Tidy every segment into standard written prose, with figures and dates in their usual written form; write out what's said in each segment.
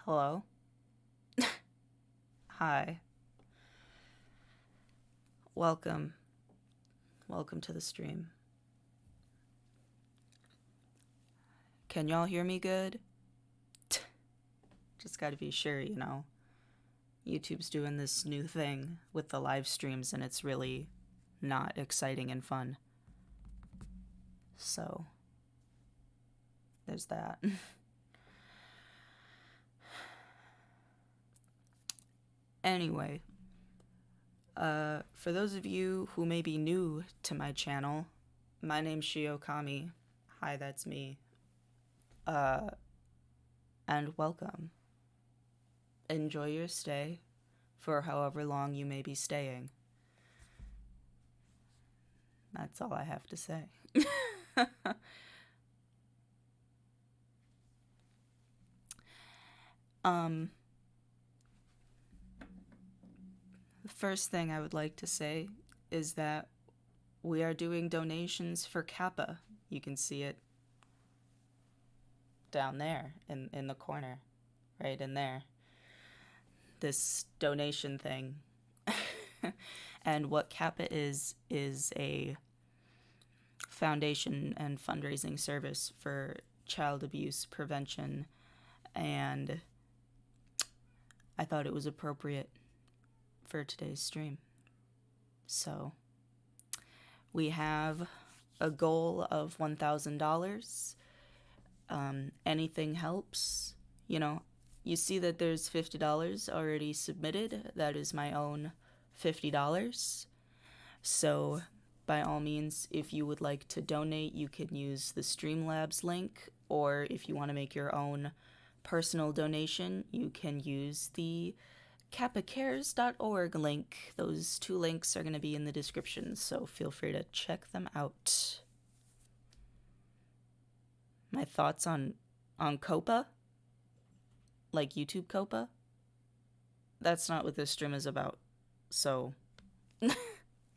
Hello? Hi. Welcome. Welcome to the stream. Can y'all hear me good? Just gotta be sure, you know. YouTube's doing this new thing with the live streams and it's really not exciting and fun. So, there's that. Anyway, for those of you who may be new to my channel, my name's Shiokami. Hi, that's me. And welcome. Enjoy your stay for however long you may be staying. That's all I have to say. The first thing I would like to say is that we are doing donations for Kappa. You can see it down there in the corner, right in there. This donation thing. And what Kappa is a foundation and fundraising service for child abuse prevention, and I thought it was appropriate for today's stream. So we have a goal of $1,000. Anything helps. You know, you see that there's $50 already submitted. That is my own $50. So by all means, if you would like to donate, you can use the Streamlabs link, or if you want to make your own personal donation, you can use the kappacares.org link. Those two links are going to be in the description, so feel free to check them out. My thoughts on COPA? Like YouTube COPA? That's not what this stream is about, so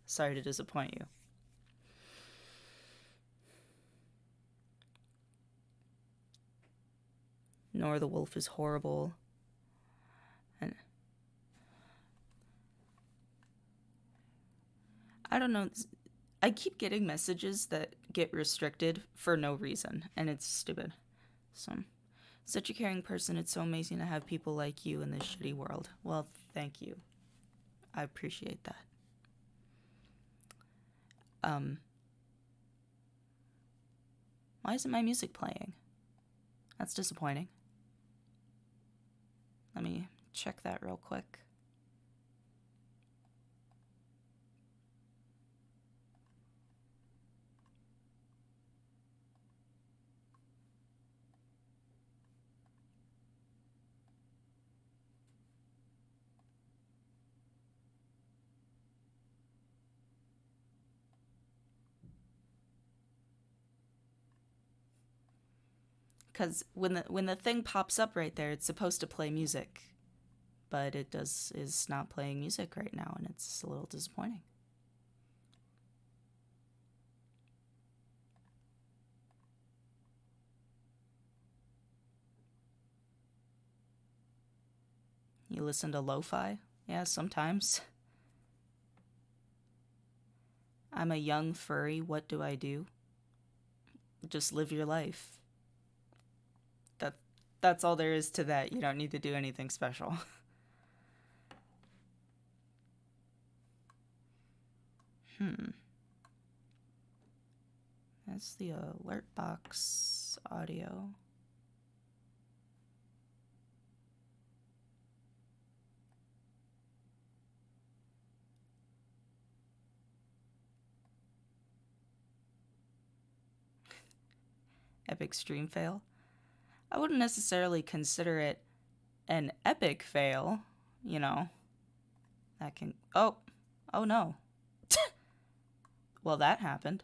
sorry to disappoint you. Nora the wolf is horrible. And I don't know. I keep getting messages that get restricted for no reason, and it's stupid. So, such a caring person. It's so amazing to have people like you in this shitty world. Well, thank you. I appreciate that. Why isn't my music playing? That's disappointing. Let me check that real quick. Because when the thing pops up right there, it's supposed to play music, but it is not playing music right now, and it's a little disappointing. You listen to lo-fi? Yeah, sometimes. I'm a young furry. What do I do? Just live your life. That's all there is to that. You don't need to do anything special. That's the alert box audio. Epic stream fail? I wouldn't necessarily consider it an epic fail, you know. That can... Oh no. Well, that happened.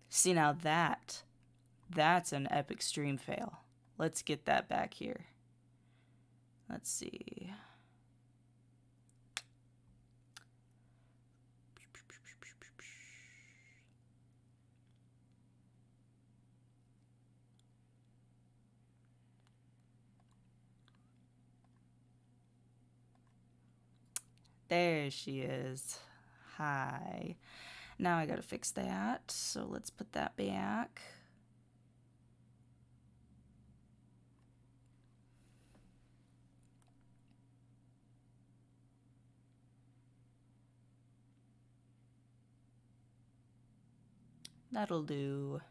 See, now that's an epic stream fail. Let's get that back here. Let's see. There she is. Hi. Now I gotta fix that, so let's put that back. That'll do.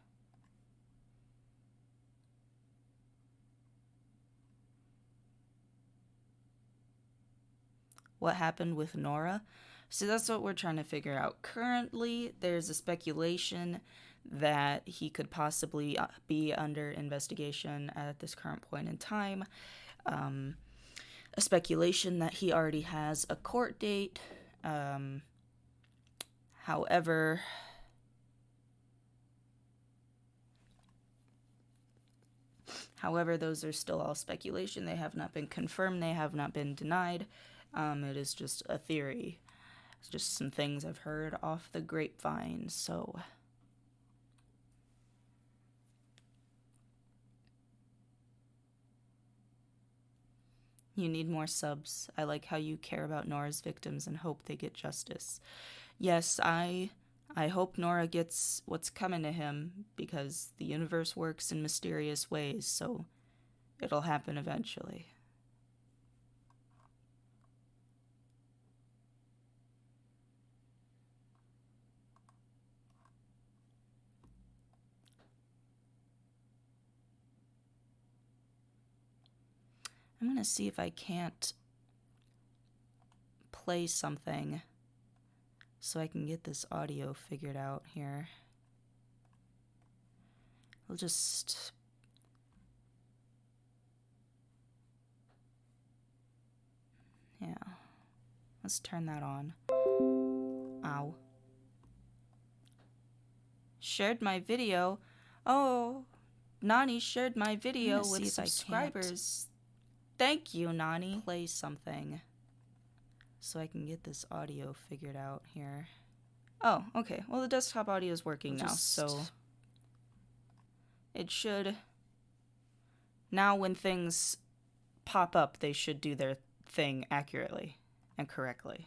What happened with Nora? So that's what we're trying to figure out. Currently, there's a speculation that he could possibly be under investigation at this current point in time. A speculation that he already has a court date. However, those are still all speculation. They have not been confirmed. They have not been denied. It is just a theory. It's just some things I've heard off the grapevine, so... You need more subs. I like how you care about Nora's victims and hope they get justice. Yes, I hope Nora gets what's coming to him, because the universe works in mysterious ways, so it'll happen eventually. I'm gonna see if I can't play something so I can get this audio figured out here. I'll just... Yeah. Let's turn that on. Ow. Shared my video. Oh, Nani shared my video with subscribers. Thank you, Nani. Play something so I can get this audio figured out here. Oh, okay. Well, the desktop audio is working now, so it should... Now when things pop up, they should do their thing accurately and correctly.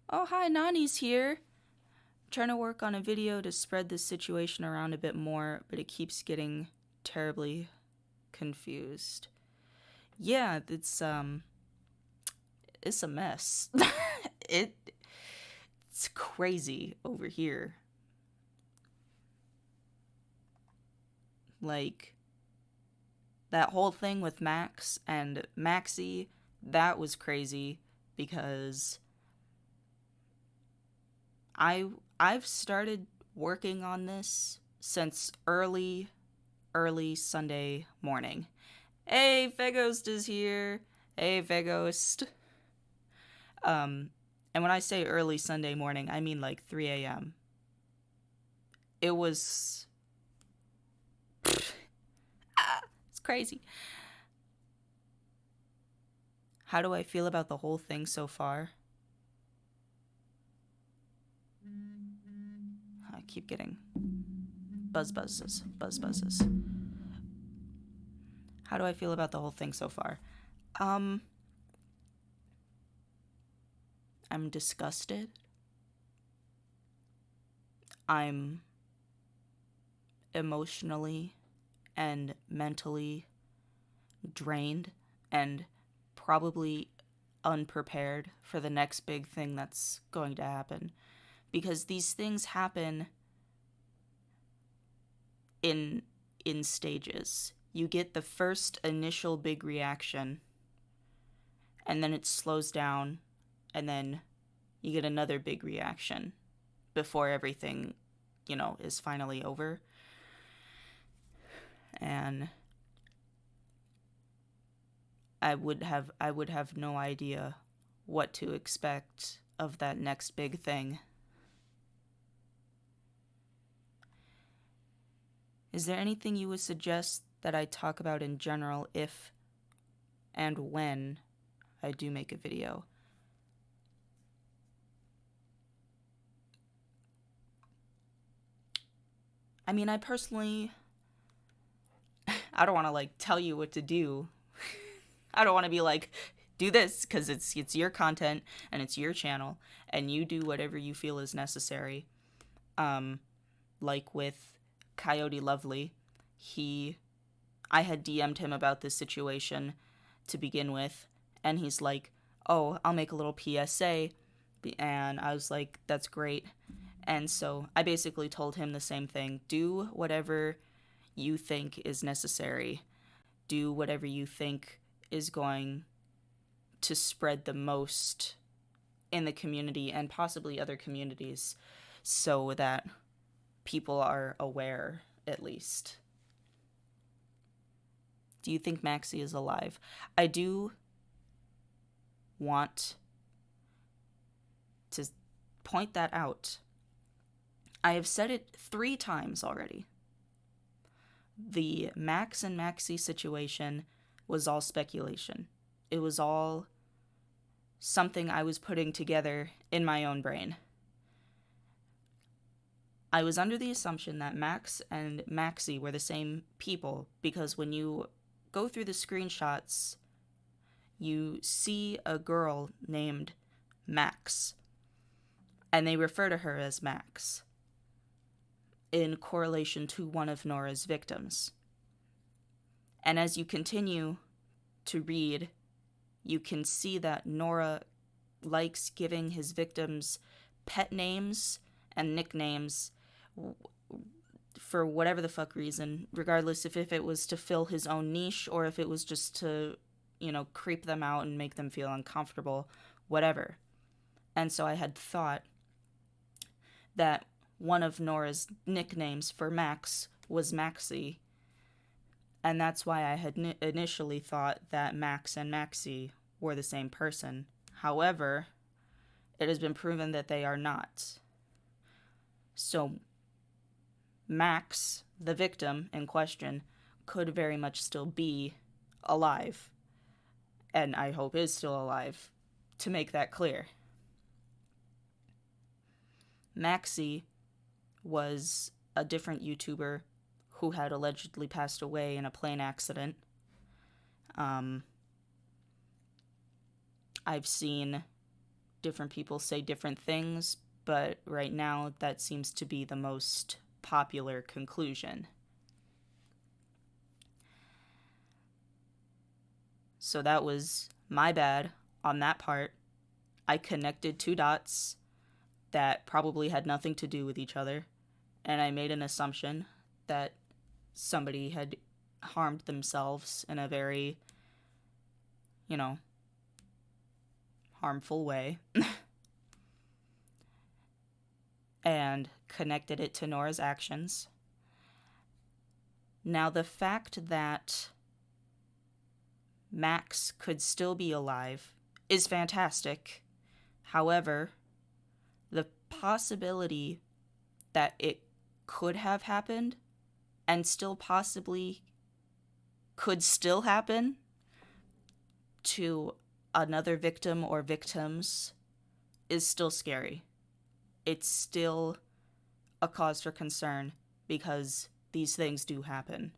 Oh, hi, Nani's here. Trying to work on a video to spread this situation around a bit more, but it keeps getting terribly confused. Yeah, it's a mess. It's crazy over here. Like, that whole thing with Max and Maxie, that was crazy because I've started working on this since early Sunday morning. Hey, Feghost is here. Hey, Feghost. And when I say early Sunday morning, I mean like 3 a.m. It was... It's crazy. How do I feel about the whole thing so far? I keep getting buzzes. How do I feel about the whole thing so far? I'm disgusted. I'm emotionally and mentally drained and probably unprepared for the next big thing that's going to happen. Because these things happen in stages. You get the first initial big reaction, and then it slows down, and then you get another big reaction before everything, is finally over. And I would have no idea what to expect of that next big thing. Is there anything you would suggest that I talk about in general if and when I do make a video? I mean, I personally... I don't want to, tell you what to do. I don't want to be like, do this, because it's your content and it's your channel, and you do whatever you feel is necessary. Like with Coyote Lovely, I had DM'd him about this situation to begin with, and he's like, oh, I'll make a little PSA, and I was like, that's great. And so I basically told him the same thing. Do whatever you think is necessary. Do whatever you think is going to spread the most in the community and possibly other communities, so that people are aware, at least. Do you think Maxie is alive? I do want to point that out. I have said it 3 times already. The Max and Maxie situation was all speculation. It was all something I was putting together in my own brain. I was under the assumption that Max and Maxie were the same people, because when you go through the screenshots, you see a girl named Max, and they refer to her as Max, in correlation to one of Nora's victims. And as you continue to read, you can see that Nora likes giving his victims pet names and nicknames for whatever the fuck reason, regardless if it was to fill his own niche or if it was just to, creep them out and make them feel uncomfortable, whatever. And so I had thought that one of Nora's nicknames for Max was Maxie, and that's why I had initially thought that Max and Maxie were the same person. However, it has been proven that they are not. So Max, the victim in question, could very much still be alive, and I hope is still alive, to make that clear. Maxie was a different YouTuber who had allegedly passed away in a plane accident. I've seen different people say different things, but right now that seems to be the most popular conclusion. So that was my bad on that part. I connected 2 dots that probably had nothing to do with each other, and I made an assumption that somebody had harmed themselves in a very, harmful way, and connected it to Nora's actions. Now, the fact that Max could still be alive is fantastic. However, the possibility that it could have happened and still possibly could still happen to another victim or victims is still scary. It's still a cause for concern, because these things do happen.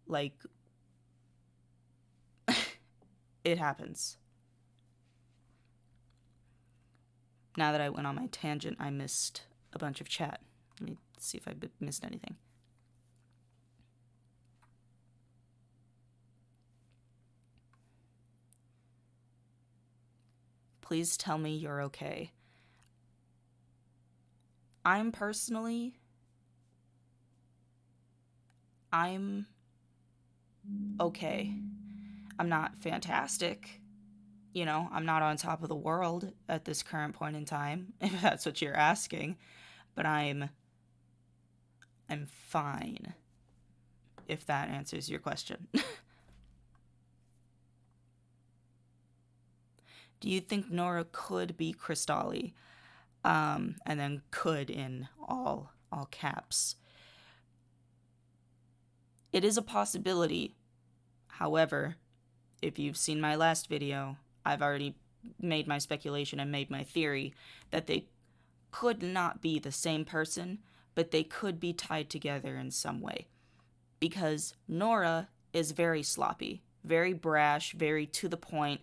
Like, it happens. Now that I went on my tangent, I missed a bunch of chat. Let me see if I missed anything. Please tell me you're okay. I'm okay. I'm not fantastic. I'm not on top of the world at this current point in time, if that's what you're asking. But I'm fine, if that answers your question. Do you think Nora could be Chris Tolly? And then could in all caps. It is a possibility. However, if you've seen my last video, I've already made my speculation and made my theory that they could not be the same person, but they could be tied together in some way. Because Nora is very sloppy. very brash, very to the point,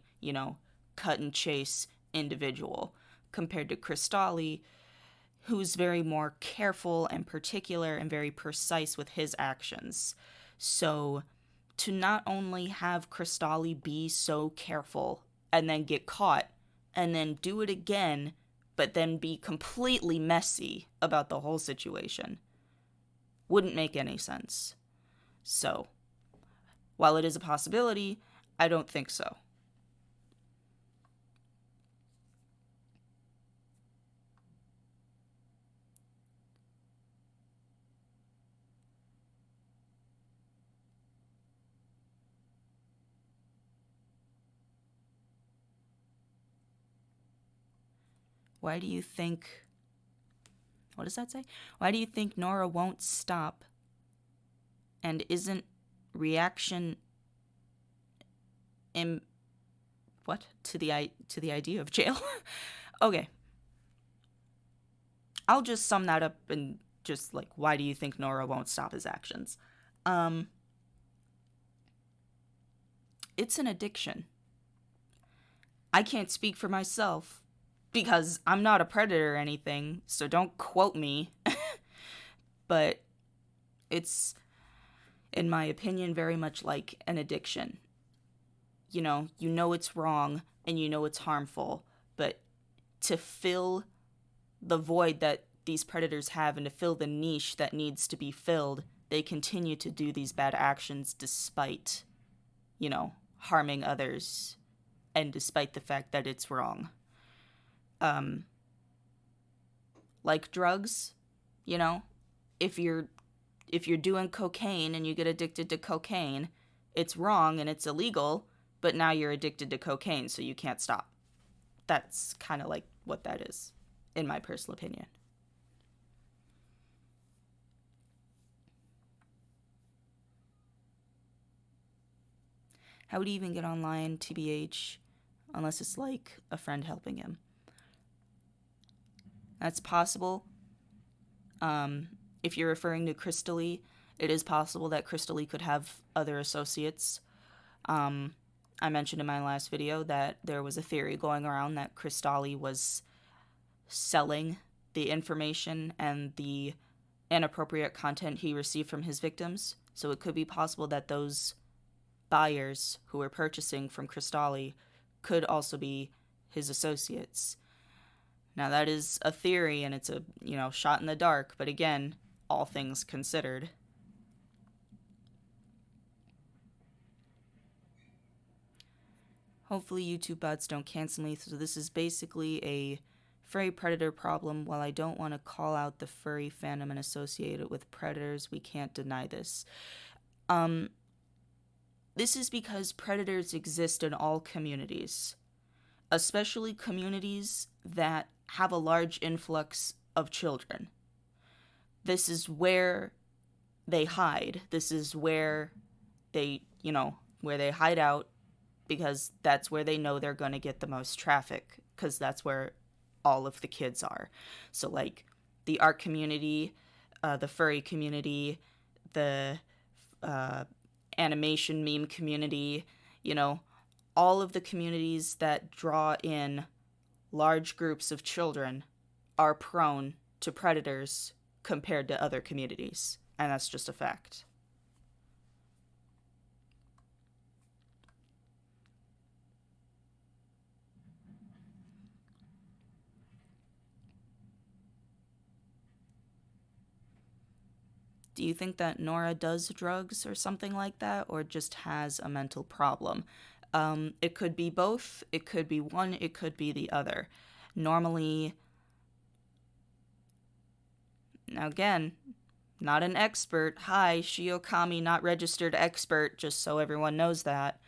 cut and chase individual, compared to Chris Tolly, who's very more careful and particular and very precise with his actions. So to not only have Chris Tolly be so careful and then get caught and then do it again, but then be completely messy about the whole situation, wouldn't make any sense. So, while it is a possibility, I don't think so. Why do you think... What does that say? Why do you think Nora won't stop and isn't reaction in... What? To the idea of jail? Okay. I'll just sum that up and just, why do you think Nora won't stop his actions? It's an addiction. I can't speak for myself, because I'm not a predator or anything, so don't quote me. But it's, in my opinion, very much like an addiction. You know it's wrong, and you know it's harmful, but to fill the void that these predators have and to fill the niche that needs to be filled, they continue to do these bad actions despite, harming others, and despite the fact that it's wrong. Like drugs, if you're doing cocaine and you get addicted to cocaine, it's wrong and it's illegal, but now you're addicted to cocaine, so you can't stop. That's kind of like what that is, in my personal opinion. How would he even get online, TBH, unless it's like a friend helping him? That's possible. If you're referring to Chris Tolly, it is possible that Chris Tolly could have other associates. I mentioned in my last video that there was a theory going around that Chris Tolly was selling the information and the inappropriate content he received from his victims. So it could be possible that those buyers who were purchasing from Chris Tolly could also be his associates. Now that is a theory and it's a, shot in the dark, but again, all things considered. Hopefully YouTube bots don't cancel me, so this is basically a furry predator problem. While I don't want to call out the furry fandom and associate it with predators, we can't deny this. This is because predators exist in all communities, especially communities that have a large influx of children. This is where they hide. This is where they, where they hide out, because that's where they know they're going to get the most traffic, because that's where all of the kids are. So, the art community, the furry community, the animation meme community, all of the communities that draw in large groups of children are prone to predators compared to other communities. And that's just a fact. Do you think that Nora does drugs or something like that, or just has a mental problem? It could be both, it could be one, it could be the other. Normally, now again, not an expert. Hi, Shiokami, not registered expert, just so everyone knows that.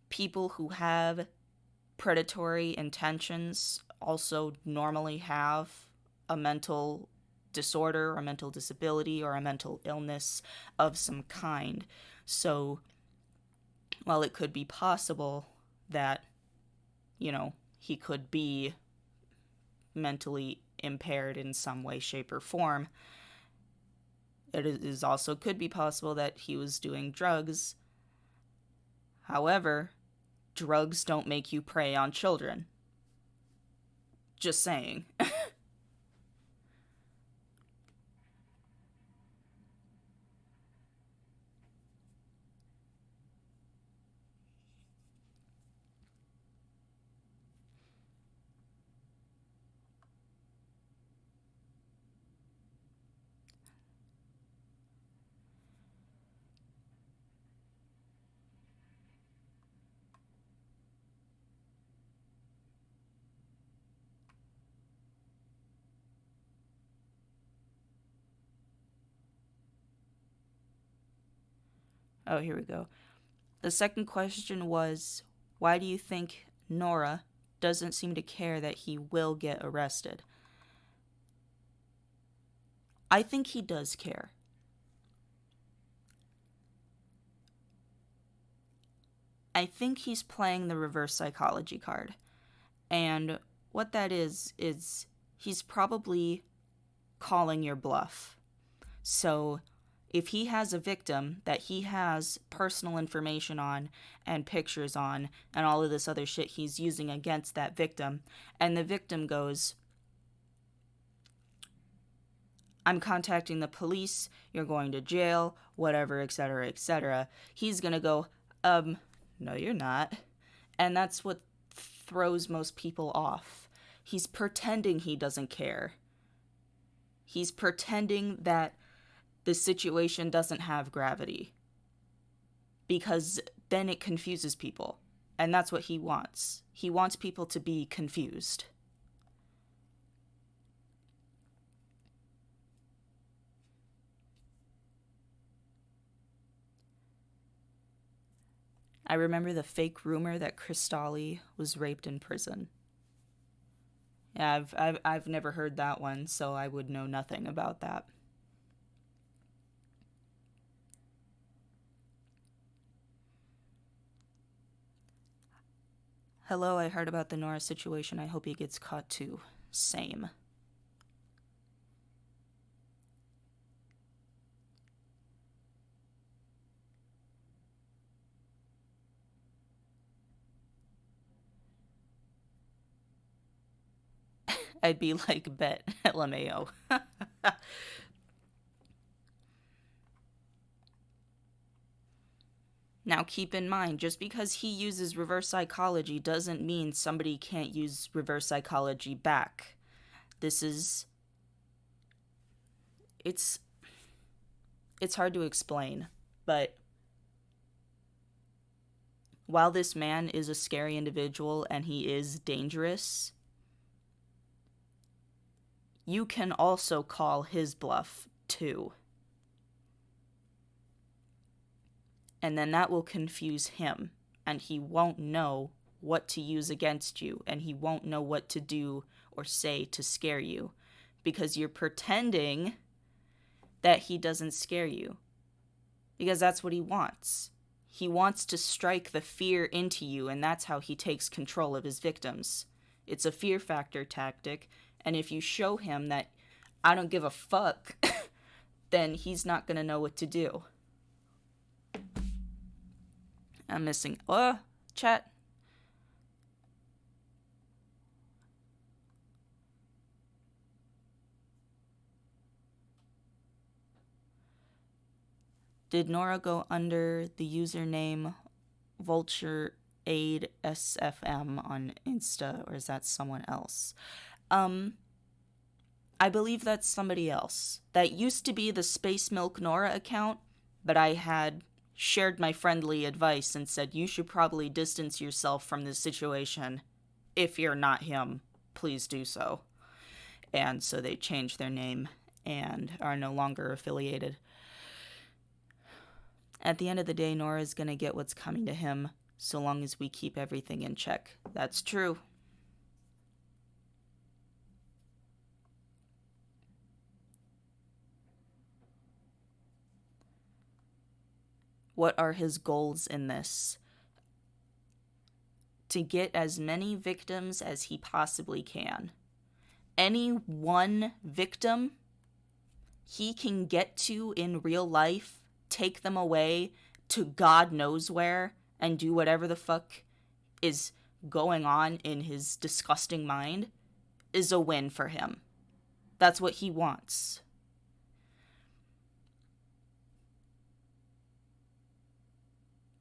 People who have predatory intentions also normally have a mental disorder or a mental disability or a mental illness of some kind. So while it could be possible that, he could be mentally impaired in some way, shape, or form, It is also could be possible that he was doing drugs. However, drugs don't make you prey on children. Just saying. Oh, here we go. The second question was, why do you think Nora doesn't seem to care that he will get arrested? I think he does care. I think he's playing the reverse psychology card. And what that is he's probably calling your bluff. So if he has a victim that he has personal information on and pictures on and all of this other shit he's using against that victim, and the victim goes, I'm contacting the police, you're going to jail, whatever, etc., etc., he's gonna go, no, you're not. And that's what throws most people off. He's pretending he doesn't care. He's pretending that the situation doesn't have gravity. Because then it confuses people. And that's what he wants. He wants people to be confused. I remember the fake rumor that Chris Tolly was raped in prison. Yeah, I've never heard that one, so I would know nothing about that. Hello, I heard about the Nora situation. I hope he gets caught too. Same. I'd be like, bet, LMAO. Now keep in mind, just because he uses reverse psychology doesn't mean somebody can't use reverse psychology back. It's hard to explain, but while this man is a scary individual and he is dangerous, you can also call his bluff too. And then that will confuse him, and he won't know what to use against you, and he won't know what to do or say to scare you, because you're pretending that he doesn't scare you. Because that's what he wants. He wants to strike the fear into you, and that's how he takes control of his victims. It's a fear factor tactic, and if you show him that I don't give a fuck, then he's not going to know what to do. I'm missing. Chat. Did Nora go under the username Vulture Aid SFM on Insta, or is that someone else? I believe that's somebody else. That used to be the Space Milk Nora account, but I had shared my friendly advice and said, you should probably distance yourself from this situation. If you're not him, please do so. And so they changed their name and are no longer affiliated. At the end of the day, Nora's gonna get what's coming to him, so long as we keep everything in check. That's true. What are his goals in this? To get as many victims as he possibly can. Any one victim he can get to in real life, take them away to God knows where, and do whatever the fuck is going on in his disgusting mind, is a win for him. That's what he wants.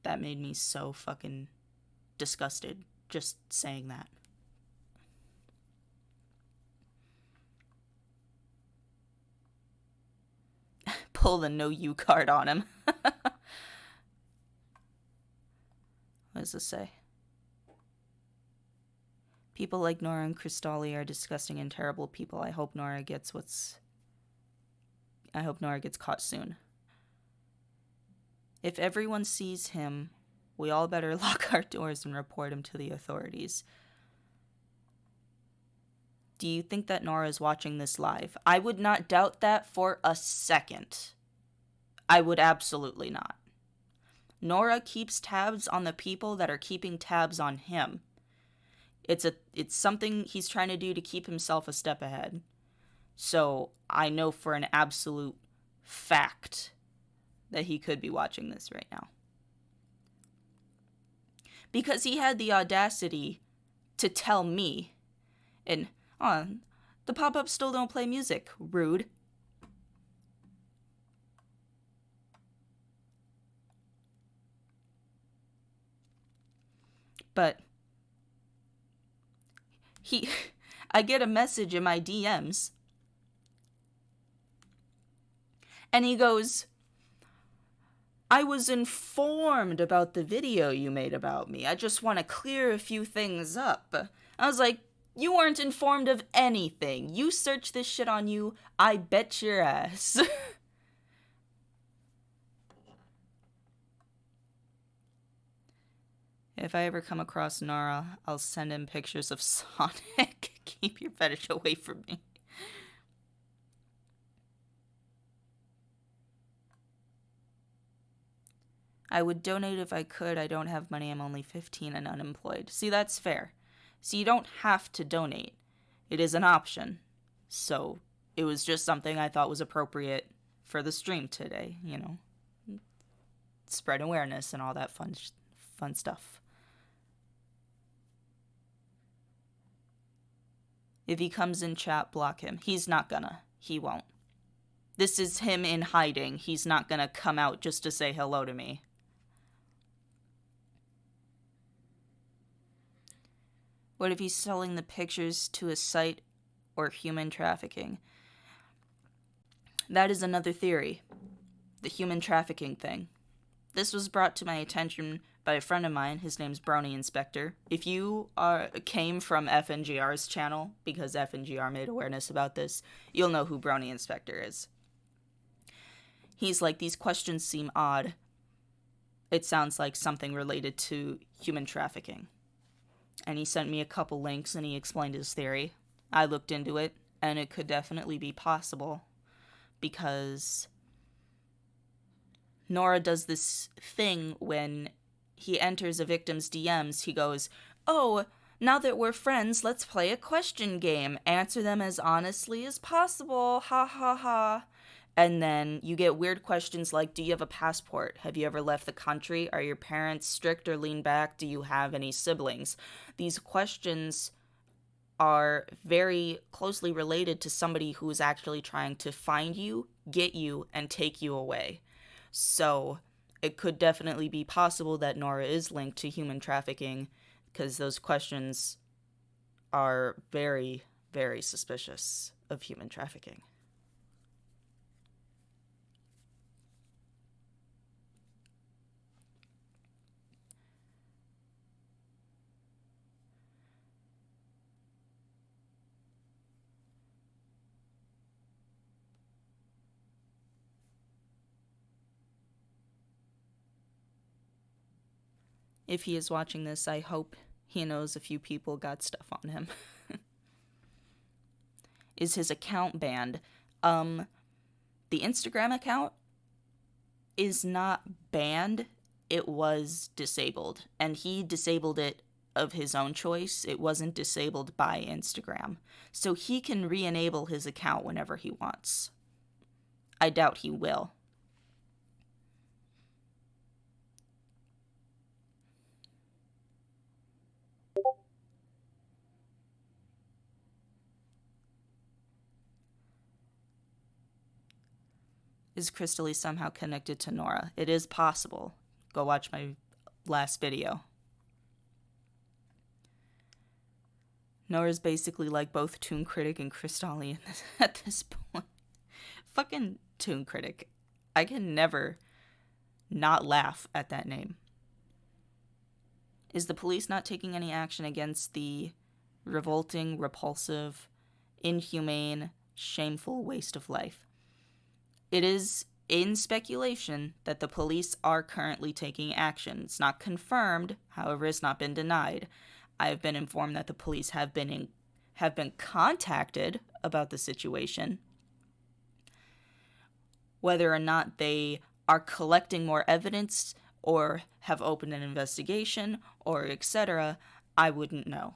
That made me so fucking disgusted, just saying that. Pull the no you card on him. What does this say? People like Nora and Chris Tolly are disgusting and terrible people. I hope Nora gets caught soon. If everyone sees him, we all better lock our doors and report him to the authorities. Do you think that Nora is watching this live? I would not doubt that for a second. I would absolutely not. Nora keeps tabs on the people that are keeping tabs on him. It's something he's trying to do to keep himself a step ahead. So I know for an absolute fact that he could be watching this right now. Because he had the audacity to tell me, and, the pop-ups still don't play music. Rude. But I get a message in my DMs, and he goes, I was informed about the video you made about me. I just want to clear a few things up. I was like, you weren't informed of anything. You searched this shit on you. I bet your ass. If I ever come across Nora, I'll send him pictures of Sonic. Keep your fetish away from me. I would donate if I could. I don't have money. I'm only 15 and unemployed. See, that's fair. So you don't have to donate. It is an option. So it was just something I thought was appropriate for the stream today, you know. Spread awareness and all that fun stuff. If he comes in chat, block him. He's not gonna. He won't. This is him in hiding. He's not gonna come out just to say hello to me. What if he's selling the pictures to a site or human trafficking? That is another theory. The human trafficking thing. This was brought to my attention by a friend of mine. His name's Brony Inspector. If you came from FNGR's channel, because FNGR made awareness about this, you'll know who Brony Inspector is. He's like, these questions seem odd. It sounds like something related to human trafficking. And he sent me a couple links and he explained his theory. I looked into it, and it could definitely be possible. Because Nora does this thing when he enters a victim's DMs. He goes, oh, now that we're friends, let's play a question game. Answer them as honestly as possible. Ha ha ha. And then you get weird questions like, do you have a passport? Have you ever left the country? Are your parents strict or lean back? Do you have any siblings? These questions are very closely related to somebody who is actually trying to find you, get you, and take you away. So it could definitely be possible that Nora is linked to human trafficking, because those questions are very, very suspicious of human trafficking. If he is watching this, I hope he knows a few people got stuff on him. Is his account banned? The Instagram account is not banned. It was disabled. And he disabled it of his own choice. It wasn't disabled by Instagram. So he can re-enable his account whenever he wants. I doubt he will. Is Chris Tolly somehow connected to Nora? It is possible. Go watch my last video. Nora's basically like both Toon Critic and Chris Tolly at this point. Fucking Toon Critic. I can never not laugh at that name. Is the police not taking any action against the revolting, repulsive, inhumane, shameful waste of life? It is in speculation that the police are currently taking action. It's not confirmed, however, it's not been denied. I have been informed that the police have been contacted about the situation. Whether or not they are collecting more evidence or have opened an investigation or etc., I wouldn't know.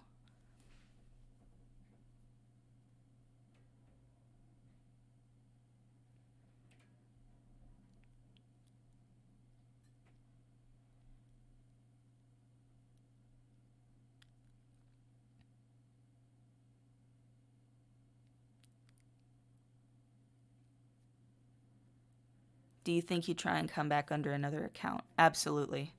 Do you think he'd try and come back under another account? Absolutely.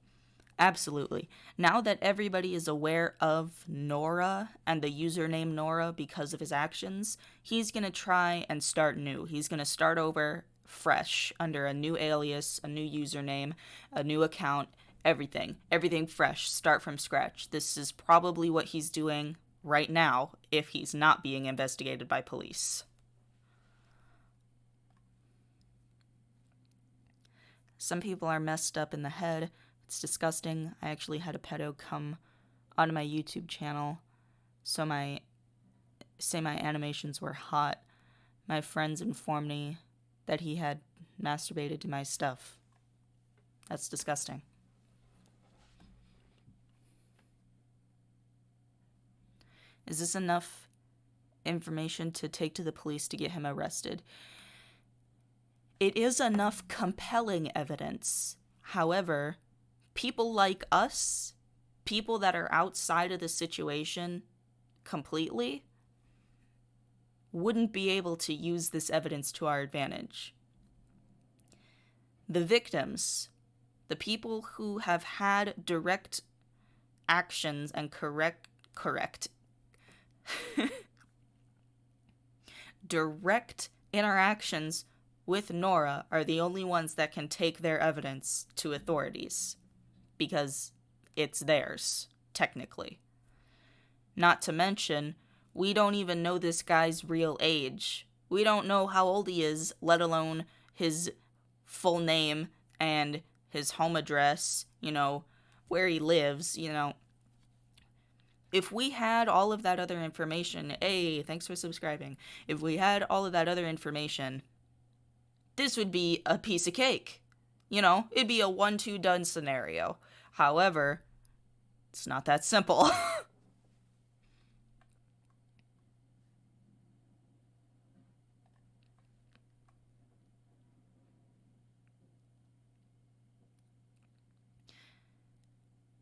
Absolutely. Now that everybody is aware of Nora and the username Nora because of his actions, he's going to try and start new. He's going to start over fresh under a new alias, a new username, a new account, everything. Everything fresh. Start from scratch. This is probably what he's doing right now if he's not being investigated by police. Some people are messed up in the head. It's disgusting. I actually had a pedo come onto my YouTube channel. So my animations were hot. My friends informed me that he had masturbated to my stuff. That's disgusting. Is this enough information to take to the police to get him arrested? It is enough compelling evidence. However, people like us, people that are outside of the situation completely, wouldn't be able to use this evidence to our advantage. The victims, the people who have had direct actions and direct interactions with Nora are the only ones that can take their evidence to authorities. Because it's theirs, technically. Not to mention, we don't even know this guy's real age. We don't know how old he is, let alone his full name and his home address, where he lives, If we had all of that other information, hey, thanks for subscribing. If we had all of that other information, this would be a piece of cake. It'd be a 1-2 done scenario. However, it's not that simple.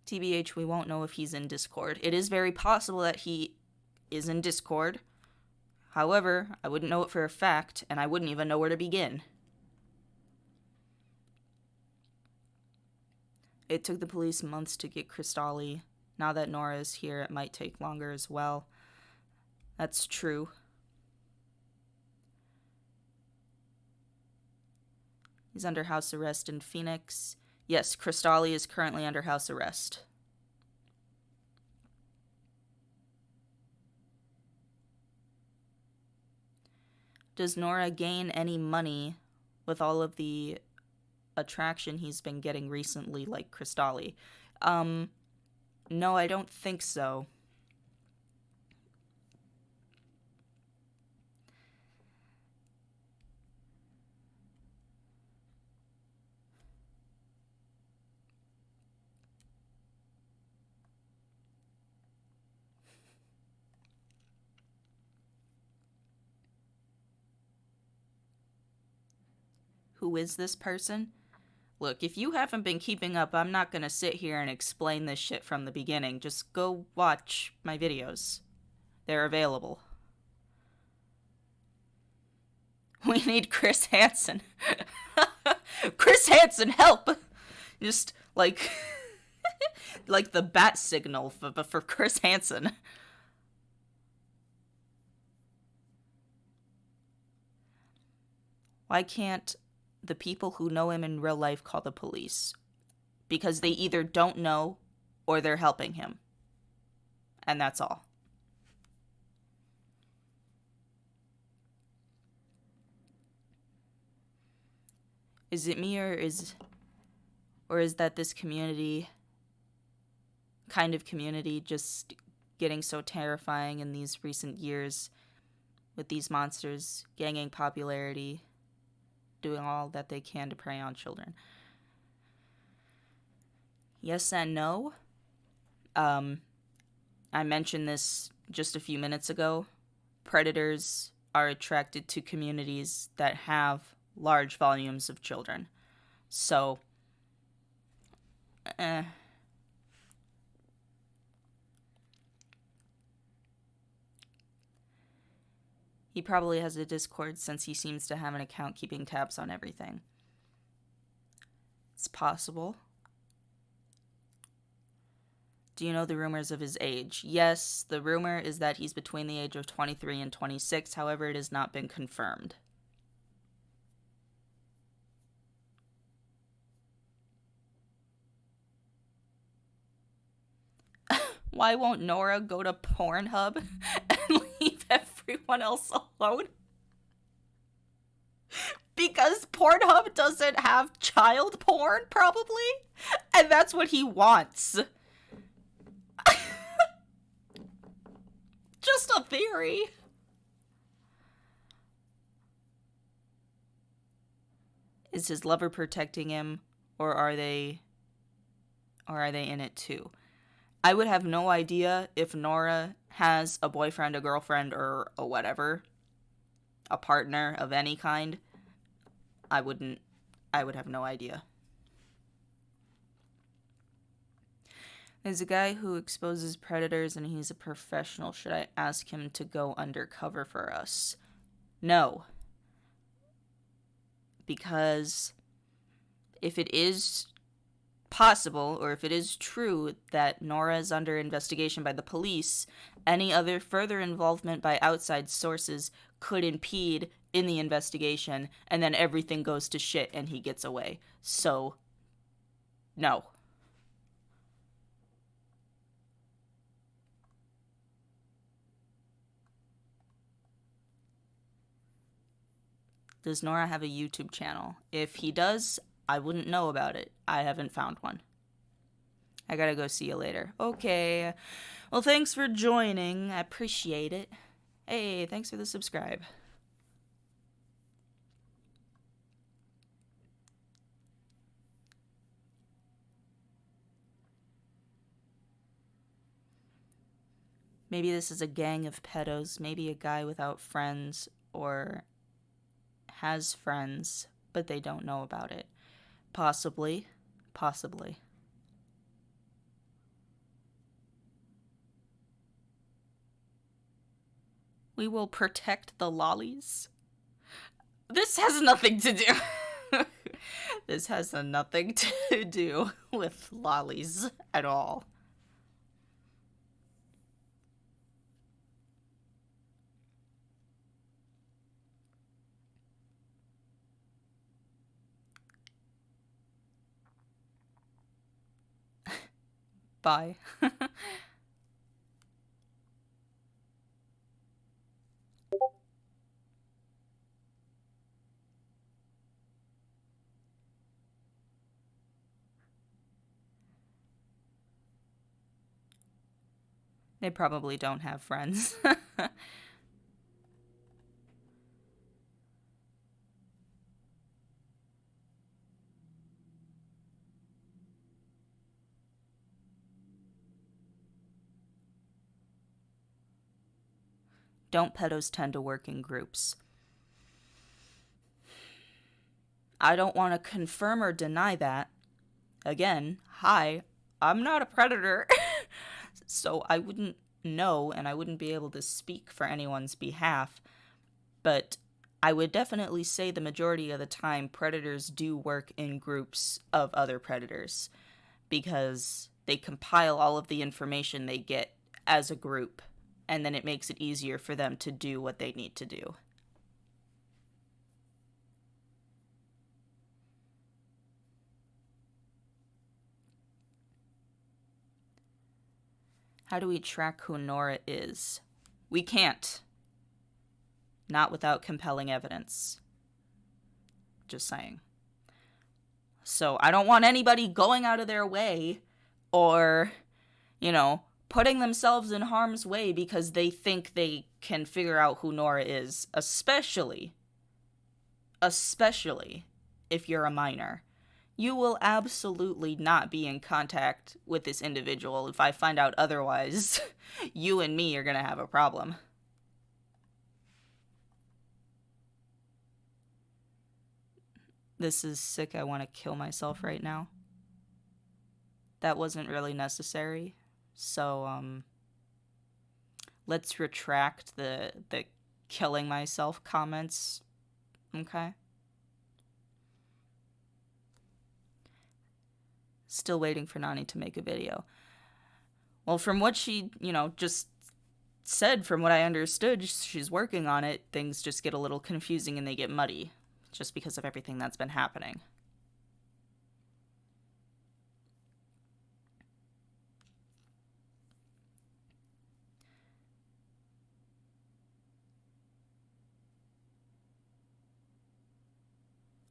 TBH, we won't know if he's in Discord. It is very possible that he is in Discord. However, I wouldn't know it for a fact, and I wouldn't even know where to begin. It took the police months to get Chris Tolly. Now that Nora is here, it might take longer as well. That's true. He's under house arrest in Phoenix. Yes, Chris Tolly is currently under house arrest. Does Nora gain any money with all of the attraction he's been getting recently, like Chris Tolly? No, I don't think so. who is this person? Look, if you haven't been keeping up, I'm not gonna sit here and explain this shit from the beginning. Just go watch my videos. They're available. We need Chris Hansen. Chris Hansen, help! Just, like, like the bat signal for Chris Hansen. Why can't the people who know him in real life call the police? Because they either don't know or they're helping him. And that's all. Is it me, or is that this community just getting so terrifying in these recent years with these monsters gaining popularity, doing all that they can to prey on children? Yes and no. I mentioned this just a few minutes ago. Predators are attracted to communities that have large volumes of children. So, he probably has a Discord since he seems to have an account keeping tabs on everything. It's possible. Do you know the rumors of his age? Yes, the rumor is that he's between the age of 23 and 26, however, it has not been confirmed. Why won't Nora go to Pornhub and leave everyone else alone? Because Pornhub doesn't have child porn, probably? And that's what he wants. Just a theory. Is his lover protecting him, or are they in it too? I would have no idea if Nora has a boyfriend, a girlfriend, or a whatever, a partner of any kind. I would have no idea. There's a guy who exposes predators and he's a professional. Should I ask him to go undercover for us? No. Because if it is possible, or if it is true that Nora is under investigation by the police, any other further involvement by outside sources could impede in the investigation, and then everything goes to shit and he gets away. So, no. Does Nora have a YouTube channel? If he does, I wouldn't know about it. I haven't found one. I gotta go see you later. Okay. Well, thanks for joining. I appreciate it. Hey, thanks for the subscribe. Maybe this is a gang of pedos. Maybe a guy without friends, or has friends, but they don't know about it. Possibly. Possibly. We will protect the lollies. This has nothing to do. This has nothing to do with lollies at all. Bye. They probably don't have friends. Don't pedos tend to work in groups? I don't want to confirm or deny that. Again, hi, I'm not a predator. So I wouldn't know, and I wouldn't be able to speak for anyone's behalf. But I would definitely say the majority of the time predators do work in groups of other predators, because they compile all of the information they get as a group, and then it makes it easier for them to do what they need to do. How do we track who Nora is? We can't. Not without compelling evidence. Just saying. So I don't want anybody going out of their way or, putting themselves in harm's way because they think they can figure out who Nora is, especially if you're a minor. You will absolutely not be in contact with this individual. If I find out otherwise, you and me are going to have a problem. This is sick. I want to kill myself right now. That wasn't really necessary. So, let's retract the killing myself comments. Okay? Still waiting for Nani to make a video. Well, from what she, just said, from what I understood, she's working on it. Things just get a little confusing and they get muddy, just because of everything that's been happening.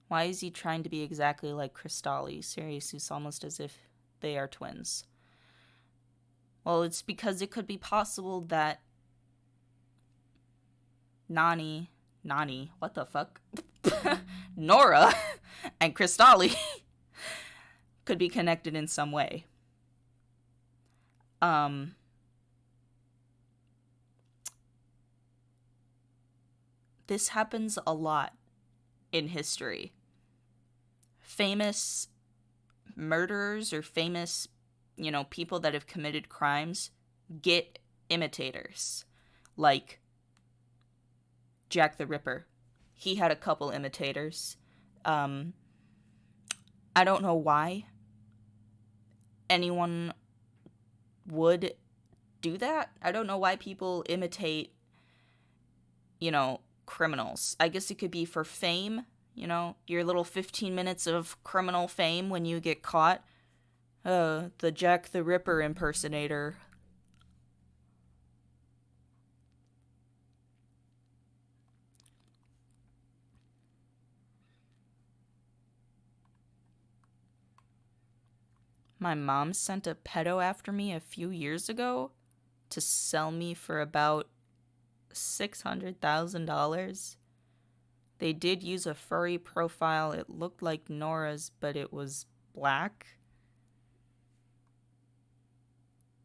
Why is he trying to be exactly like Chris Tolly? Seriously, it's almost as if they are twins. Well, it's because it could be possible that Nani, what the fuck? Nora and Chris Tolly could be connected in some way. This happens a lot in history. Famous murderers or famous, people that have committed crimes get imitators. Like Jack the Ripper. He had a couple imitators. I don't know why anyone would do that. I don't know why people imitate, criminals. I guess it could be for fame, your little 15 minutes of criminal fame when you get caught. The Jack the Ripper impersonator. My mom sent a pedo after me a few years ago to sell me for about $600,000. They did use a furry profile. It looked like Nora's, but it was black.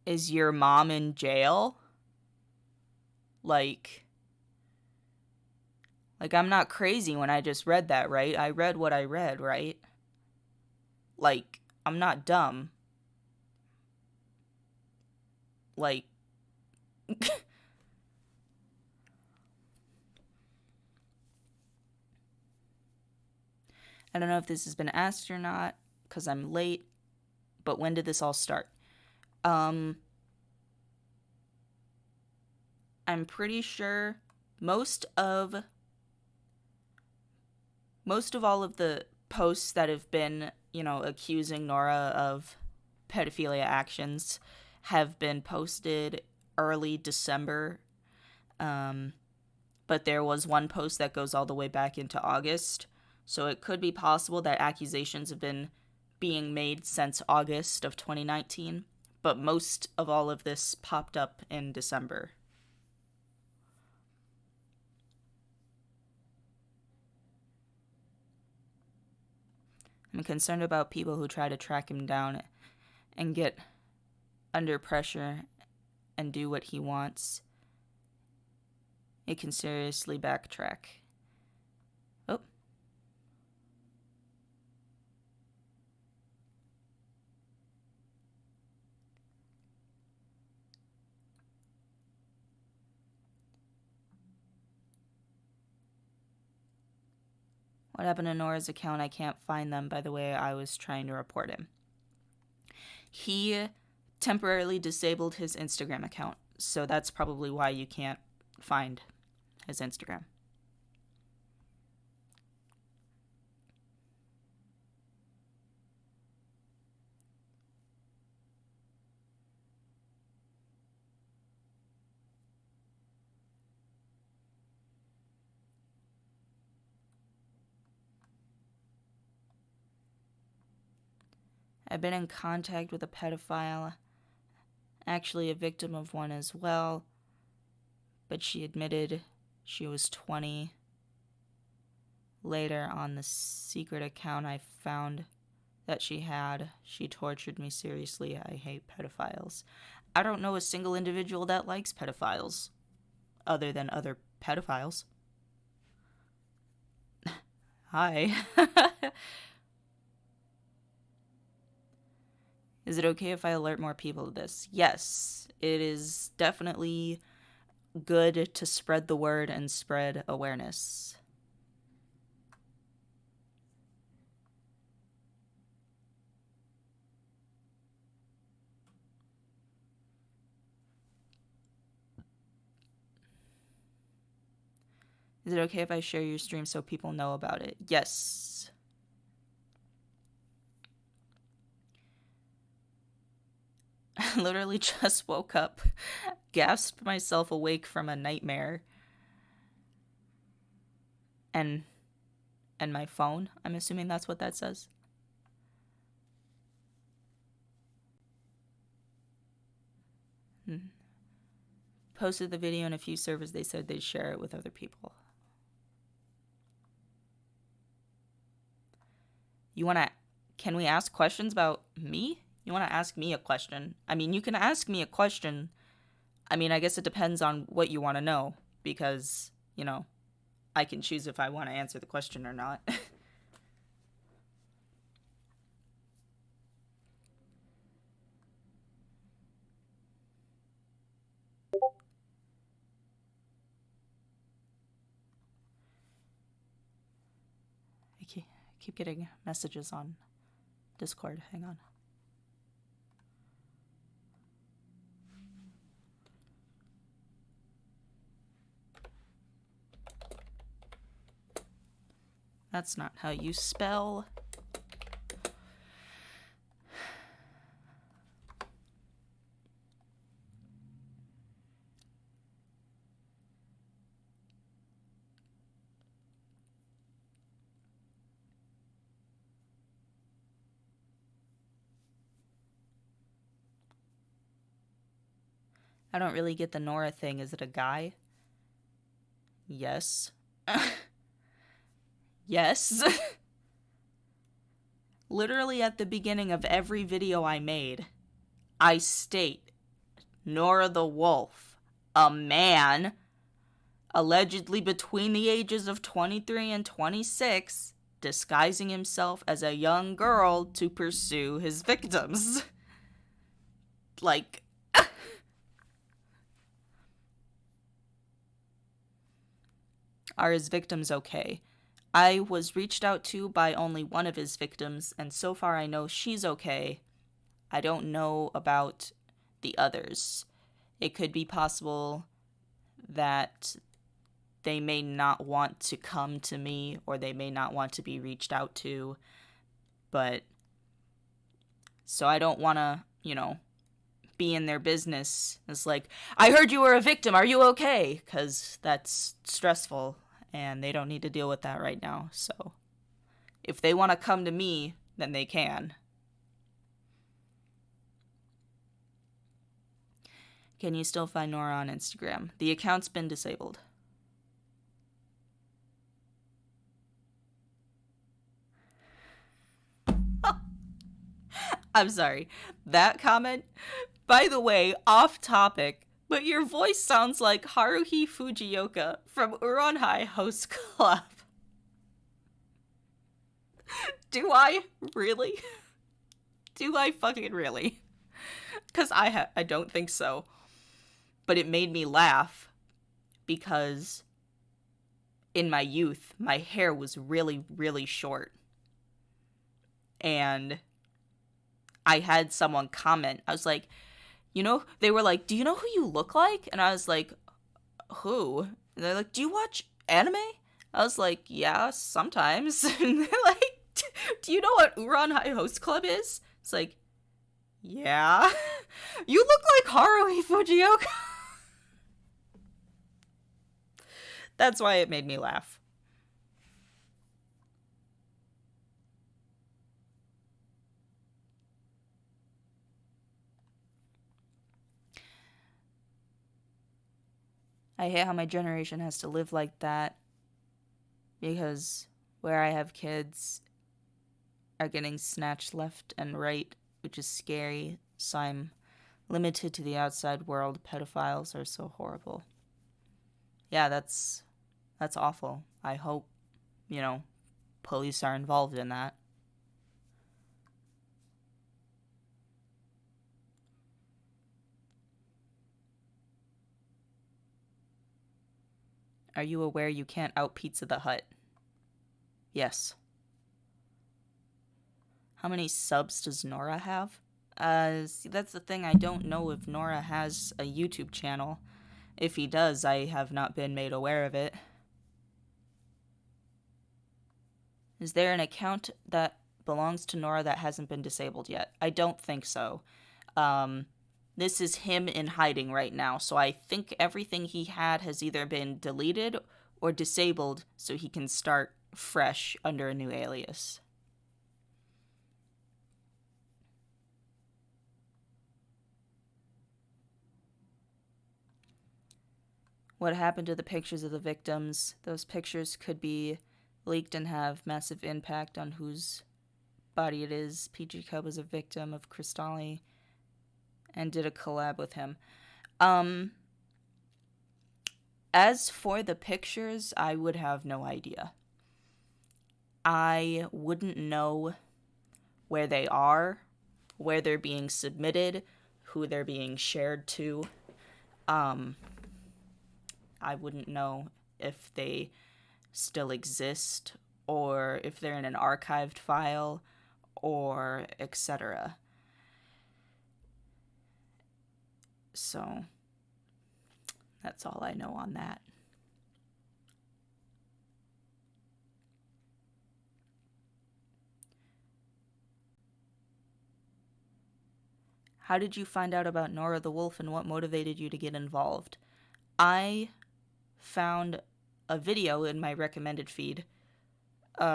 Is your mom in jail? Like, I'm not crazy when I just read that, right? I read what I read, right? Like, I'm not dumb. Like, I don't know if this has been asked or not, because I'm late, but when did this all start? I'm pretty sure most of all of the posts that have been, accusing Nora of pedophilia actions have been posted early December. But there was one post that goes all the way back into August. So it could be possible that accusations have been being made since August of 2019. But most of all of this popped up in December. I'm concerned about people who try to track him down and get under pressure and do what he wants. It can seriously backtrack. Oh. What happened to Nora's account? I can't find them, by the way. I was trying to report him. He temporarily disabled his Instagram account, so that's probably why you can't find his Instagram. I've been in contact with a pedophile, actually a victim of one as well, but she admitted she was 20. Later on the secret account I found that she tortured me seriously. I hate pedophiles. I don't know a single individual that likes pedophiles, other than other pedophiles. Hi. Is it okay if I alert more people to this? Yes, it is definitely good to spread the word and spread awareness. Is it okay if I share your stream so people know about it? Yes. I literally just woke up, gasped myself awake from a nightmare, and my phone. I'm assuming that's what that says. Posted the video in a few servers. They said they'd share it with other people. Can we ask questions about me? You want to ask me a question? I mean, you can ask me a question. I mean, I guess it depends on what you want to know, because, you know, I can choose if I want to answer the question or not. I keep getting messages on Discord. Hang on. That's not how you spell. I don't really get the Nora thing. Is it a guy? Yes. Yes. Literally at the beginning of every video I made, I state Nora the Wolf, a man, allegedly between the ages of 23 and 26, disguising himself as a young girl to pursue his victims. Like, are his victims okay? I was reached out to by only one of his victims, and so far I know she's okay. I don't know about the others. It could be possible that they may not want to come to me, or they may not want to be reached out to, but so I don't want to, be in their business. It's like, I heard you were a victim, are you okay? Because that's stressful, and they don't need to deal with that right now. So if they want to come to me, then they can. Can you still find Nora on Instagram? The account's been disabled. I'm sorry. That comment, by the way, off topic, but your voice sounds like Haruhi Fujioka from Uron High Host Club. Do I really? Do I fucking really? Because I don't think so. But it made me laugh because in my youth, my hair was really, really short. And I had someone comment. I was like, they were like, do you know who you look like? And I was like, who? And they're like, do you watch anime? I was like, yeah, sometimes. And they're like, do you know what Uran High Host Club is? It's like, yeah. You look like Haruhi Fujioka. That's why it made me laugh. I hate how my generation has to live like that, because where I have kids are getting snatched left and right, which is scary, so I'm limited to the outside world. Pedophiles are so horrible. Yeah, that's awful. I hope, police are involved in that. Are you aware you can't out Pizza the Hut? Yes. How many subs does Nora have? See, that's the thing. I don't know if Nora has a YouTube channel. If he does, I have not been made aware of it. Is there an account that belongs to Nora that hasn't been disabled yet? I don't think so. This is him in hiding right now, so I think everything he had has either been deleted or disabled so he can start fresh under a new alias. What happened to the pictures of the victims? Those pictures could be leaked and have massive impact on whose body it is. PG Cub was a victim of Chris Tolly and did a collab with him. As for the pictures, I would have no idea. I wouldn't know where they are, where they're being submitted, who they're being shared to. I wouldn't know if they still exist, or if they're in an archived file, or etc. So, that's all I know on that. How did you find out about Nora the Wolf, and what motivated you to get involved? I found a video in my recommended feed. Let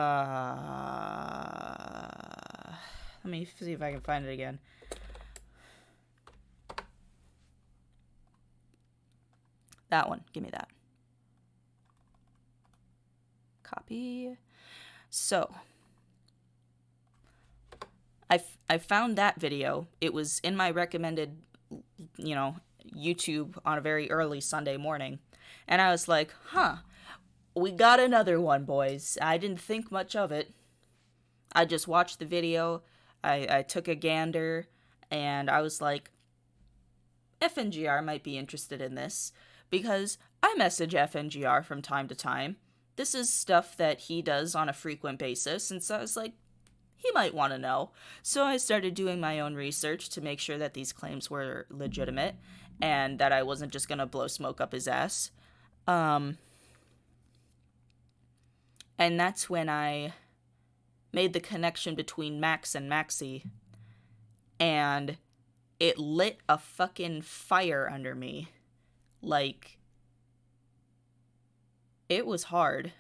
me see if I can find it again. That one. Give me that. Copy. So, I found that video. It was in my recommended, YouTube on a very early Sunday morning. And I was like, we got another one, boys. I didn't think much of it. I just watched the video. I took a gander, and I was like, FNGR might be interested in this, because I message FNGR from time to time. This is stuff that he does on a frequent basis, and so I was like, he might want to know. So I started doing my own research to make sure that these claims were legitimate, and that I wasn't just going to blow smoke up his ass. And that's when I made the connection between Max and Maxie, and it lit a fucking fire under me. Like, it was hard.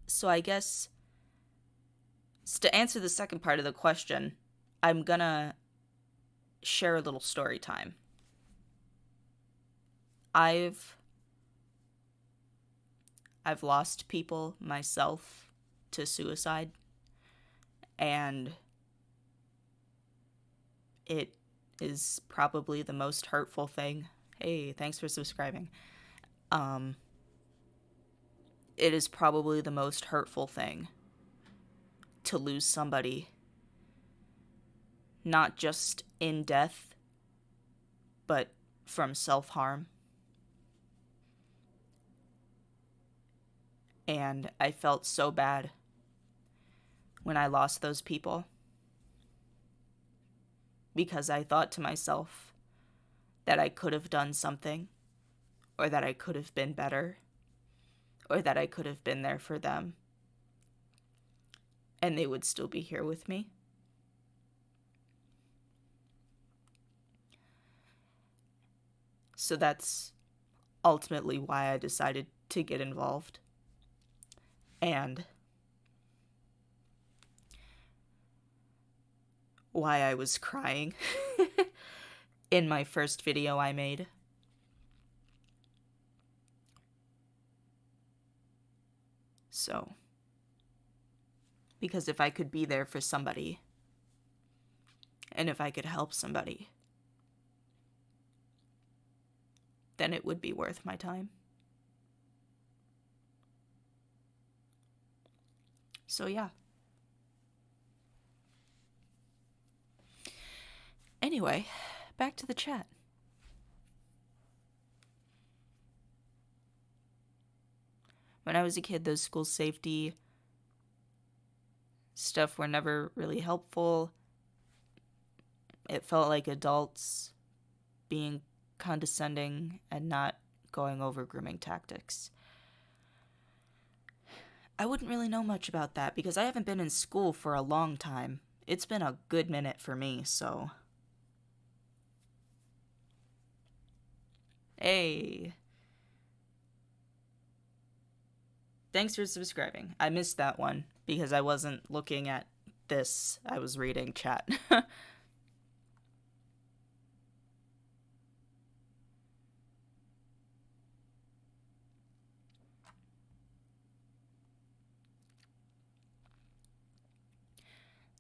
So I guess, to answer the second part of the question, I'm gonna share a little story time. I've lost people myself to suicide, and it is probably the most hurtful thing. Hey, thanks for subscribing. It is probably the most hurtful thing to lose somebody, not just in death, but from self-harm. And I felt so bad when I lost those people, because I thought to myself that I could have done something, or that I could have been better, or that I could have been there for them, and they would still be here with me. So that's ultimately why I decided to get involved. And why I was crying in my first video I made. So, because if I could be there for somebody, and if I could help somebody, then it would be worth my time. So yeah. Anyway, back to the chat. When I was a kid, those school safety stuff were never really helpful. It felt like adults being condescending and not going over grooming tactics. I wouldn't really know much about that because I haven't been in school for a long time. It's been a good minute for me, so... Hey! Thanks for subscribing. I missed that one because I wasn't looking at this. I was reading chat.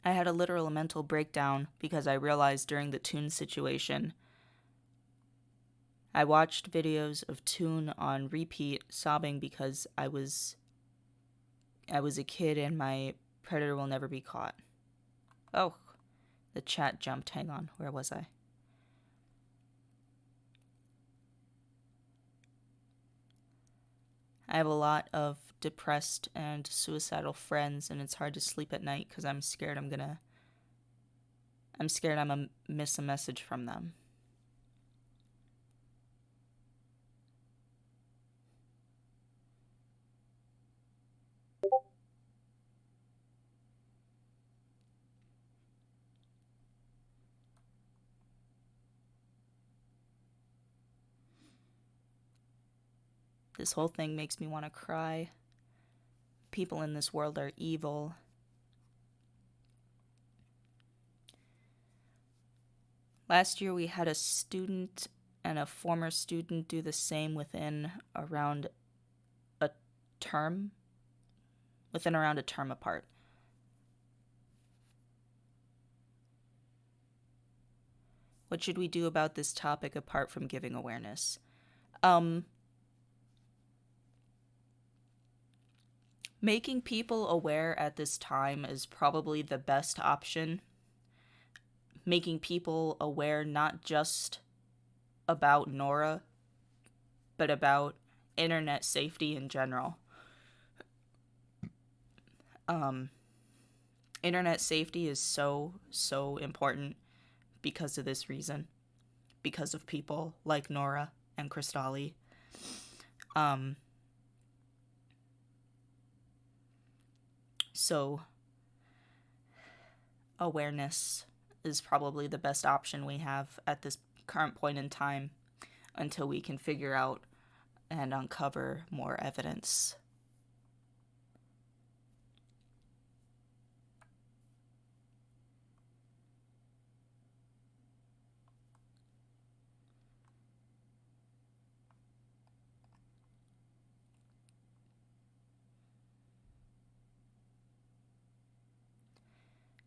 I had a literal mental breakdown because I realized during the Toon situation, I watched videos of Toon on repeat, sobbing because I was a kid and my predator will never be caught. Oh, the chat jumped. Hang on, where was I? I have a lot of depressed and suicidal friends, and it's hard to sleep at night because I'm scared I'm gonna miss a message from them. This whole thing makes me want to cry. People in this world are evil. Last year we had a student and a former student do the same within around a term apart. What should we do about this topic apart from giving awareness? Making people aware at this time is probably the best option. Making people aware not just about Nora, but about internet safety in general. Internet safety is so important because of this reason. Because of people like Nora and Chris Tolly. So, awareness is probably the best option we have at this current point in time until we can figure out and uncover more evidence.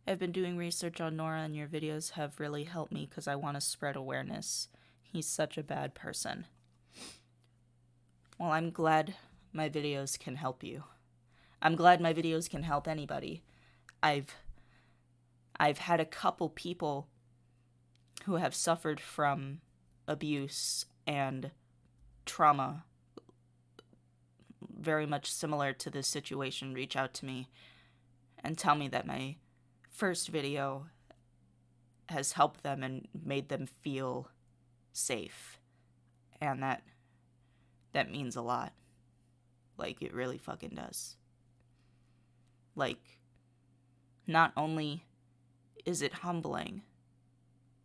I've been doing research on Nora, and your videos have really helped me because I want to spread awareness. He's such a bad person. Well, I'm glad my videos can help you. I'm glad my videos can help anybody. I've had a couple people who have suffered from abuse and trauma very much similar to this situation reach out to me and tell me that my first video has helped them and made them feel safe. And that means a lot. Like, it really fucking does. Like, not only is it humbling,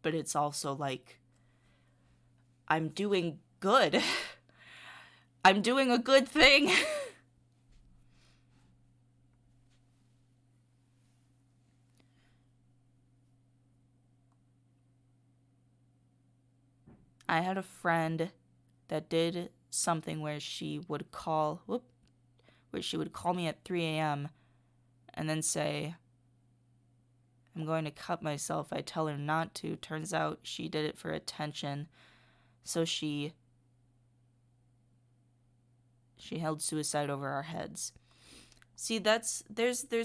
but it's also like, I'm doing good. I'm doing a good thing. I had a friend that did something where she would call me at 3 a.m. and then say, I'm going to cut myself. I tell her not to. Turns out she did it for attention. So she held suicide over our heads. See, there's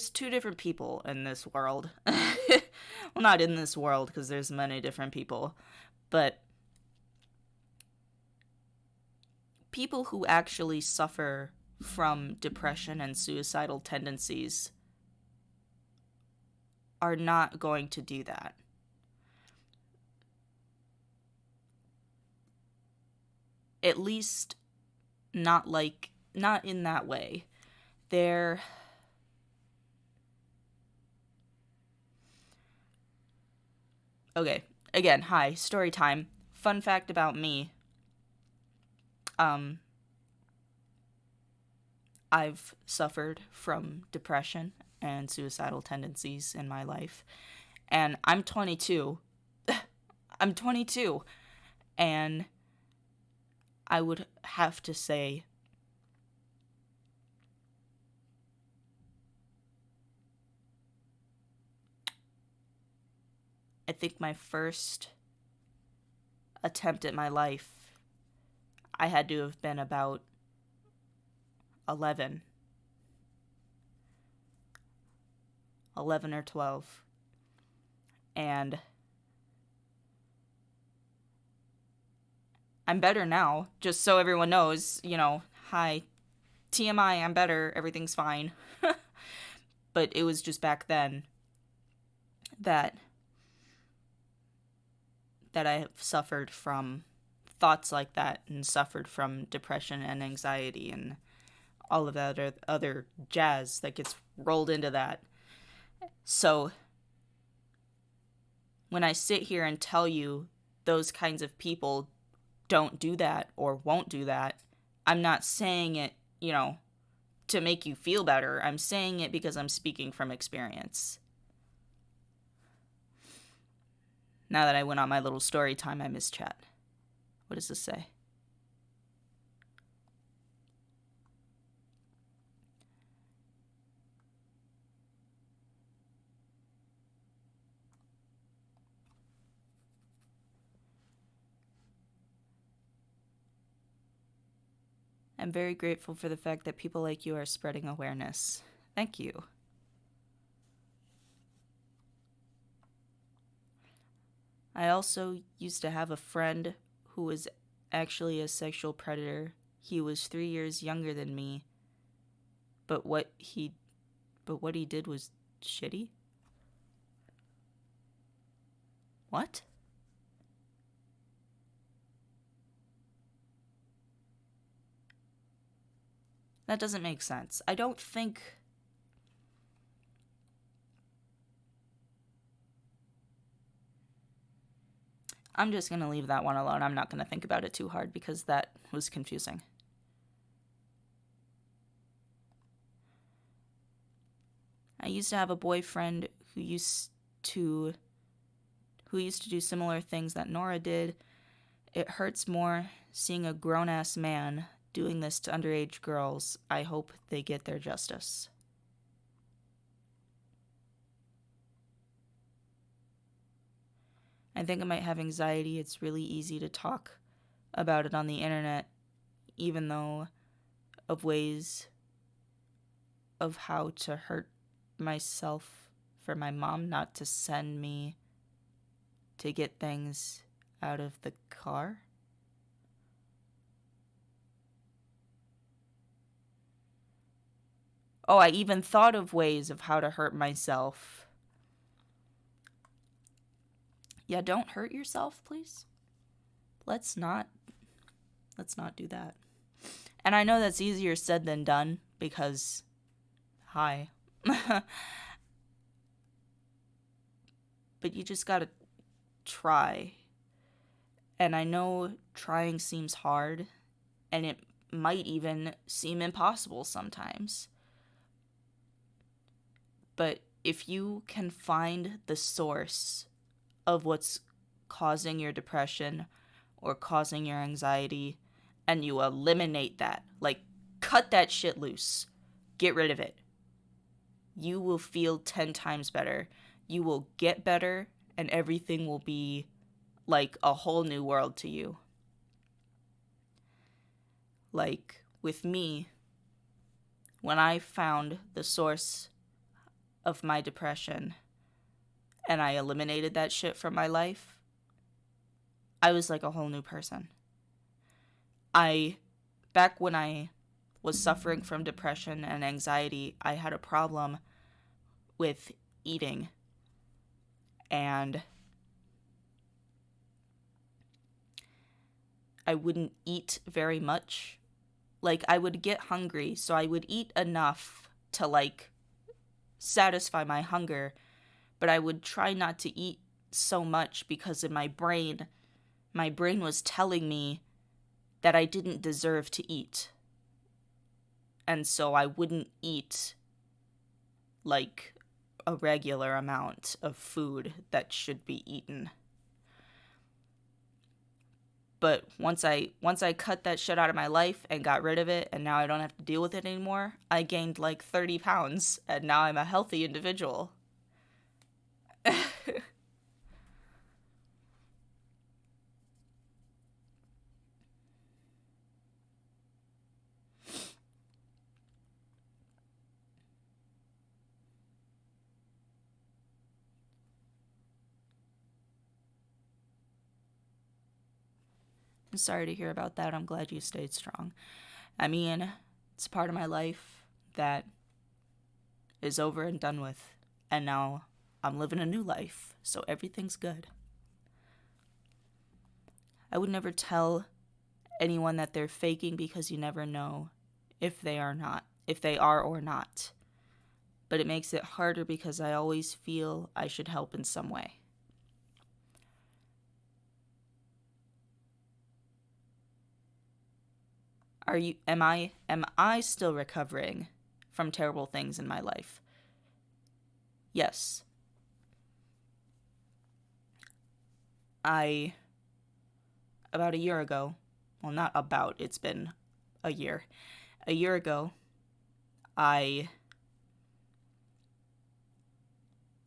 two different people in this world. Well, not in this world, because there's many different people. But people who actually suffer from depression and suicidal tendencies are not going to do that. At least not in that way. They're okay. Again, hi, story time. Fun fact about me. I've suffered from depression and suicidal tendencies in my life. And I'm 22. I'm 22. And I would have to say I think my first attempt at my life, I had to have been about 11 or 12. And I'm better now, just so everyone knows, hi, TMI, I'm better, everything's fine. But it was just back then that I have suffered from thoughts like that and suffered from depression and anxiety and all of that other jazz that gets rolled into that. So when I sit here and tell you those kinds of people don't do that or won't do that, I'm not saying it, to make you feel better. I'm saying it because I'm speaking from experience. Now that I went on my little story time, I missed chat. What does this say? I'm very grateful for the fact that people like you are spreading awareness. Thank you. I also used to have a friend who was actually a sexual predator. He was 3 years younger than me. But what he did was shitty? What? That doesn't make sense. I don't think... I'm just going to leave that one alone. I'm not going to think about it too hard because that was confusing. I used to have a boyfriend who used to do similar things that Nora did. It hurts more seeing a grown-ass man doing this to underage girls. I hope they get their justice. I think I might have anxiety. It's really easy to talk about it on the internet, even though of ways of how to hurt myself for my mom not to send me to get things out of the car. Oh, I even thought of ways of how to hurt myself. Yeah, don't hurt yourself, please. Let's not do that. And I know that's easier said than done because, hi. But you just gotta try. And I know trying seems hard, and it might even seem impossible sometimes. But if you can find the source of what's causing your depression or causing your anxiety, and you eliminate that, like cut that shit loose, get rid of it, you will feel 10 times better. You will get better, and everything will be like a whole new world to you. Like with me, when I found the source of my depression and I eliminated that shit from my life, I was like a whole new person. Back when I was suffering from depression and anxiety, I had a problem with eating. And I wouldn't eat very much. Like, I would get hungry, so I would eat enough to, like, satisfy my hunger. But I would try not to eat so much because in my brain was telling me that I didn't deserve to eat. And so I wouldn't eat, like, a regular amount of food that should be eaten. But once I cut that shit out of my life and got rid of it, and now I don't have to deal with it anymore, I gained like 30 pounds, and now I'm a healthy individual. I'm sorry to hear about that. I'm glad you stayed strong. I mean, it's part of my life that is over and done with, and now I'm living a new life, so everything's good. I would never tell anyone that they're faking because you never know if they are or not. But it makes it harder because I always feel I should help in some way. Am I still recovering from terrible things in my life? Yes. About a year ago, well, not about, it's been a year. A year ago, I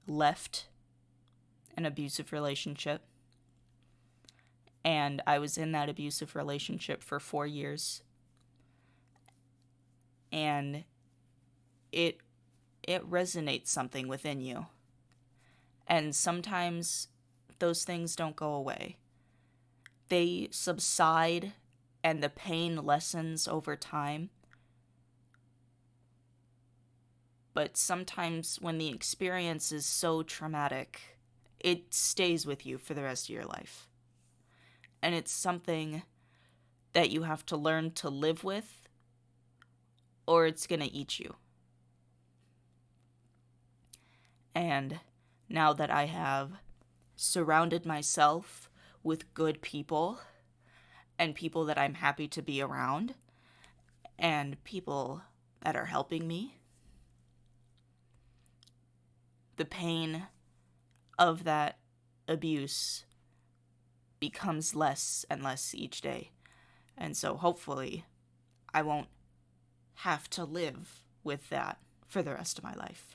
left an abusive relationship, and I was in that abusive relationship for 4 years. And it resonates something within you. And sometimes those things don't go away. They subside and the pain lessens over time. But sometimes when the experience is so traumatic, it stays with you for the rest of your life. And it's something that you have to learn to live with, or it's gonna eat you. And now that I have surrounded myself with good people and people that I'm happy to be around and people that are helping me, the pain of that abuse becomes less and less each day. And so hopefully I won't have to live with that for the rest of my life.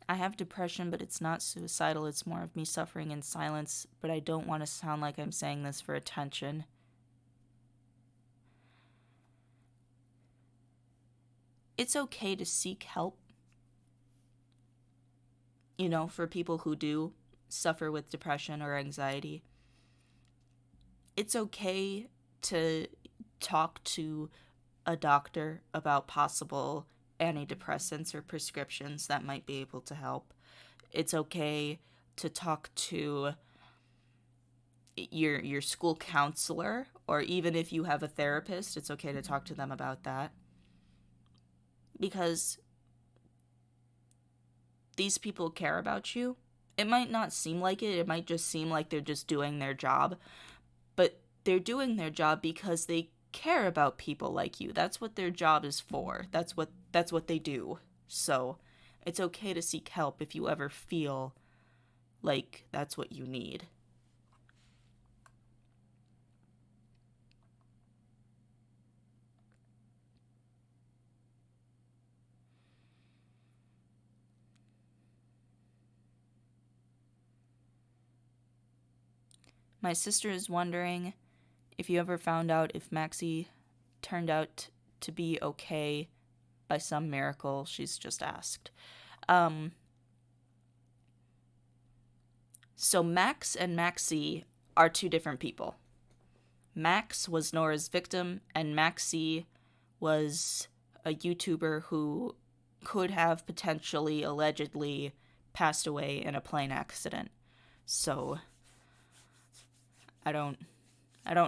I have depression, but it's not suicidal. It's more of me suffering in silence, but I don't want to sound like I'm saying this for attention. It's okay to seek help. for people who do suffer with depression or anxiety, it's okay to talk to a doctor about possible antidepressants or prescriptions that might be able to help. It's okay to talk to your school counselor, or even if you have a therapist, it's okay to talk to them about that. Because these people care about you. It might not seem like it. It might just seem like they're just doing their job. But they're doing their job because they care about people like you. That's what their job is for. That's what they do. So it's okay to seek help if you ever feel like that's what you need. My sister is wondering if you ever found out if Maxie turned out to be okay by some miracle. She's just asked. So Max and Maxie are two different people. Max was Nora's victim, and Maxie was a YouTuber who could have potentially, allegedly, passed away in a plane accident. So I don't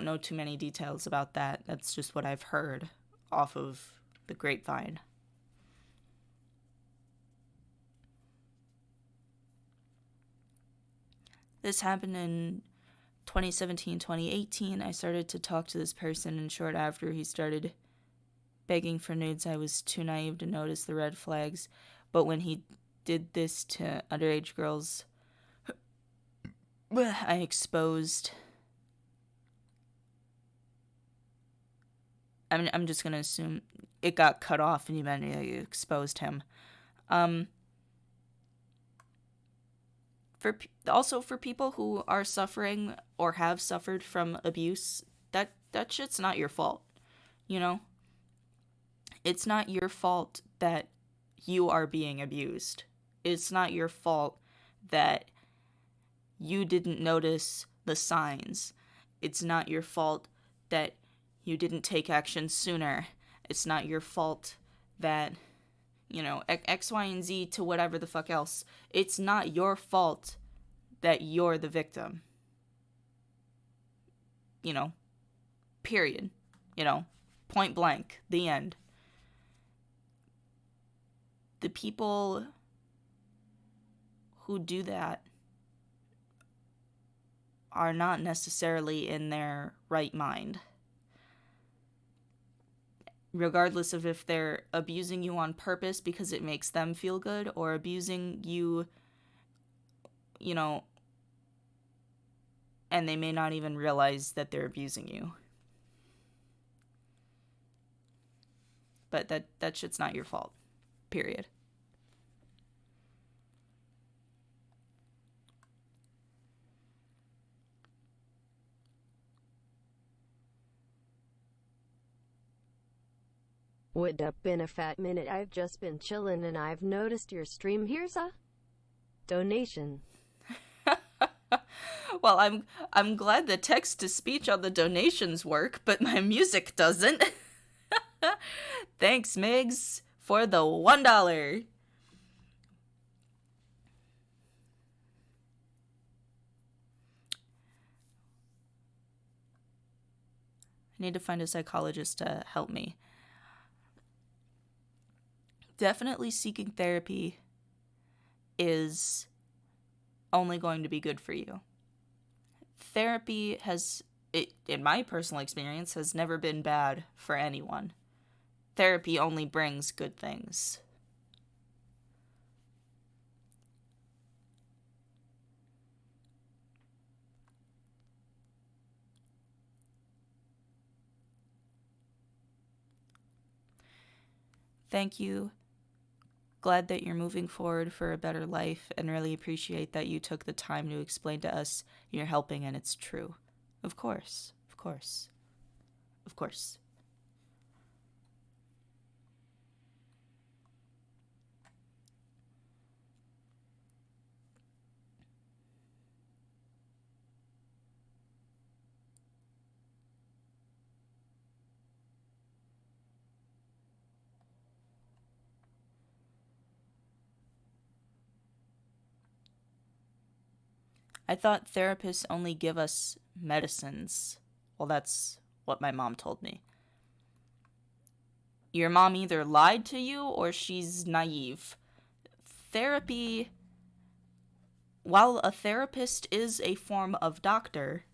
know too many details about that. That's just what I've heard off of the grapevine. This happened in 2017, 2018. I started to talk to this person, and short after he started begging for nudes, I was too naive to notice the red flags. But when he did this to underage girls, I exposed... I'm just going to assume it got cut off and you meant I exposed him. For people who are suffering or have suffered from abuse, that shit's not your fault, It's not your fault that you are being abused. It's not your fault that you didn't notice the signs. It's not your fault that you didn't take action sooner. It's not your fault that, X, Y, and Z to whatever the fuck else. It's not your fault that you're the victim. Period. Point blank. The end. The people who do that are not necessarily in their right mind. Regardless of if they're abusing you on purpose because it makes them feel good, or abusing you, and they may not even realize that they're abusing you. But that shit's not your fault. Period. What up? Been a fat minute. I've just been chillin' and I've noticed your stream. Here's a donation. Well, I'm glad the text to speech on the donations work, but my music doesn't. Thanks, Migs, for the $1. I need to find a psychologist to help me. Definitely seeking therapy is only going to be good for you. Therapy in my personal experience, has never been bad for anyone. Therapy only brings good things. Thank you. Glad that you're moving forward for a better life, and really appreciate that you took the time to explain to us you're helping and it's true. Of course. Of course. Of course. I thought therapists only give us medicines. Well, that's what my mom told me. Your mom either lied to you or she's naive. Therapy, while a therapist is a form of doctor,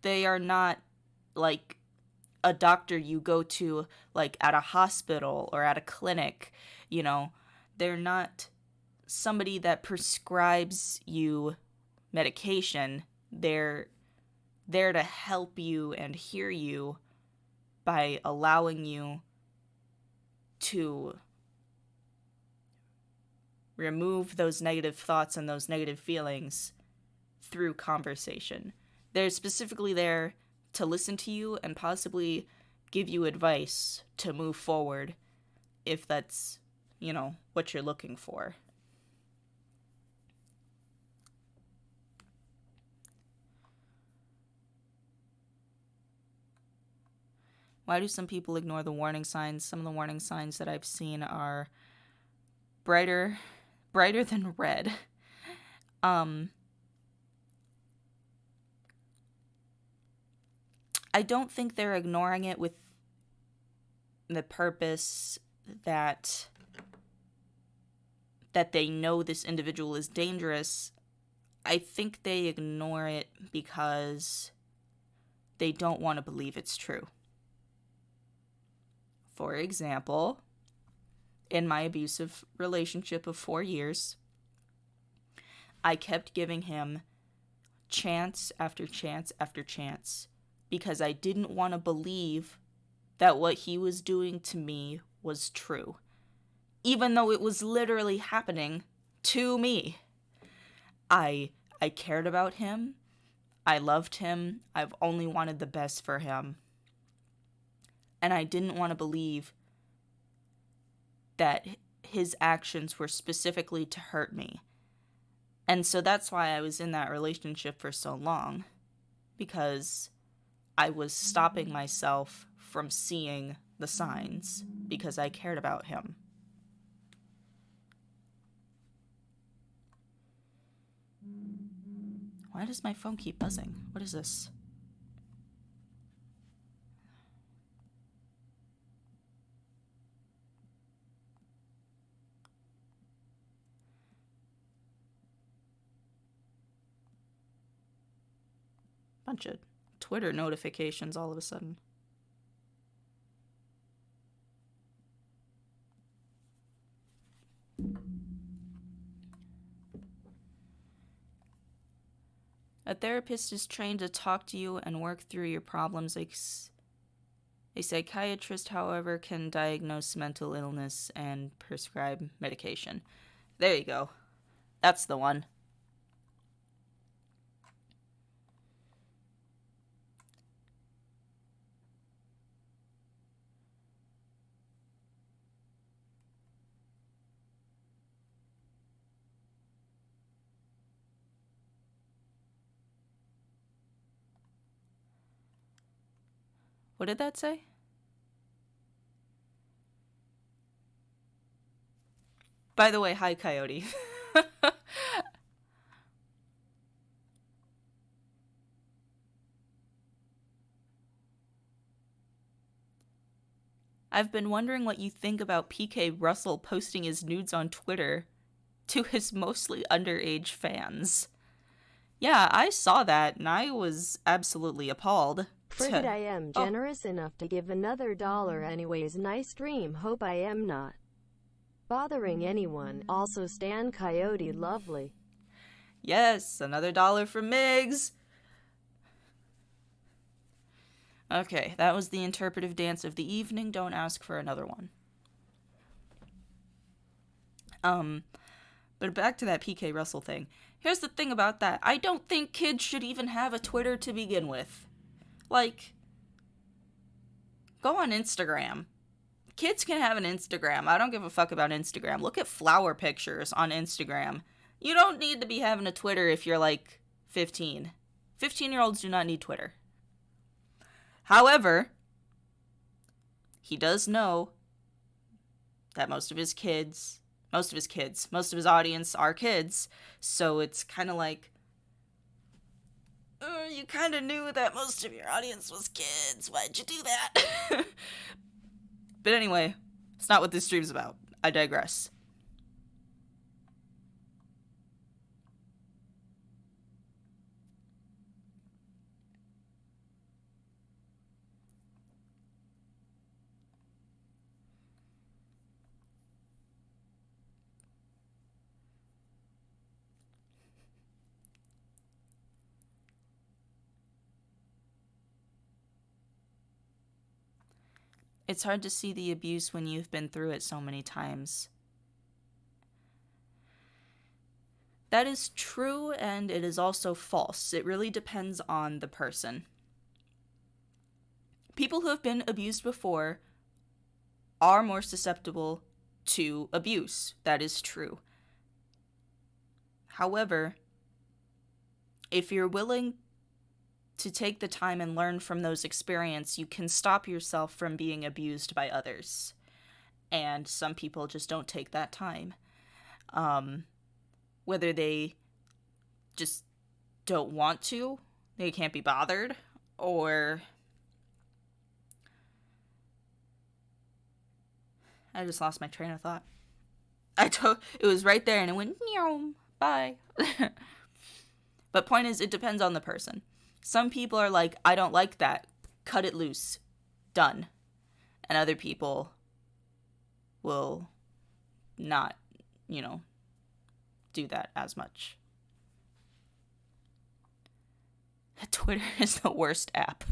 they are not like a doctor you go to like at a hospital or at a clinic. You know, they're not somebody that prescribes you medication. They're there to help you and hear you by allowing you to remove those negative thoughts and those negative feelings through conversation. They're specifically there to listen to you and possibly give you advice to move forward if that's, what you're looking for. Why do some people ignore the warning signs? Some of the warning signs that I've seen are brighter than red. I don't think they're ignoring it with the purpose that they know this individual is dangerous. I think they ignore it because they don't want to believe it's true. For example, in my abusive relationship of 4 years, I kept giving him chance after chance after chance because I didn't want to believe that what he was doing to me was true, even though it was literally happening to me. I cared about him. I loved him. I've only wanted the best for him. And I didn't want to believe that his actions were specifically to hurt me. And so that's why I was in that relationship for so long, because I was stopping myself from seeing the signs because I cared about him. Why does my phone keep buzzing? What is this? Bunch of Twitter notifications all of a sudden. A therapist is trained to talk to you and work through your problems. A psychiatrist, however, can diagnose mental illness and prescribe medication. There you go. That's the one. What did that say? By the way, hi, Coyote. I've been wondering what you think about PK Russell posting his nudes on Twitter to his mostly underage fans. Yeah, I saw that, and I was absolutely appalled. Frigid, I am generous enough to give another $1 anyways. Nice stream. Hope I am not bothering anyone. Also, Stan Coyote, lovely. Yes, another $1 from Migs. Okay, that was the interpretive dance of the evening. Don't ask for another one. But back to that PK Russell thing. Here's the thing about that. I don't think kids should even have a Twitter to begin with. Like, go on Instagram. Kids can have an Instagram. I don't give a fuck about Instagram. Look at flower pictures on Instagram. You don't need to be having a Twitter if you're like 15. 15-year-olds do not need Twitter. However, he does know that most of his audience are kids. So it's kind of like, You kind of knew that most of your audience was kids. Why'd you do that? But anyway, it's not what this stream's about. I digress. It's hard to see the abuse when you've been through it so many times. That is true, and it is also false. It really depends on the person. People who have been abused before are more susceptible to abuse. That is true. However, if you're willing to take the time and learn from those experiences, you can stop yourself from being abused by others. And some people just don't take that time. Whether they just don't want to, they can't be bothered, or I just lost my train of thought. It was right there and it went, bye. But point is, it depends on the person. Some people are like, I don't like that. Cut it loose. Done. And other people will not, do that as much. Twitter is the worst app.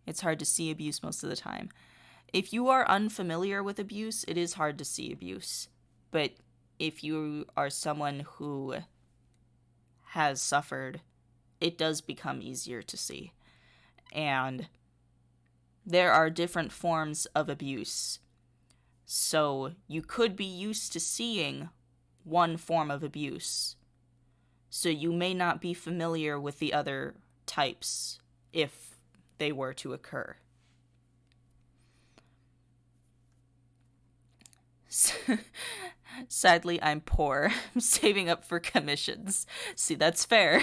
It's hard to see abuse most of the time. If you are unfamiliar with abuse, it is hard to see abuse. But if you are someone who has suffered, it does become easier to see. And there are different forms of abuse. So you could be used to seeing one form of abuse. So you may not be familiar with the other types if they were to occur. Sadly, I'm poor. I'm saving up for commissions. See, that's fair.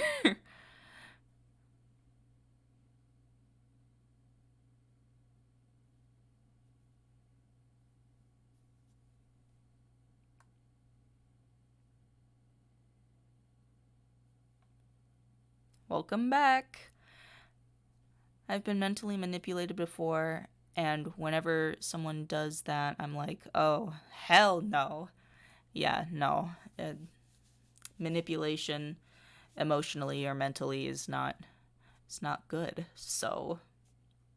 Welcome back. I've been mentally manipulated before, and whenever someone does that, I'm like, oh, hell no. Yeah, no. Manipulation emotionally or mentally is not good. So.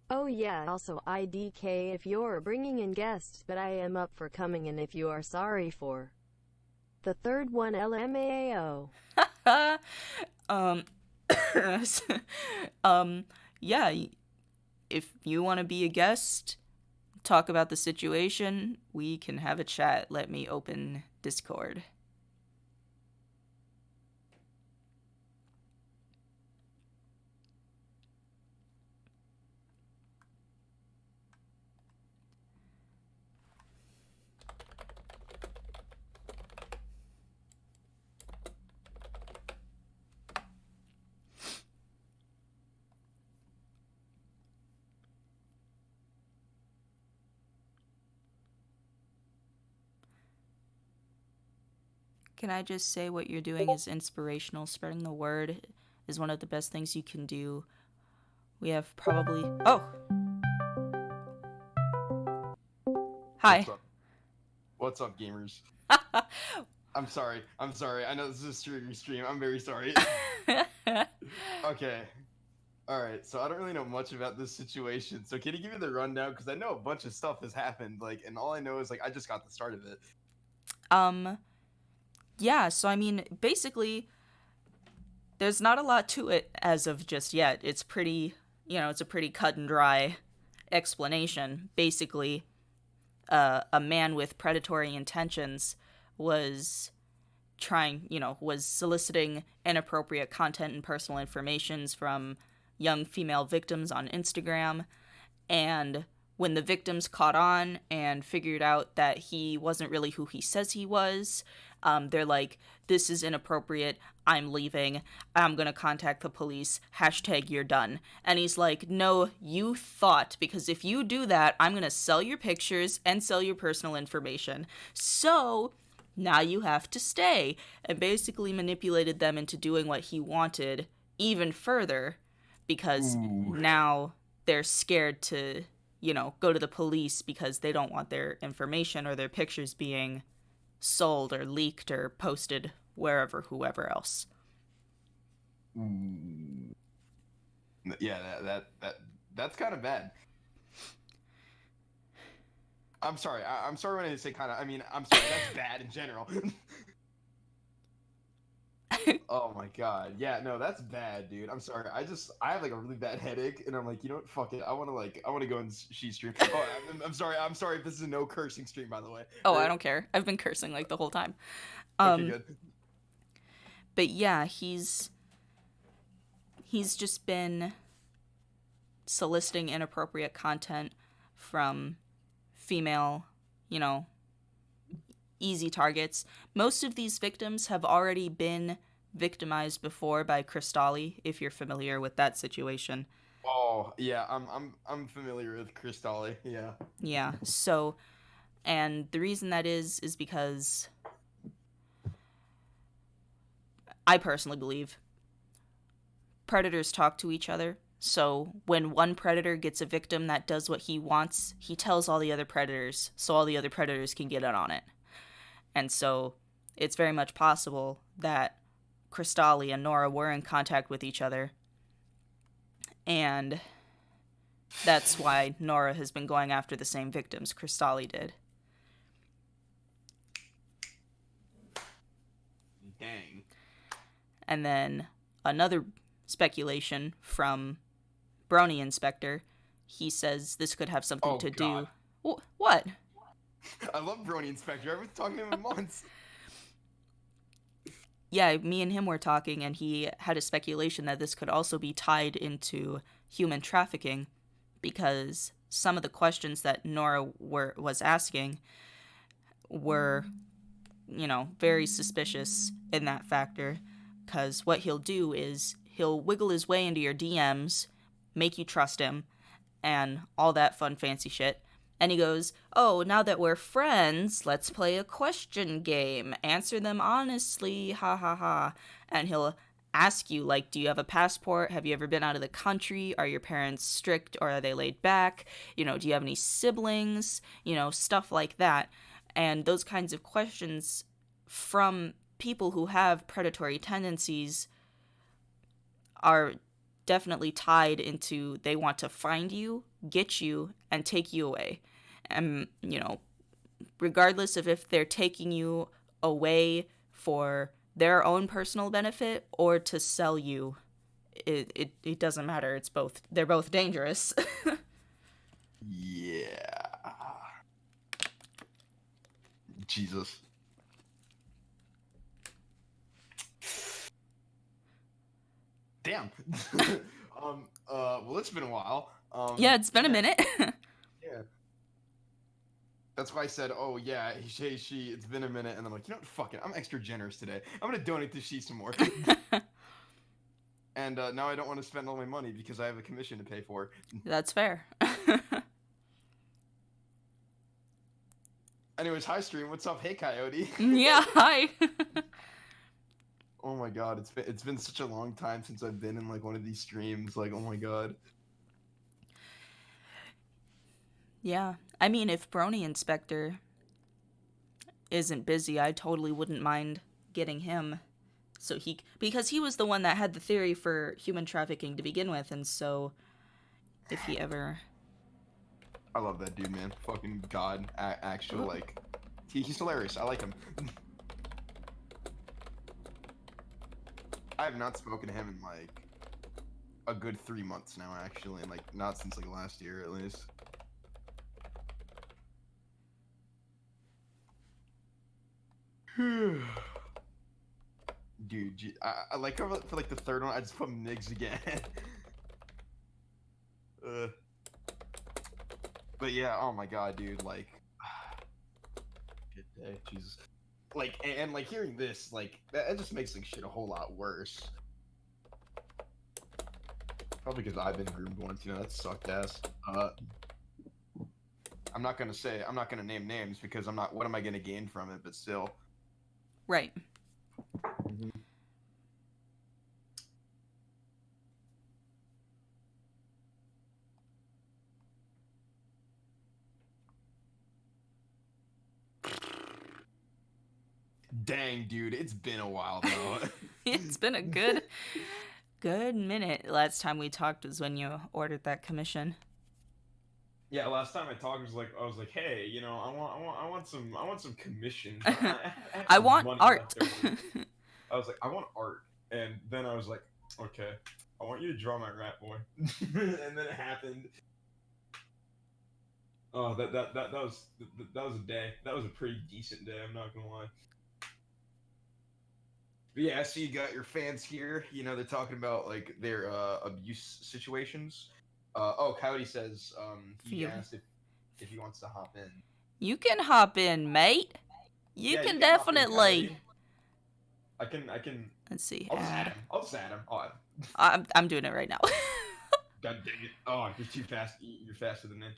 Oh yeah, also IDK if you're bringing in guests, but I am up for coming in if you are sorry for the third one LMAO. Yeah, if you want to be a guest, talk about the situation, we can have a chat. Let me open Discord. Can I just say what you're doing is inspirational? Spreading the word is one of the best things you can do. We have probably... Oh! Hi. What's up, gamers? I'm sorry. I know this is a stream. I'm very sorry. Okay. Alright, so I don't really know much about this situation. So can you give me the rundown? Because I know a bunch of stuff has happened, and all I know is, I just got the start of it. Yeah, so I mean, basically, there's not a lot to it as of just yet. It's pretty, it's a pretty cut and dry explanation. Basically, a man with predatory intentions was was soliciting inappropriate content and personal informations from young female victims on Instagram. And when the victims caught on and figured out that he wasn't really who he says he was, they're like, this is inappropriate. I'm leaving. I'm gonna contact the police. Hashtag you're done. And he's like, no, you thought, because if you do that, I'm gonna sell your pictures and sell your personal information. So now you have to stay. And basically manipulated them into doing what he wanted even further, because now they're scared to, go to the police because they don't want their information or their pictures being sold or leaked or posted wherever, whoever else. Yeah, that's kind of bad. I'm sorry. I'm sorry when I say kind of. I mean, I'm sorry. That's bad in general. Oh my god. Yeah, no, that's bad, dude. I'm sorry. I have like a really bad headache, and I'm like, you know what? Fuck it. I want to go and she stream. Oh, I'm sorry. I'm sorry if this is a no cursing stream, by the way. Oh, I don't care. I've been cursing like the whole time. Okay, good. But yeah, he's just been soliciting inappropriate content from female, easy targets. Most of these victims have already been victimized before by Chris Tolly, if you're familiar with that situation. Oh, yeah, I'm familiar with Chris Tolly. Yeah. Yeah. So, and the reason that is because I personally believe predators talk to each other. So when one predator gets a victim that does what he wants, he tells all the other predators, so all the other predators can get in on it. And so it's very much possible that Chris Tolly and Nora were in contact with each other. And that's why Nora has been going after the same victims Chris Tolly did. Dang. And then another speculation from Brony Inspector, he says this could have something to God. do... What? I love Brony Inspector. I've been talking to him in months. Yeah, me and him were talking, and he had a speculation that this could also be tied into human trafficking, because some of the questions that Nora was asking were, very suspicious in that factor, because what he'll do is he'll wiggle his way into your DMs, make you trust him, and all that fun fancy shit. And he goes, oh, now that we're friends, let's play a question game. Answer them honestly, ha ha ha. And he'll ask you, like, do you have a passport? Have you ever been out of the country? Are your parents strict or are they laid back? Do you have any siblings? Stuff like that. And those kinds of questions from people who have predatory tendencies are definitely tied into they want to find you, get you, and take you away. And, regardless of if they're taking you away for their own personal benefit or to sell you, it doesn't matter. It's both. They're both dangerous. Yeah. Jesus. Damn. Well, it's been a while. Yeah, it's been a minute. Yeah. That's why I said, oh, yeah, she, it's been a minute. And I'm like, you know what? Fuck it. I'm extra generous today. I'm going to donate to she some more. And now I don't want to spend all my money because I have a commission to pay for. That's fair. Anyways, hi, stream. What's up? Hey, Coyote. Yeah, hi. Oh my god, it's been such a long time since I've been in like one of these streams. Like, oh my god. Yeah. I mean, if Brony Inspector isn't busy, I totally wouldn't mind getting him. Because he was the one that had the theory for human trafficking to begin with, and so if he ever... I love that dude, man. Fucking god. Actual, like... He's hilarious. I like him. I have not spoken to him in, like, a good 3 months now, actually. And, like, not since, like, last year, at least. Dude, I like how for, like, the third one, I just put Migs again. But yeah, oh my god, dude, like... Good day, Jesus. like, and like hearing this, like that just makes like shit a whole lot worse. Probably because I've been groomed once, you know, that sucked ass. I'm not gonna name names because I'm not. What am I gonna gain from it? But still. Right. Mm-hmm. Dang, dude, it's been a while though. It's been a good minute. Last time we talked was when you ordered that commission. Yeah, last time I talked I was like, hey, you know, I want some commission. I want art. I was like, I want art, and then I was like, okay, I want you to draw my rat boy, and then it happened. Oh, that was a day. That was a pretty decent day. I'm not gonna lie. But yeah, so you got your fans here. You know, they're talking about like their abuse situations. Coyote says he asked if he wants to hop in. You can hop in, mate. You can definitely. I can. Let's see. I'll just add him. I'll add him. I'm doing it right now. God dang it! Oh, you're too fast. You're faster than me.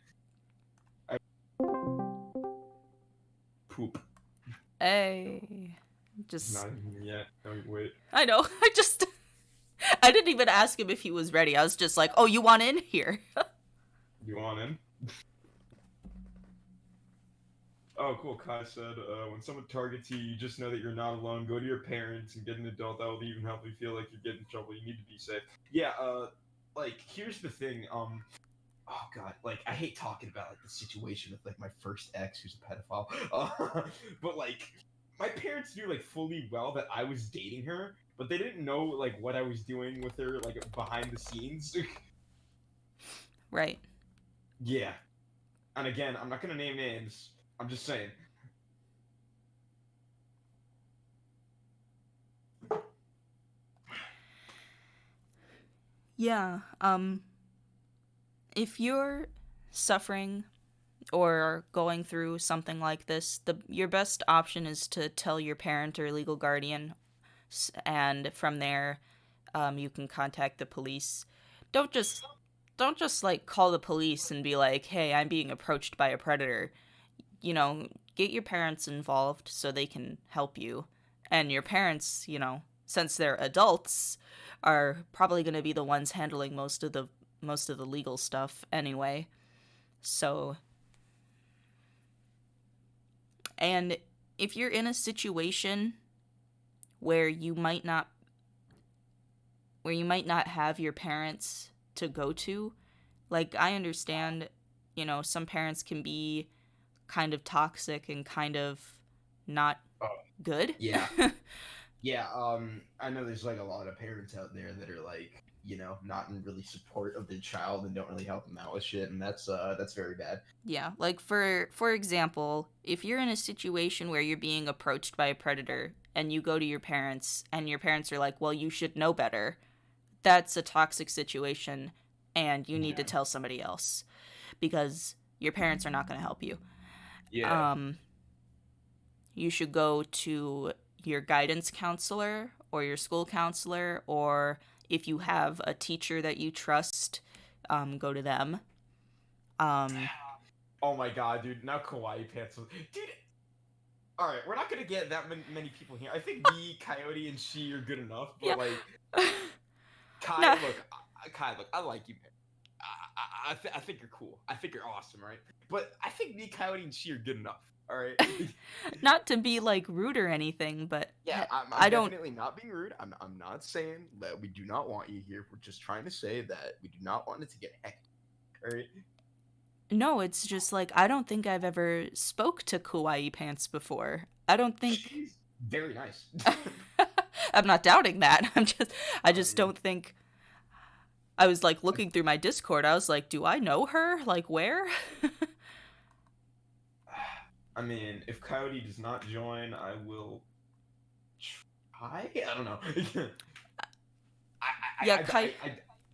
Poop. Hey. Just. Not even yet. No, wait. I know. I didn't even ask him if he was ready. I was just like, "Oh, you want in here?" You want in? Oh, cool. Kai said, when someone targets you, you just know that you're not alone. Go to your parents and get an adult that will even help you feel like you're getting in trouble. You need to be safe. Yeah, like, here's the thing, oh god, like, I hate talking about, like, the situation with, like, my first ex who's a pedophile, but, like, my parents knew, like, fully well that I was dating her, but they didn't know, like, what I was doing with her, like, behind the scenes. Right. Yeah. And again, I'm not gonna name names. I'm just saying. Yeah, if you're suffering or going through something like this, your best option is to tell your parent or legal guardian, and from there, you can contact the police. Don't just like call the police and be like, "Hey, I'm being approached by a predator." You know, get your parents involved so they can help you. And your parents, you know, since they're adults, are probably going to be the ones handling most of the legal stuff anyway. So, and if you're in a situation where you might not have your parents to go to, like, I understand, you know, some parents can be kind of toxic and kind of not good. Yeah. Yeah, I know there's, like, a lot of parents out there that are, like, you know, not in really support of their child and don't really help them out with shit, and that's very bad. Yeah, like, for example, if you're in a situation where you're being approached by a predator and you go to your parents and your parents are like, well, you should know better, that's a toxic situation and you need to tell somebody else because your parents are not going to help you. Yeah. You should go to your guidance counselor or your school counselor, or if you have a teacher that you trust, go to them. Oh my god, dude! Now Kawaii Pants, dude. All right, we're not gonna get that many people here. I think me, Coyote, and she are good enough. But like, Kai, look, I like you, man. I think you're cool. I think you're awesome, right? But I think me, Coyote, and she are good enough. All right. Not to be like rude or anything, but yeah, I'm definitely not being rude. I'm not saying that we do not want you here. We're just trying to say that we do not want it to get hectic. All right. No, it's just like I don't think I've ever spoke to Kawaii Pants before. I don't think she's very nice. I'm not doubting that. I just don't think. I was like looking through my Discord. I was like, do I know her? Like where? I mean, if Coyote does not join, I will try. I don't know.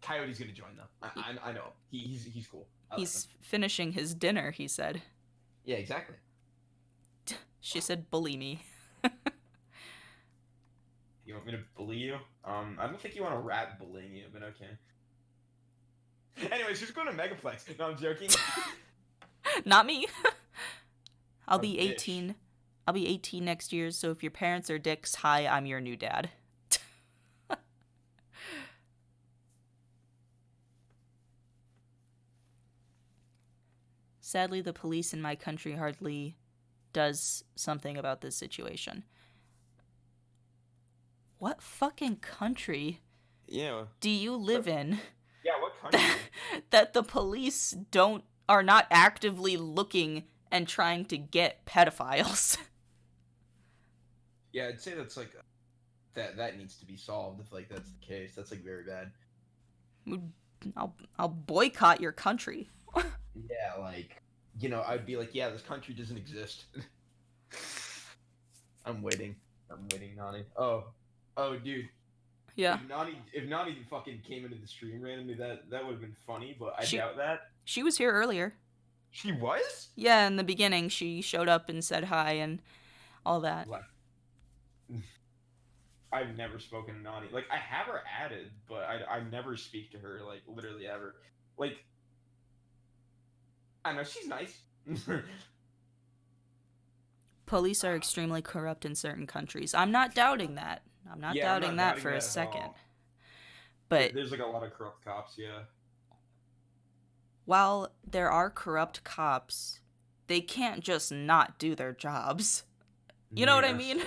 Coyote's gonna join though. I know. He's cool. He's finishing his dinner. He said. Yeah, exactly. She said, "Bully me." You want me to bully you? I don't think you want a rat bullying you, but okay. Anyway, she's going to Megaplex. No, I'm joking. Not me. I'll A be bitch. 18. I'll be 18 next year, so if your parents are dicks, hi, I'm your new dad. Sadly, the police in my country hardly does something about this situation. What fucking country Yeah. do you live in Yeah, what country? that the police are not actively looking and trying to get pedophiles? Yeah, I'd say that's like that needs to be solved if like that's the case. That's like very bad. I'll boycott your country. Yeah, like I'd be like, yeah, this country doesn't exist. I'm waiting, Nani. Oh, dude. Yeah. If Nani fucking came into the stream randomly, that would have been funny, but I She- doubt that. She was here earlier. She was? Yeah, in the beginning, she showed up and said hi and all that. Like, I've never spoken to Nani. Like, I have her added, but I never speak to her, like, literally ever. Like, I know, she's nice. Police are extremely corrupt in certain countries. I'm not doubting that. I'm not doubting that for a second. But there's, like, a lot of corrupt cops, yeah. While there are corrupt cops, they can't just not do their jobs. You know what I mean?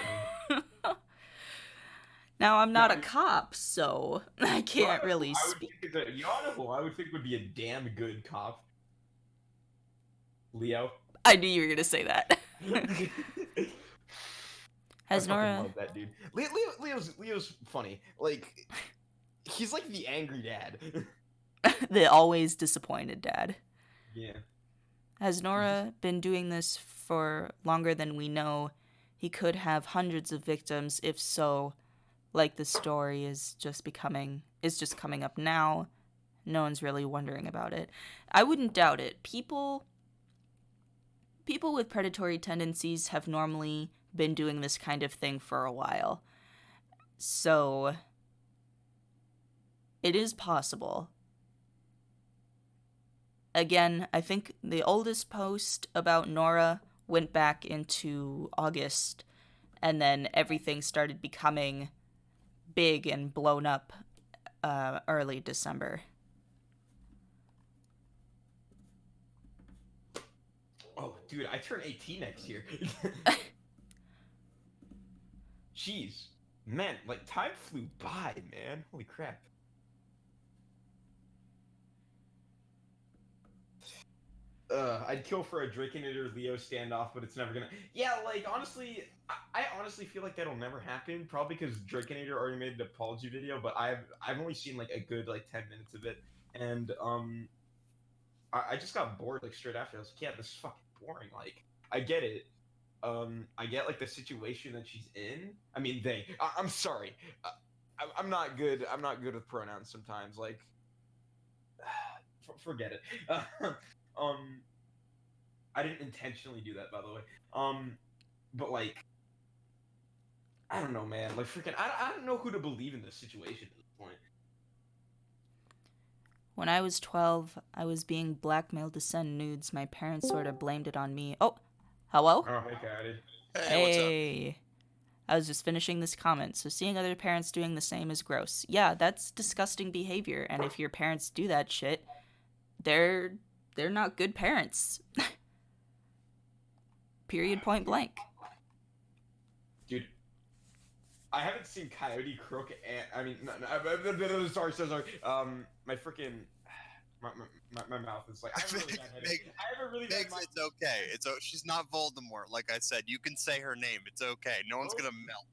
Now, I'm not a cop, so I can't really speak. You know who I would think would be a damn good cop? Leo. I knew you were going to say that. Has I Nora... love that dude. Leo's funny. Like, he's like the angry dad. The always disappointed dad. Yeah. Has Nora been doing this for longer than we know? He could have hundreds of victims. If so, like the story is just coming up now. No one's really wondering about it. I wouldn't doubt it. People with predatory tendencies have normally been doing this kind of thing for a while. So it is possible. Again, I think the oldest post about Nora went back into August, and then everything started becoming big and blown up early December. Oh, dude, I turn 18 next year. Jeez. Man, like, time flew by, man. Holy crap. I'd kill for a Draconator Leo standoff, but it's never gonna... Yeah, like, honestly, I honestly feel like that'll never happen, probably because Draconator already made an apology video, but I've only seen, like, a good, like, 10 minutes of it, and, I just got bored, like, straight after. I was like, yeah, this is fucking boring, like, I get it. I get, like, the situation that she's in. I mean, I'm sorry. I'm not good with pronouns sometimes, like... Forget it. I didn't intentionally do that, by the way. But like, I don't know, man. Like, freaking, I don't know who to believe in this situation at this point. When I was 12, I was being blackmailed to send nudes. My parents sort of blamed it on me. Oh, hello? Oh, hey, Caddy. Hey, what's up? Hey. I was just finishing this comment. So seeing other parents doing the same is gross. Yeah, that's disgusting behavior. And if your parents do that shit, they're not good parents. Period, point blank. Dude, I haven't seen Coyote Crook and no, sorry. My freaking my mouth is like I have a really bad headache. I have a really bad It's okay. She's not Voldemort. Like I said, you can say her name. It's okay. No one's gonna melt.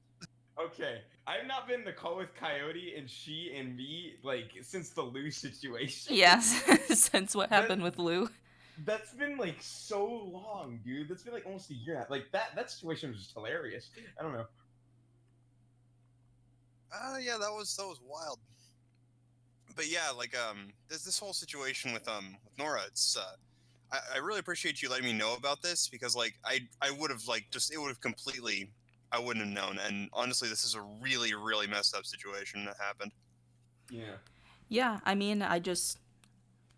Okay, I've not been in the call with Coyote and she and me like since the Lou situation. Yes, since what happened with Lou. That's been like so long, dude. That's been like almost a year now. Like that situation was just hilarious. I don't know. Yeah, that was wild. But yeah, like there's this whole situation with Nora. It's I really appreciate you letting me know about this because like I would have like just it would have completely I wouldn't have known. And honestly, this is a really, really messed up situation that happened. Yeah. Yeah, I mean, I just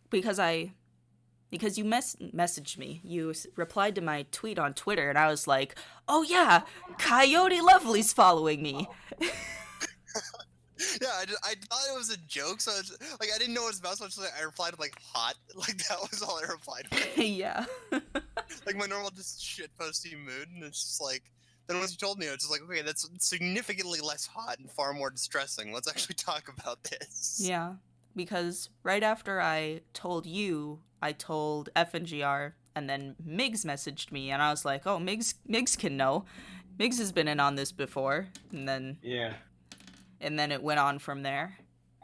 because you messaged me, you replied to my tweet on Twitter, and I was like, oh yeah, Coyote Lovely's following me. Yeah, I thought it was a joke, so it's, like I didn't know what it was about, so I replied like hot, like that was all I replied with. Yeah. Like my normal just shitposty mood, and it's just like. Then once you told me, I was just like, okay, that's significantly less hot and far more distressing. Let's actually talk about this. Yeah, because right after I told you, I told FNGR, and then Migs messaged me, and I was like, oh, Migs can know. Migs has been in on this before, and then it went on from there.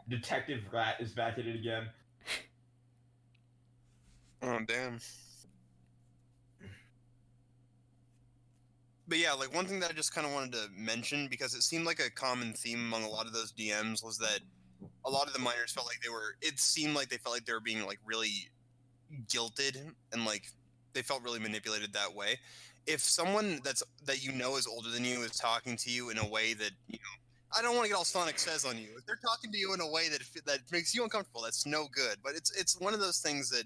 Detective Rat is back at it again. Oh, damn. But yeah, like one thing that I just kind of wanted to mention, because it seemed like a common theme among a lot of those DMs, was that a lot of the minors felt like it seemed like they felt like they were being like really guilted and like they felt really manipulated that way. If someone that you know is older than you is talking to you in a way that, I don't want to get all Sonic Says on you. If they're talking to you in a way that makes you uncomfortable, that's no good. But it's one of those things that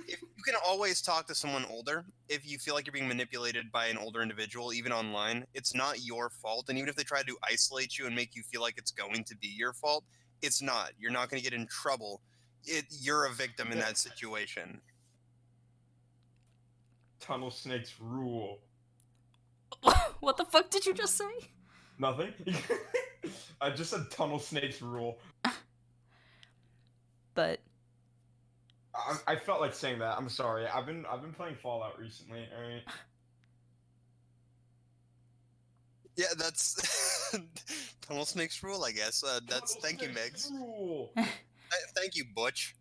if you can always talk to someone older, if you feel like you're being manipulated by an older individual, even online, it's not your fault. And even if they try to isolate you and make you feel like it's going to be your fault, it's not. You're not going to get in trouble. You're a victim in that situation. Tunnel snakes rule. What the fuck did you just say? Nothing. I just said tunnel snakes rule. But I felt like saying that. I'm sorry. I've been playing Fallout recently. All right. Yeah, that's tunnel snakes rule, I guess. Thank you, Megs. Thank you, Butch.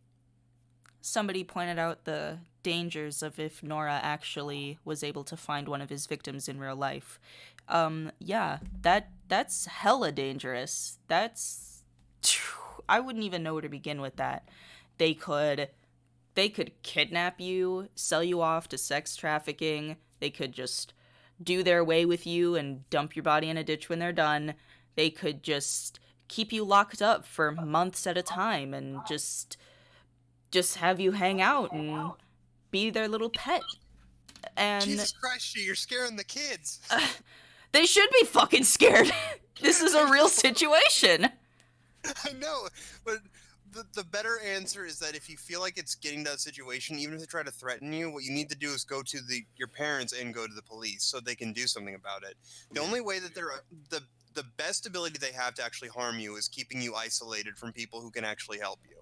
Somebody pointed out the dangers of if Nora actually was able to find one of his victims in real life. Yeah, that's hella dangerous. I wouldn't even know where to begin with that. They could kidnap you, sell you off to sex trafficking. They could just do their way with you and dump your body in a ditch when they're done. They could just keep you locked up for months at a time and just have you hang out and be their little pet. And Jesus Christ, you're scaring the kids. They should be fucking scared. This is a real situation. I know, but the better answer is that if you feel like it's getting to that situation, even if they try to threaten you, what you need to do is go to your parents and go to the police so they can do something about it. The only way that the best ability they have to actually harm you is keeping you isolated from people who can actually help you.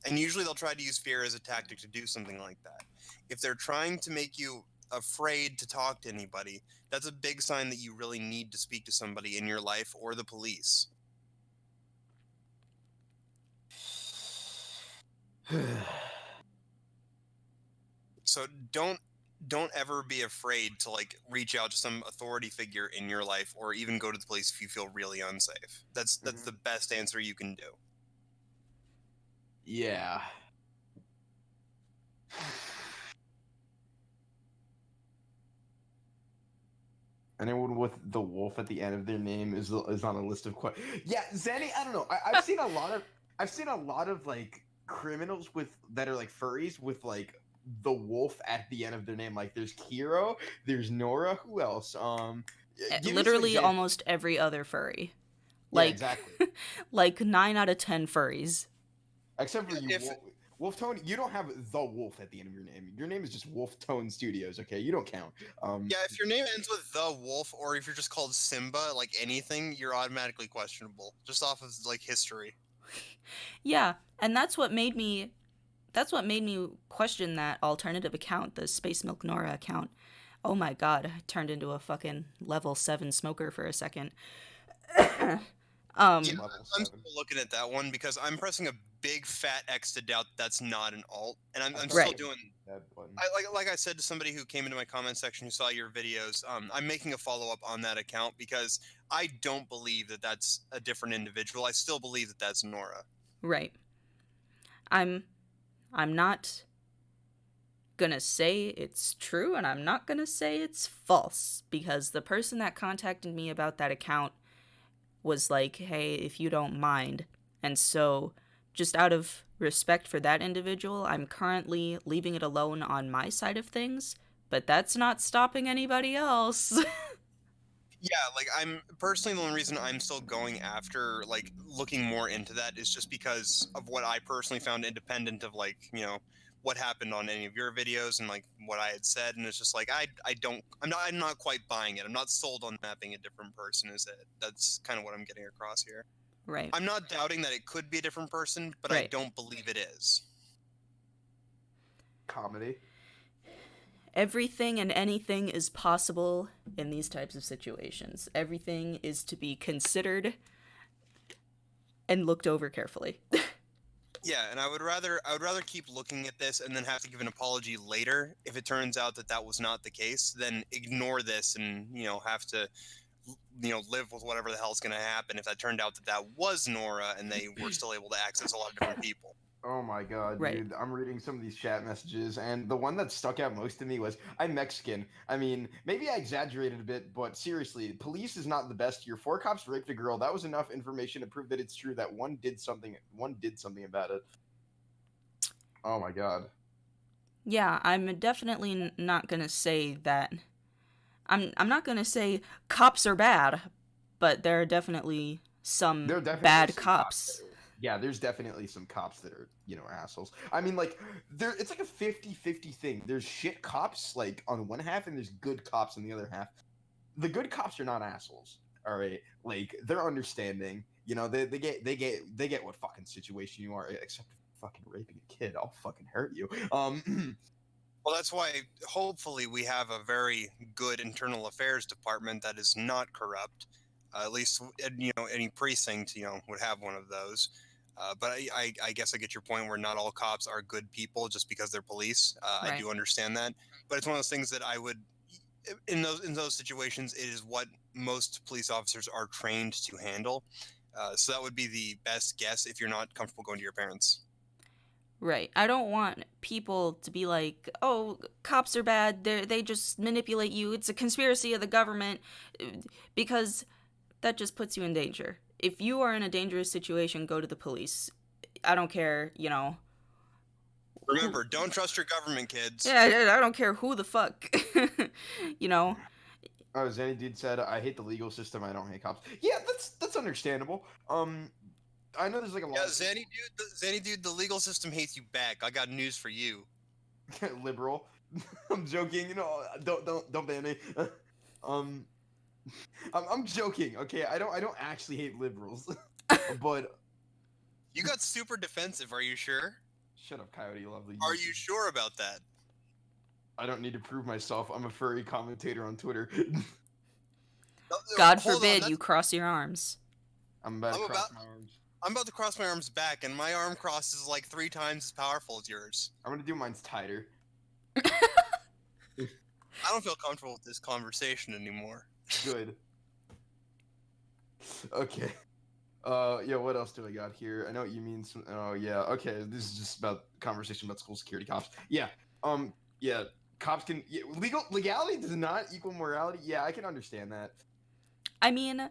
And usually they'll try to use fear as a tactic to do something like that. If they're trying to make you afraid to talk to anybody, that's a big sign that you really need to speak to somebody in your life or the police. So don't ever be afraid to like reach out to some authority figure in your life or even go to the police if you feel really unsafe. That's the best answer you can do. Yeah. Anyone with the wolf at the end of their name is on a list of Yeah, Zanny, I don't know. I've seen a lot of like criminals that are like furries with like the wolf at the end of their name. Like there's Kiro, there's Nora, who else? Literally almost every other furry. Like, yeah, exactly. Like 9 out of 10 furries. Except for you, Wolf Tone. You don't have the wolf at the end of your name. Your name is just Wolf Tone Studios. Okay, you don't count. Yeah, if your name ends with the wolf, or if you're just called Simba, like anything, you're automatically questionable, just off of like history. Yeah, and that's what made me question that alternative account, the Space Milk Nora account. Oh my god, I turned into a fucking level 7 smoker for a second. Yeah, I'm still looking at that one because I'm pressing a big fat X to doubt that's not an alt, and I'm still doing. Like I said to somebody who came into my comment section who saw your videos, I'm making a follow up on that account because I don't believe that that's a different individual. I still believe that that's Nora. Right. I'm not gonna say it's true and I'm not gonna say it's false, because the person that contacted me about that account was like, hey, if you don't mind. And so, just out of respect for that individual, I'm currently leaving it alone on my side of things, but that's not stopping anybody else. Yeah, like I'm personally the only reason I'm still going after like looking more into that is just because of what I personally found independent of like, what happened on any of your videos and like what I had said, and it's just like I'm not quite buying it. I'm not sold on that being a different person, is it? That's kind of what I'm getting across here. Right. I'm not doubting that it could be a different person, but I Right. don't believe it is. Comedy. Everything and anything is possible in these types of situations. Everything is to be considered and looked over carefully. Yeah, and I would rather keep looking at this and then have to give an apology later if it turns out that that was not the case, than ignore this and have to live with whatever the hell's going to happen if that turned out that that was Nora and they were still able to access a lot of different people. Oh my god, Right. dude. I'm reading some of these chat messages, and the one that stuck out most to me was, I'm Mexican. I mean, maybe I exaggerated a bit, but seriously, police is not the best here. 4 cops raped a girl. That was enough information to prove that it's true that one did something about it. Oh my god. Yeah, I'm definitely not gonna say that. I'm not gonna say cops are bad, but there are definitely some There are definitely bad some cops. Yeah, there's definitely some cops that are, assholes. I mean, like, it's like a 50-50 thing. There's shit cops, like, on one half, and there's good cops on the other half. The good cops are not assholes, all right? Like, they're understanding. They get what fucking situation you are, except fucking raping a kid. I'll fucking hurt you. Well, that's why hopefully we have a very good internal affairs department that is not corrupt. At least, any precinct, would have one of those. But I guess I get your point where not all cops are good people just because they're police. Right. I do understand that. But it's one of those things that I would, in those situations, it is what most police officers are trained to handle. So that would be the best guess if you're not comfortable going to your parents. Right. I don't want people to be like, oh, cops are bad. They just manipulate you. It's a conspiracy of the government, because that just puts you in danger. If you are in a dangerous situation, go to the police. I don't care, Remember, don't trust your government, kids. Yeah, I don't care who the fuck, Oh, Zanny Dude said, I hate the legal system. I don't hate cops. Yeah, that's understandable. I know there's like a lot. Yeah, Zanny dude, the legal system hates you back. I got news for you. Liberal. I'm joking. Don't ban me. I'm joking. Okay, I don't actually hate liberals, but you got super defensive. Are you sure? Shut up, Coyote Lovely. Are you sure about that? I don't need to prove myself. I'm a furry commentator on Twitter. God forbid you cross your arms. I'm about to cross my arms. I'm about to cross my arms back, and my arm cross is like 3 times as powerful as yours. I'm gonna do mine's tighter. I don't feel comfortable with this conversation anymore. Good. Okay. Yeah, what else do I got here? I know what you mean. Oh, yeah. Okay, this is just about conversation about school security cops. Yeah. Yeah. Cops can. Yeah, legality does not equal morality. Yeah, I can understand that. I mean,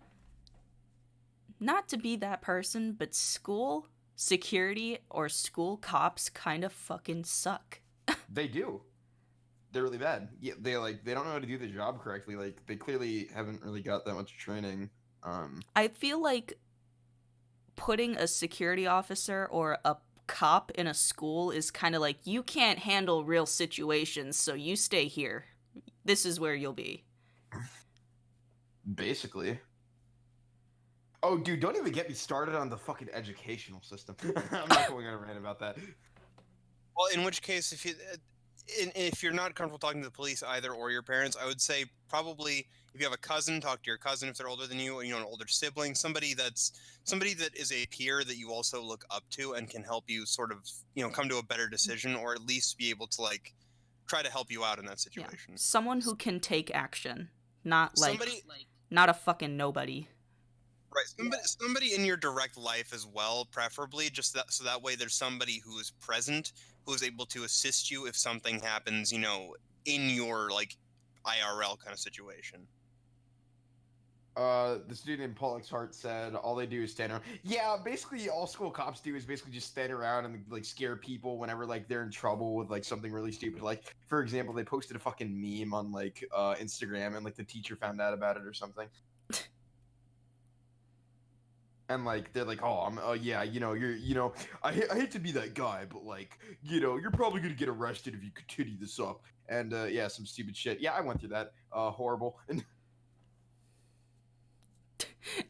not to be that person, but school security or school cops kind of fucking suck. They do. They're really bad. Yeah, they don't know how to do the job correctly. Like, they clearly haven't really got that much training. I feel like putting a security officer or a cop in a school is kind of like, you can't handle real situations, so you stay here. This is where you'll be. Basically. Oh, dude, don't even get me started on the fucking educational system. I'm not going on a rant about that. Well, in which case, if you're not comfortable talking to the police either or your parents, I would say probably if you have a cousin, talk to your cousin if they're older than you, or an older sibling, somebody that is a peer that you also look up to and can help you sort of come to a better decision, or at least be able to like try to help you out in that situation. Yeah. Someone who can take action, not a fucking nobody. Right, somebody in your direct life as well, preferably, so that way there's somebody who is present who is able to assist you if something happens, you know, in your like IRL kind of situation. The student in Pollock's Heart said all they do is stand around. Yeah, basically all school cops do is basically just stand around and like scare people whenever like they're in trouble with like something really stupid. Like for example, they posted a fucking meme on like Instagram and like the teacher found out about it or something. And like they're like, oh, yeah, you know, I hate to be that guy, but like, you know, you're probably gonna get arrested if you continue this up. And yeah, some stupid shit. Yeah, I went through that. Horrible. And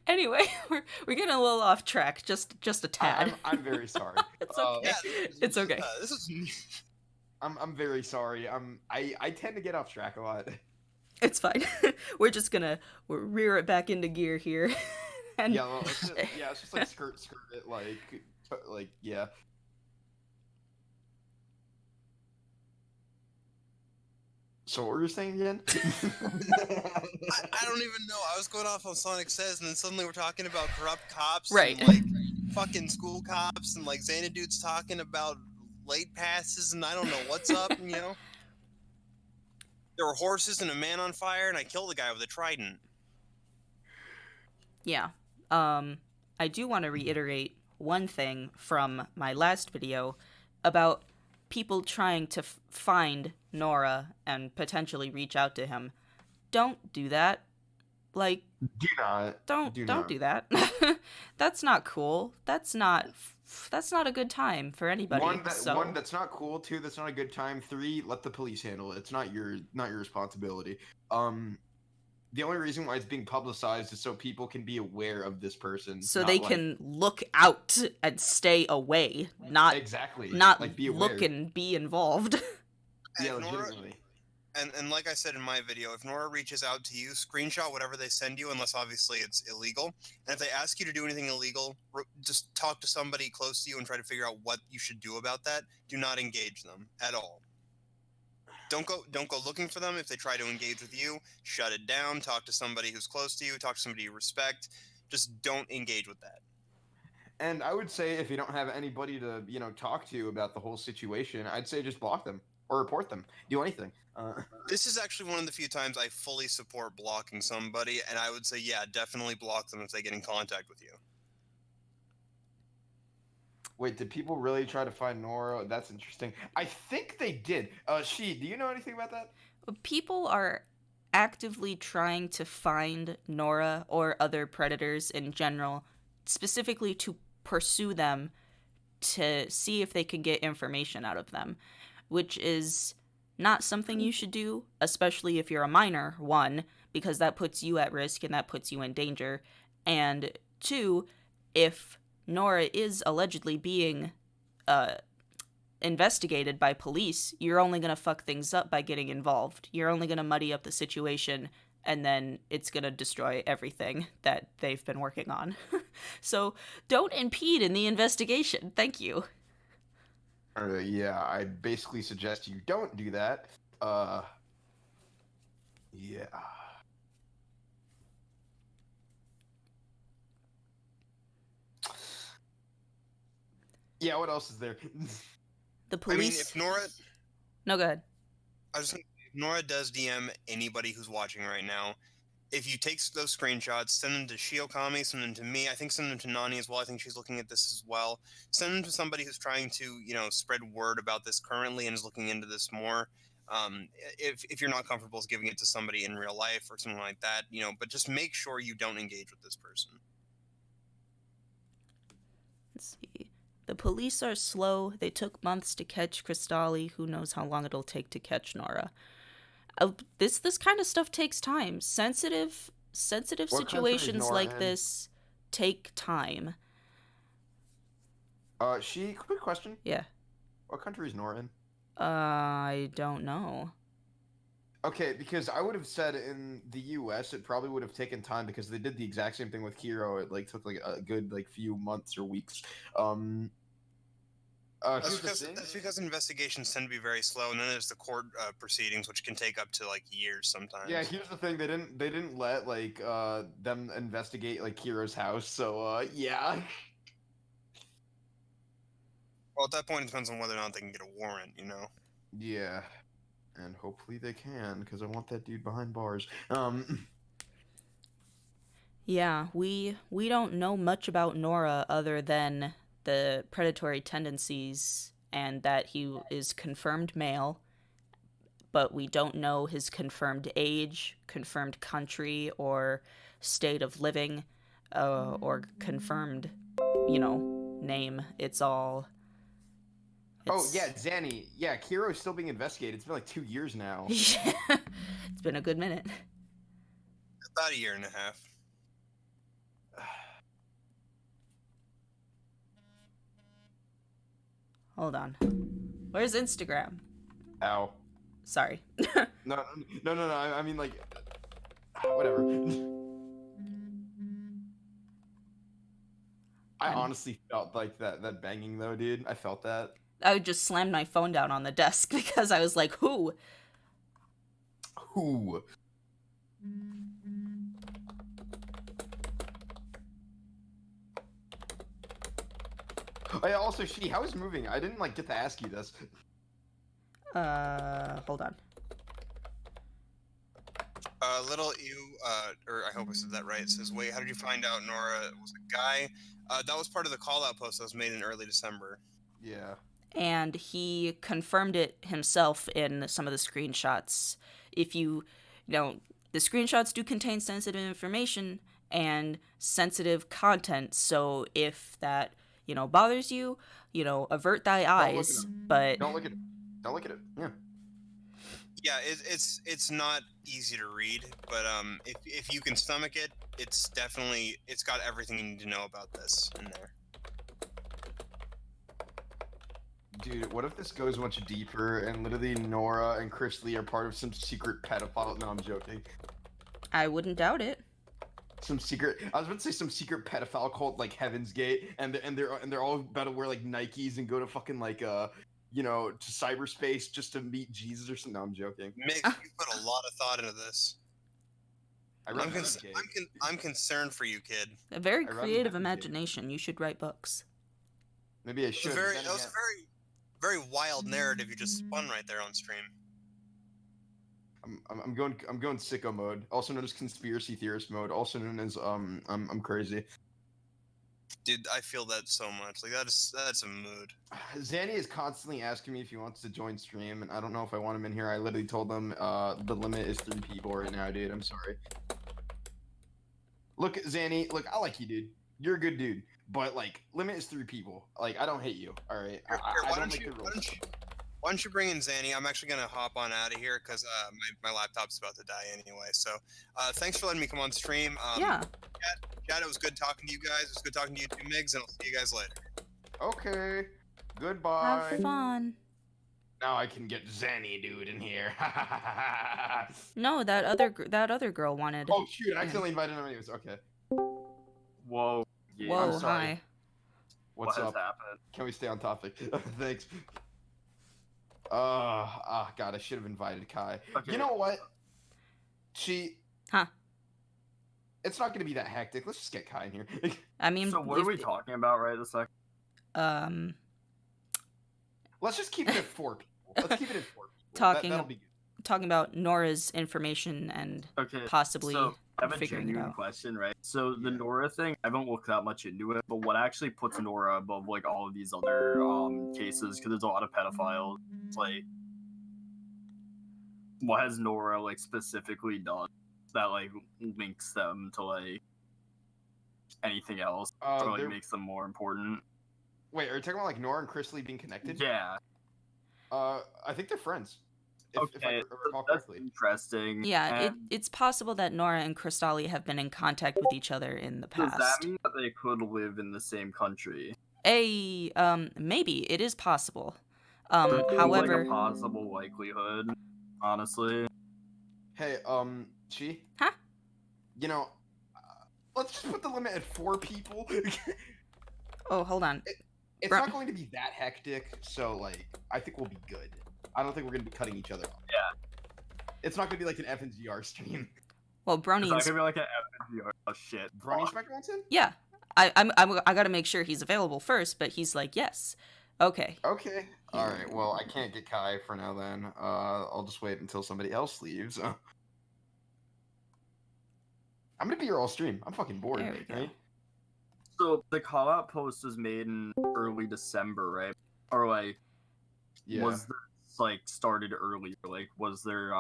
Anyway, we're getting a little off track, just a tad. I'm very sorry. It's okay. It's okay. This is. I'm very sorry. I tend to get off track a lot. It's fine. We're just gonna rear it back into gear here. And Yeah, well, it's just like skirt it, like yeah. So what were you saying again? I don't even know. I was going off on Sonic Says, and then suddenly we're talking about corrupt cops, Right. And, like fucking school cops, and like Xanadude's talking about late passes, and I don't know what's up. You know, there were horses and a man on fire, and I killed the guy with a trident. Yeah. I do want to reiterate one thing from my last video about people trying to find Nora and potentially reach out to him. Don't do that. Like, Do not. don't not. do that. That's not cool. That's not a good time for anybody. One, that's not cool. Two, that's not a good time. Three, let the police handle it. It's not your responsibility. The only reason why it's being publicized is so people can be aware of this person. So they can look out and stay away, not exactly not like be aware. look and be involved. Yeah, And Nora, legitimately. and like I said in my video, if Nora reaches out to you, screenshot whatever they send you, unless obviously it's illegal. And if they ask you to do anything illegal, just talk to somebody close to you and try to figure out what you should do about that. Do not engage them at all. Don't go looking for them. If they try to engage with you, shut it down. Talk to somebody who's close to you. Talk to somebody you respect. Just don't engage with that. And I would say if you don't have anybody to, you know, talk to about the whole situation, I'd say just block them or report them. Do anything. This is actually one of the few times I fully support blocking somebody, and I would say, yeah, definitely block them if they get in contact with you. Wait, did people really try to find Nora? That's interesting. I think they did. Do you know anything about that? People are actively trying to find Nora or other predators in general, specifically to pursue them to see if they can get information out of them, which is not something you should do, especially if you're a minor, one, because that puts you at risk and that puts you in danger, and two, if Nora is allegedly being investigated by police, you're only going to fuck things up by getting involved. You're only going to muddy up the situation, and then it's going to destroy everything that they've been working on. So don't impede in the investigation. Thank you. Yeah, I basically suggest you don't do that. Yeah. Yeah, what else is there? The police. I mean, if Nora... No, go ahead. I was thinking, if Nora does DM anybody who's watching right now, if you take those screenshots, send them to Shiokami, send them to me, I think send them to Nani as well, I think she's looking at this as well. Send them to somebody who's trying to, you know, spread word about this currently and is looking into this more. If you're not comfortable with giving it to somebody in real life or something like that, you know, but just make sure you don't engage with this person. Let's see. The police are slow. They took months to catch Chris Tolly. Who knows how long it'll take to catch Nora? This kind of stuff takes time. Sensitive situations like this take time. Quick question. Yeah. What country is Nora in? I don't know. Okay, because I would have said in the U.S. it probably would have taken time because they did the exact same thing with Hero. It like took like a good like few months or weeks. That's because investigations tend to be very slow, and then there's the court proceedings, which can take up to like years sometimes. Yeah, here's the thing: they didn't let like them investigate like Hero's house. So yeah. Well, at that point, it depends on whether or not they can get a warrant, you know? Yeah. And hopefully they can, because I want that dude behind bars. Yeah, we don't know much about Nora other than the predatory tendencies and that he is confirmed male, but we don't know his confirmed age, confirmed country, or state of living, or confirmed, name. It's all. Oh, yeah, Zanny. Yeah, Kiro's still being investigated. It's been like 2 years now. It's been a good minute. About a year and a half. Hold on. Where's Instagram? Ow. Sorry. No. I mean, like, whatever. I honestly felt like that banging, though, dude. I felt that. I just slammed my phone down on the desk because I was like, who? Who? Oh, yeah, also, how is moving? I didn't, like, get to ask you this. Hold on. Little you, or I hope I said that right. It says, wait, how did you find out Nora was a guy? That was part of the call-out post that was made in early December. Yeah. And he confirmed it himself in some of the screenshots. If the screenshots do contain sensitive information and sensitive content, so if that, bothers you, avert thy eyes, but... Don't look at it. Don't look at it. Yeah. Yeah, it's not easy to read, but if you can stomach it, it's got everything you need to know about this in there. Dude, what if this goes much deeper and literally Nora and Chris Lee are part of some secret pedophile? No, I'm joking. I wouldn't doubt it. I was about to say some secret pedophile cult like Heaven's Gate, and they're all about to wear like Nikes and go to fucking like to cyberspace just to meet Jesus or something. No, I'm joking. Mick, you put a lot of thought into this. I'm concerned for you, kid. A very creative imagination. You should write books. Maybe I should. That was a very, very wild narrative you just spun right there on stream. I'm going sicko mode, also known as conspiracy theorist mode, also known as I'm crazy. Dude, I feel that so much. Like that's a mood. Zanny is constantly asking me if he wants to join stream, and I don't know if I want him in here. I literally told him the limit is 3 people right now, dude. I'm sorry. Look, Zanny, I like you, dude. You're a good dude, but like limit is 3 people. Like I don't hate you. All right. Why don't you bring in Zanny? I'm actually gonna hop on out of here because my laptop's about to die anyway. So thanks for letting me come on stream. Yeah. Chad, it was good talking to you guys. It was good talking to you too, Migs, and I'll see you guys later. Okay. Goodbye. Have fun. Now I can get Zanny dude in here. No, that other girl wanted. Oh shoot! I accidentally invited him anyways. Okay. Whoa. Yeah. Whoa, I'm sorry. hi. What's what up? has happened? Can we stay on topic? Thanks. God, I should have invited Kai. Okay. You know what? Huh. It's not going to be that hectic. Let's just get Kai in here. I mean, So what are we talking about right this second? Let's just keep it at 4 people. Let's keep it at 4 people. That'll be good. Talking about Nora's information and Okay. possibly So I have a figuring it genuine out. question, right? So the Nora thing, I haven't looked that much into it, but what actually puts Nora above like all of these other cases? Because there's a lot of pedophiles. It's like, what has Nora like specifically done that like links them to like anything else or like makes them more important? Wait, are you talking about like Nora and Chris Lee being connected? Yeah. I think they're friends. If I recall that's correctly. interesting. Yeah, And it's possible that Nora and Chris Tolly have been in contact with each other in the does past. that mean that they could live in the same country? Maybe it is possible. It seems However, like a possible likelihood, honestly. Hey, Chi? Huh? Let's just put the limit at 4 people. oh, hold on. It's not going to be that hectic, so like I think we'll be good. I don't think we're gonna be cutting each other off. Yeah. It's not gonna be like an FNGR stream. Well, It's not Brony's. gonna be like an FNGR. Oh shit. Brony Fuck. Spectre wants in? Yeah, I gotta make sure he's available first, but he's like, yes. Okay. Okay. All right. Well, I can't get Kai for now. Then I'll just wait until somebody else leaves. I'm gonna be here all stream. I'm fucking bored. There we go. Right? So the call out post was made in early December, right? Or like, Yeah. was this like started earlier? Like, was there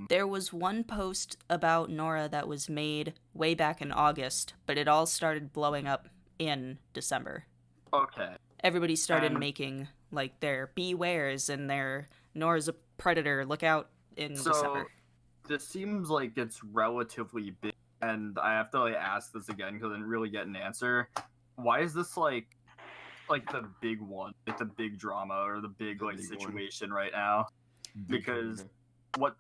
There was one post about Nora that was made way back in August, but it all started blowing up in December. Okay. Everybody started making like their bewares and their Nora's a predator, look out in December. This seems like it's relatively big, and I have to like ask this again because I didn't really get an answer. Why is this like the big one, like the big drama or the big situation right now? Because what,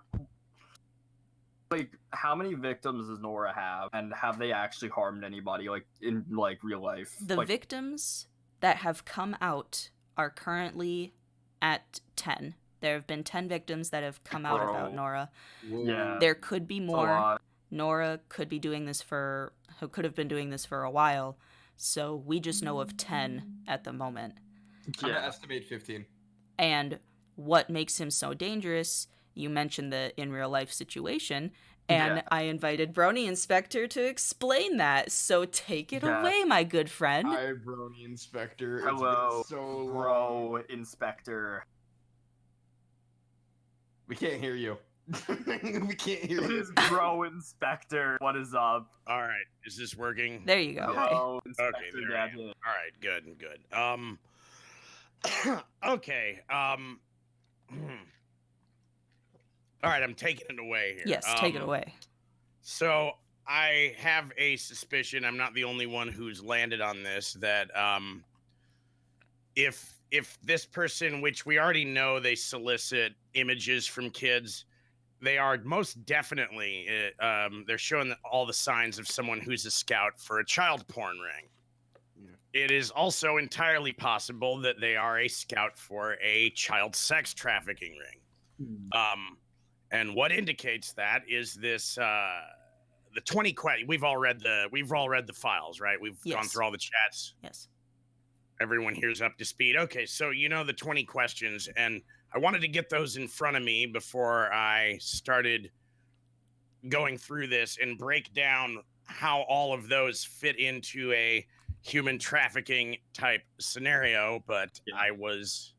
like, how many victims does Nora have, and have they actually harmed anybody like in like real life? The victims that have come out are currently at 10. There have been 10 victims that have come out about Nora. Yeah. There could be more. Nora could be doing this could have been doing this for a while. So we just know of 10 at the moment. I'm gonna estimate 15. And what makes him so dangerous, you mentioned the in real life situation, and I invited Brony Inspector to explain that. So take it away, my good friend. Hi, Brony Inspector. Hello, it's been so Bro Inspector. We can't hear you. We can't hear you. It is Bro Inspector. What is up? All right, is this working? There you go. Bro Inspector. Okay, there I am. All right, good. Okay. All right, I'm taking it away here. Yes, take it away. So I have a suspicion, I'm not the only one who's landed on this, that if this person, which we already know they solicit images from kids, they are most definitely, they're showing all the signs of someone who's a scout for a child porn ring. It is also entirely possible that they are a scout for a child sex trafficking ring. And what indicates that is this the 20 questions. We've all read the files, right? We've gone through all the chats. Yes. Everyone here's up to speed. Okay, so you know the 20 questions, and I wanted to get those in front of me before I started going through this and break down how all of those fit into a human trafficking type scenario, but I was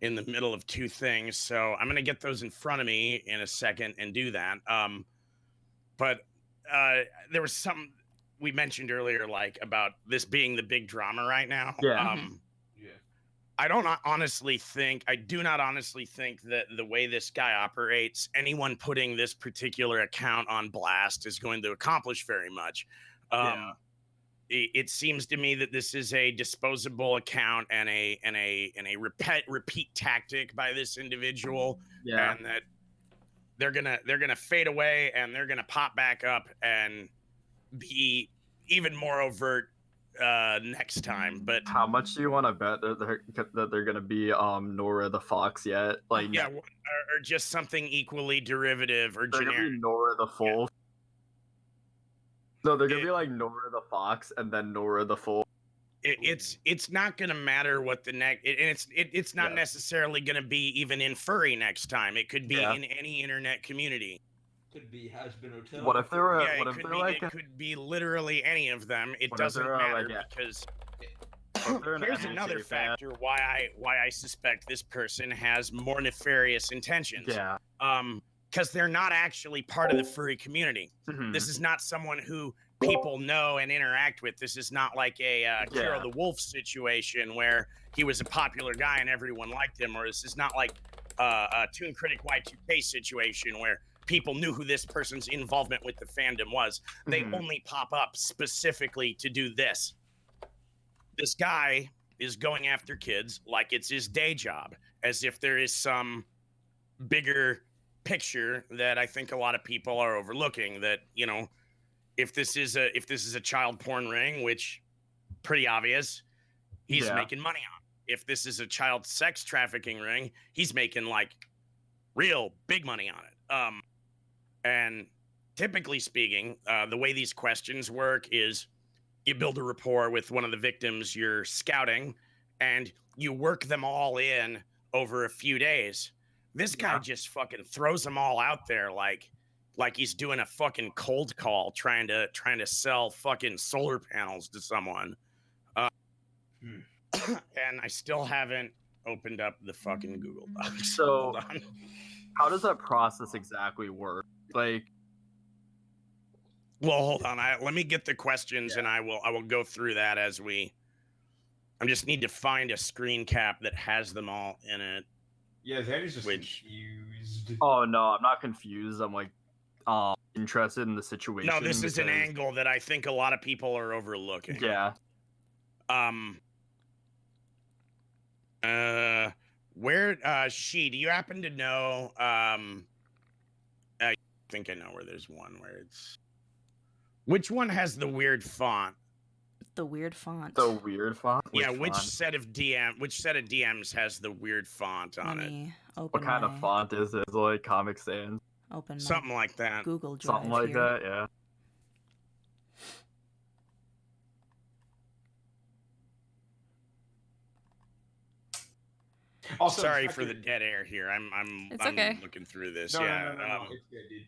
in the middle of two things, so I'm gonna get those in front of me in a second and do that. But there was something we mentioned earlier, like about this being the big drama right now. I do not honestly think that the way this guy operates, anyone putting this particular account on blast is going to accomplish very much. It seems to me that this is a disposable account and a repeat tactic by this individual, and that they're gonna fade away and they're gonna pop back up and be even more overt next time. But how much do you want to bet that they're gonna be Nora the Fox yet? Like or just something equally derivative or they're generic. gonna be Nora the Fool. No, they're gonna be like Nora the Fox and then Nora the Fool. It's not gonna matter what the next. It's not necessarily gonna be even in Furry next time. It could be in any internet community. Could be Has Been Hotel. What if they're it could be literally any of them. It doesn't matter because here's another factor why I suspect this person has more nefarious intentions. Because they're not actually part of the furry community. This is not someone who people know and interact with. This is not like a Kira the Wolf situation where he was a popular guy and everyone liked him, or this is not like a Toon Critic Y2K situation where people knew who this person's involvement with the fandom was. They only pop up specifically to do this. This guy is going after kids like it's his day job, as if there is some bigger picture that I think a lot of people are overlooking, that, you know, if this is a child porn ring, which pretty obvious, he's making money on. If this is a child sex trafficking ring, he's making like real big money on it. And typically speaking, the way these questions work is you build a rapport with one of the victims you're scouting, and you work them all in over a few days. This guy just fucking throws them all out there like he's doing a fucking cold call, trying to sell fucking solar panels to someone. And I still haven't opened up the fucking Google Docs. So, hold on. How does that process exactly work? Like, well, hold on. Let me get the questions, and I will go through that as we. I just need to find a screen cap that has them all in it. Yeah, Zandy's just confused. Oh no, I'm not confused. I'm like, interested in the situation. No, this is an angle that I think a lot of people are overlooking. Yeah. Where do you happen to know I think I know where there's one where it's which one has the weird font? The weird font. The weird font? Which set of DMs has the weird font on it? What kind of font is it? Is it like Comic Sans? Open something like that. Google Drive. Something like that, yeah. Also, sorry for the dead air here. I'm okay. looking through this. No, yeah. no. It's good, dude.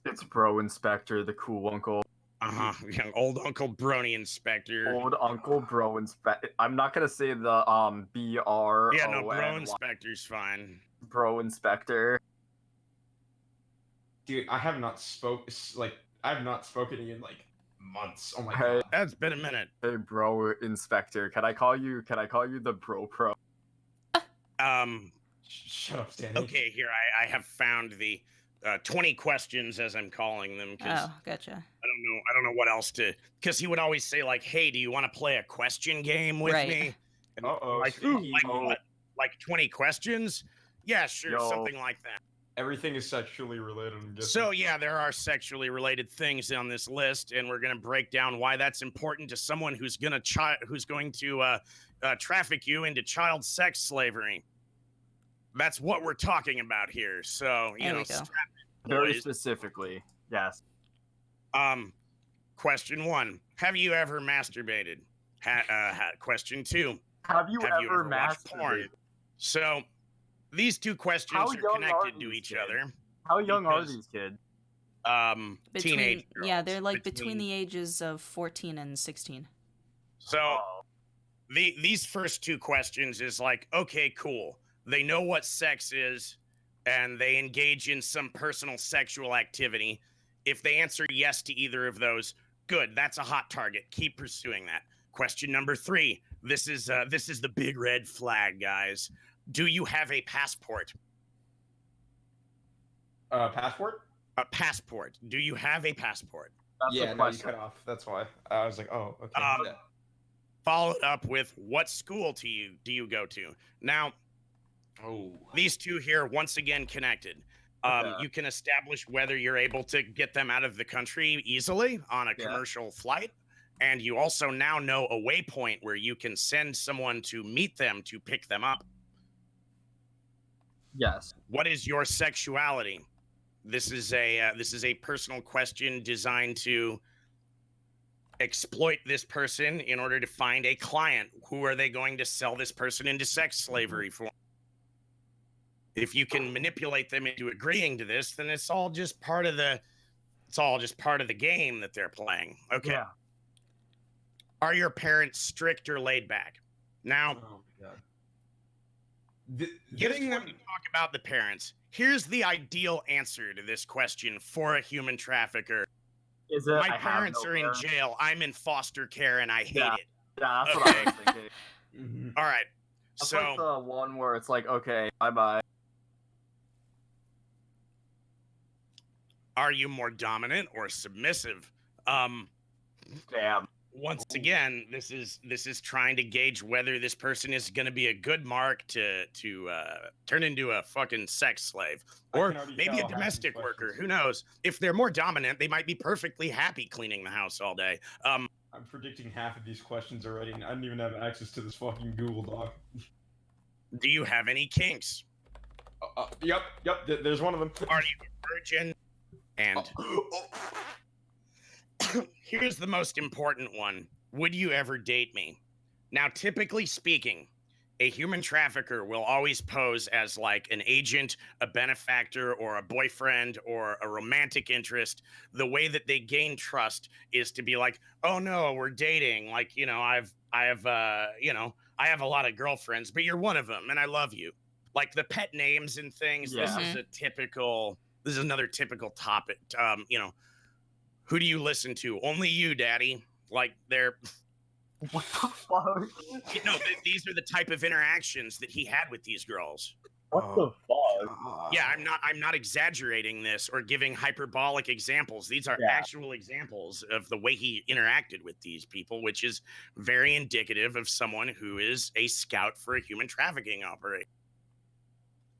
It's Bro Inspector, the cool uncle. Young old Uncle Brony Inspector. Old Uncle Bro Inspector. I'm not gonna say the BR. Yeah, no, Bro Inspector's fine. Bro Inspector. Dude, I have not spoken to you in like months. Oh my Hey, god. That's been a minute. Hey, Bro Inspector. Can I call you the Bro Pro? Shut up, Stanley. Okay, here I have found the 20 questions, as I'm calling them. Oh, gotcha. I don't know what else to. Because he would always say like, "Hey, do you want to play a question game with me?" And like what? Like 20 questions? Yeah, sure, something like that. Everything is sexually related. I'm guessing. So yeah, there are sexually related things on this list, and we're going to break down why that's important to someone who's going to traffic you into child sex slavery. That's what we're talking about here. So very specifically, yes. Question 1: have you ever masturbated? Question 2: have you ever watched porn? So these two questions are connected to each other. How young are these kids? Teenage girls. Yeah, they're like between the ages of 14 and 16. So these first two questions is like, okay, cool. They know what sex is, and they engage in some personal sexual activity. If they answer yes to either of those, good. That's a hot target. Keep pursuing that. Question number 3. This is the big red flag, guys. Do you have a passport? Passport? A passport. Do you have a passport? That's yeah, no, you cut off. That's why. I was like, oh, okay. Followed up with, what school do you go to? Now, these two here, once again, connected. You can establish whether you're able to get them out of the country easily on a commercial flight. And you also now know a waypoint where you can send someone to meet them to pick them up. Yes. What is your sexuality? This is a personal question designed to exploit this person in order to find a client. Who are they going to sell this person into sex slavery for? If you can manipulate them into agreeing to this, then it's all just part of the game that they're playing. Okay. Yeah. Are your parents strict or laid back? Now, getting them to talk about the parents. Here's the ideal answer to this question for a human trafficker. Is it, my parents are in jail. I'm in foster care and I hate it. Yeah, that's what I was thinking. Mm-hmm. All right. That's so like the one where it's like, okay, bye-bye. Are you more dominant or submissive? Damn. Once again, this is trying to gauge whether this person is going to be a good mark to turn into a fucking sex slave, or maybe a domestic worker. Who knows? If they're more dominant, they might be perfectly happy cleaning the house all day. I'm predicting half of these questions already, and I don't even have access to this fucking Google Doc. Do you have any kinks? Yep. There's one of them. Are you a virgin? And here's the most important one. Would you ever date me? Now, typically speaking, a human trafficker will always pose as like an agent, a benefactor, or a boyfriend, or a romantic interest. The way that they gain trust is to be like, oh no, we're dating. Like, you know, I have a lot of girlfriends, but you're one of them and I love you. Like the pet names and things. Yeah. This is another typical topic. Who do you listen to? Only you, daddy. Like they're What the fuck? these are the type of interactions that he had with these girls. What the fuck? Yeah, I'm not exaggerating this or giving hyperbolic examples. These are actual examples of the way he interacted with these people, which is very indicative of someone who is a scout for a human trafficking operation.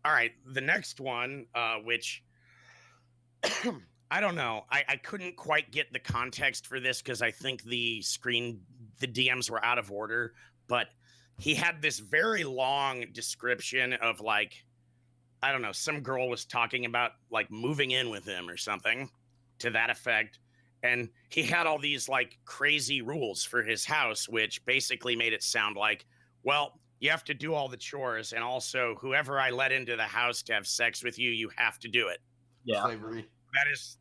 All right, the next one, which I don't know. I couldn't quite get the context for this because I think the DMs were out of order, but he had this very long description of like, I don't know, some girl was talking about like moving in with him or something to that effect. And he had all these like crazy rules for his house, which basically made it sound like, well, you have to do all the chores. And also whoever I let into the house to have sex with you, you have to do it. Yeah. Slavery.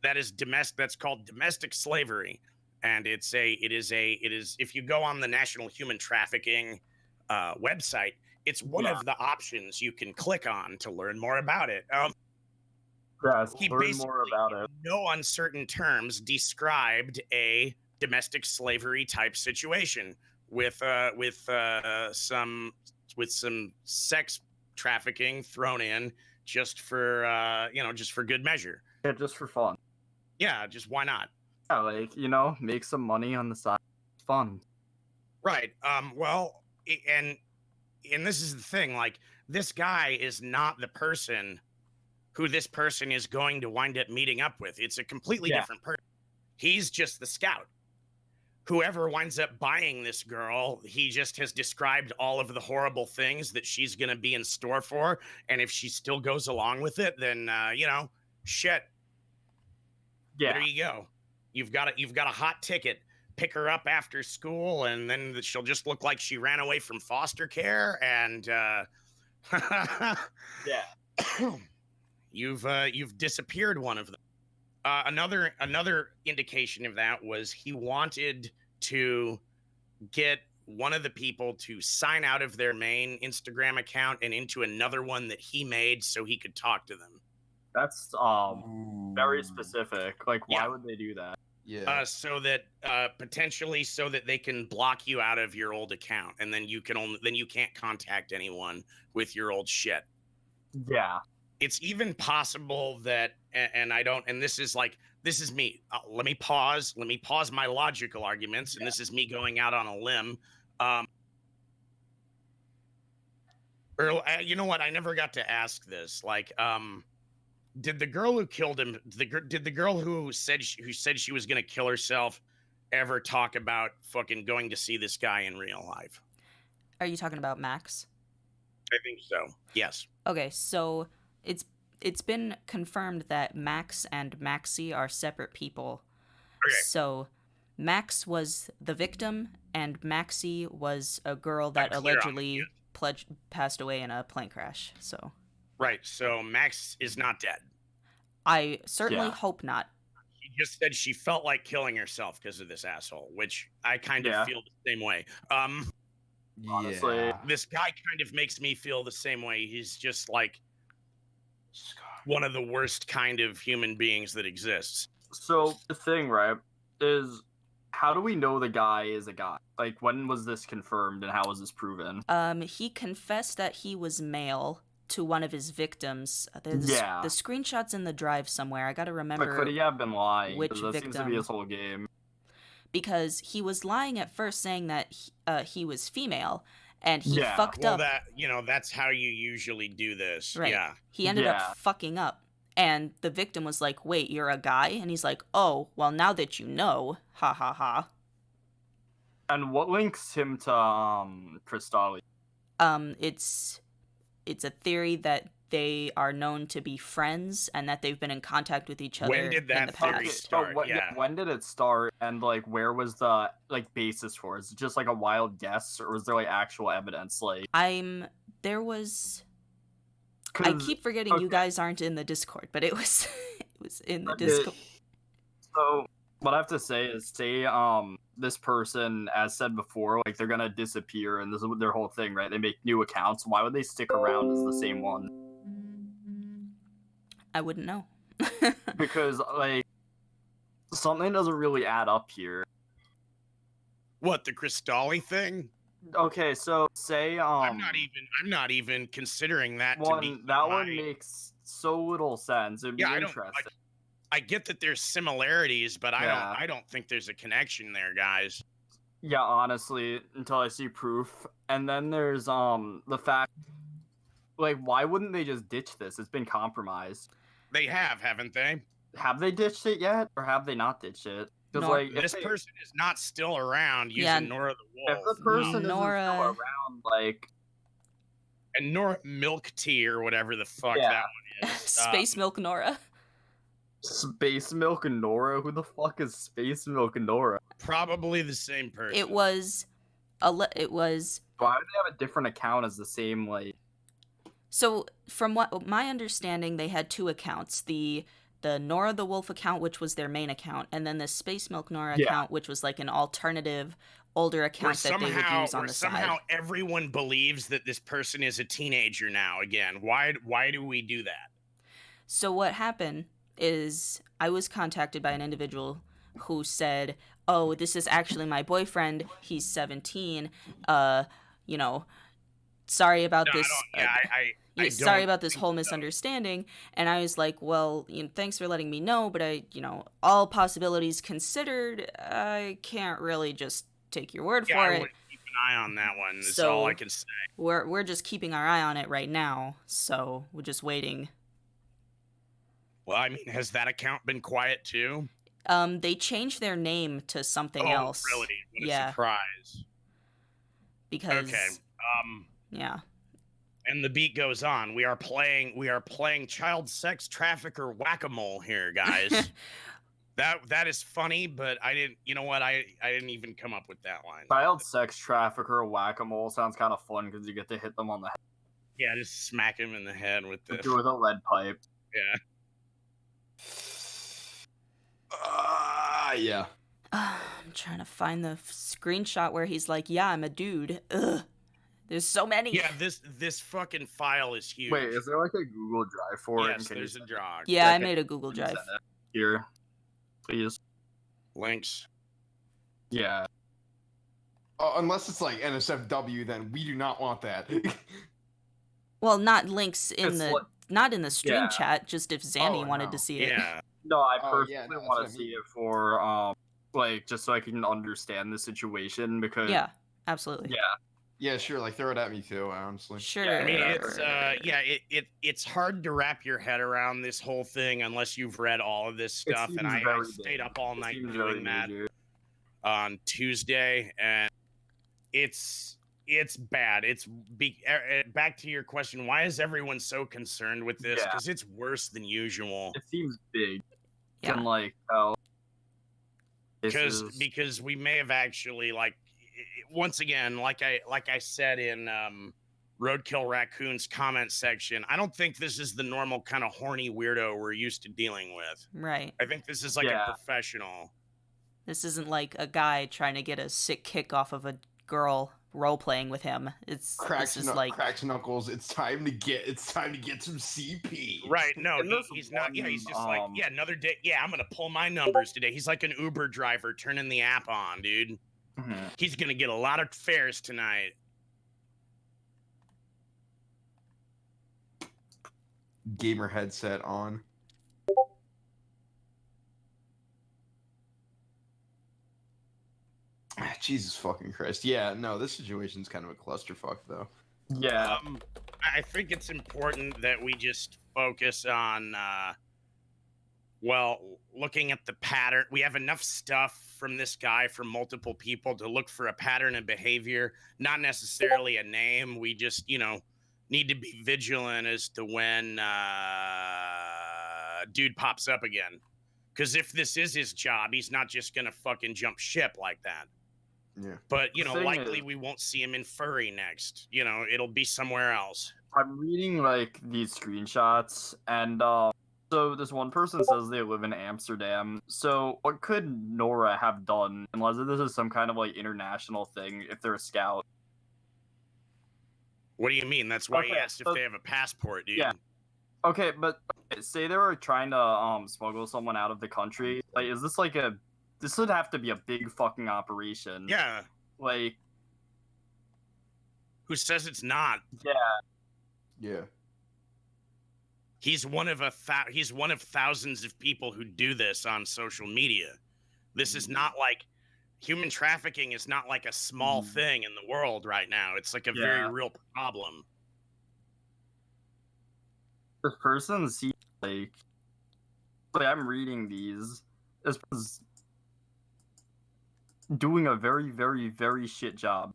That is domestic. That's called domestic slavery. And it is if you go on the National Human Trafficking website, it's one of the options you can click on to learn more about it. He learn more about it. In no uncertain terms, described a domestic slavery type situation with some sex trafficking thrown in just for good measure. Yeah, just for fun. Yeah, just why not? Yeah, like, make some money on the side. It's fun. Right. Well, and this is the thing, like, this guy is not the person who this person is going to wind up meeting up with. It's a completely different person. He's just the scout. Whoever winds up buying this girl, he just has described all of the horrible things that she's going to be in store for. And if she still goes along with it, then, shit. Yeah. There you go. You've got a hot ticket. Pick her up after school, and then she'll just look like she ran away from foster care. And you've disappeared one of them. Another indication of that was he wanted to get one of the people to sign out of their main Instagram account and into another one that he made so he could talk to them. That's very specific. Like, why would they do that? Yeah. So that potentially so that they can block you out of your old account, and then you can't contact anyone with your old shit. Yeah. It's even possible that, and this is me. Let me pause my logical arguments, and this is me going out on a limb. You know what? I never got to ask this. Like, did the girl who killed him, did the girl who said she was going to kill herself ever talk about fucking going to see this guy in real life? Are you talking about Max? I think so. Yes. Okay, so it's been confirmed that Max and Maxie are separate people. Okay. So Max was the victim, and Maxie was a girl that allegedly passed away in a plane crash. So. Right. So Max is not dead. I certainly hope not. She just said she felt like killing herself because of this asshole, which I kind of feel the same way. Honestly, this guy kind of makes me feel the same way. He's just like one of the worst kind of human beings that exists. So the thing, right, is how do we know the guy is a guy? Like, when was this confirmed and how was this proven? He confessed that he was male to one of his victims. The screenshot's in the drive somewhere. I gotta remember. But could he have been lying? Which that victim? Seems to be his whole game. Because he was lying at first, saying that he was female, and he fucked up. That's how you usually do this. Right. Yeah. He ended up fucking up, and the victim was like, "Wait, you're a guy?" And he's like, "Oh, well, now that you know, ha ha ha." And what links him to Chris Tolly? It's a theory that they are known to be friends and that they've been in contact with each other When did that in the theory past. start? When did it start, and like where was the like basis for it? Is it just like a wild guess, or was there like actual evidence? Like There was. I keep forgetting you guys aren't in the Discord, but it was in the Discord. So what I have to say is, say this person, as said before, like they're gonna disappear, and this is their whole thing, right? They make new accounts. Why would they stick around as the same one? I wouldn't know. Because like something doesn't really add up here. What, the Chris Tolly thing? Okay, so say I'm not even considering that one, to be that one makes so little sense. It'd be interesting. I get that there's similarities, but I don't think there's a connection there, guys. Yeah, honestly, until I see proof. And then there's the fact, like, why wouldn't they just ditch this? It's been compromised. They have, haven't they? Have they ditched it yet, or have they not ditched it? Because like, this person is not still around using Nora the Wolf. If the person isn't still around, like, and Nora Milk Tea or whatever the fuck that one is. Space Milk Nora. Space Milk and Nora? Who the fuck is Space Milk and Nora? Probably the same person. It was. Why do they have a different account as the same, like? So, from what my understanding, they had two accounts: the Nora the Wolf account, which was their main account, and then the Space Milk Nora account, which was like an alternative, older account that they would use on the side. Somehow everyone believes that this person is a teenager now. Again, why do we do that? So what happened is I was contacted by an individual who said, "Oh, this is actually my boyfriend. He's 17. You know, sorry about this. Sorry about this whole misunderstanding." And I was like, "Well, thanks for letting me know, but all possibilities considered, I can't really just take your word for I it. would keep an eye on that one. That's all I can say. We're just keeping our eye on it right now, so we're just waiting." Well, I mean, has that account been quiet too? They changed their name to something else. Oh, really? What a surprise. Because okay. Yeah. And the beat goes on. We are playing child sex trafficker whack-a-mole here, guys. That is funny, but I didn't. You know what? I didn't even come up with that line. Child sex trafficker whack-a-mole sounds kind of fun because you get to hit them on the head. Yeah, just smack him in the head with the. With a lead pipe. Yeah. Yeah. I'm trying to find the screenshot where he's like, "Yeah, I'm a dude." Ugh. There's so many. Yeah, this fucking file is huge. Wait, is there like a Google Drive for it? Yes, there's a drive. Yeah, I made a Google Drive. Here, please. Links. Yeah. Unless it's like Nsfw, then we do not want that. Well, not links not in the stream chat. Just if Zanny wanted to see it. Yeah. No, I personally want to see it for like just so I can understand the situation because. Yeah, absolutely. Yeah. Yeah, sure. Like throw it at me too. Honestly. Sure. I mean, it's hard to wrap your head around this whole thing unless you've read all of this stuff. And I stayed up all night doing that on Tuesday, and it's bad. Back to your question. Why is everyone so concerned with this? Because it's worse than usual. It seems big. Yeah. And like because we may have actually once again, like I said in Roadkill Raccoon's comment section, I don't think this is the normal kind of horny weirdo we're used to dealing with. Right. I think this is like a professional. This isn't like a guy trying to get a sick kick off of a girl role playing with him. Cracks knuckles. It's time to get some CP. Right? No, he's not. Yeah, he's just like another day. Yeah, I'm gonna pull my numbers today. He's like an Uber driver turning the app on, dude. Mm-hmm. He's gonna get a lot of fares tonight. Gamer headset on. Jesus fucking Christ. Yeah, no, this situation's kind of a clusterfuck, though. Yeah. I think it's important that we just focus on, looking at the pattern. We have enough stuff from this guy from multiple people to look for a pattern of behavior, not necessarily a name. We just, need to be vigilant as to when dude pops up again. Because if this is his job, he's not just gonna fucking jump ship like that. Yeah. But likely we won't see him in Furry next. It'll be somewhere else. I'm reading like these screenshots, and so this one person says they live in Amsterdam. So what could Nora have done, unless this is some kind of like international thing, if they're a scout? What do you mean? That's why he asked if they have a passport, dude. Yeah. Okay, but say they were trying to smuggle someone out of the country. Like, is this like this would have to be a big fucking operation. Yeah. Like, who says it's not? Yeah. Yeah. He's one of thousands of people who do this on social media. This is not like human trafficking is not like a small thing in the world right now. It's like a very real problem. This person seems like I'm reading these. This person's doing a very, very, very shit job.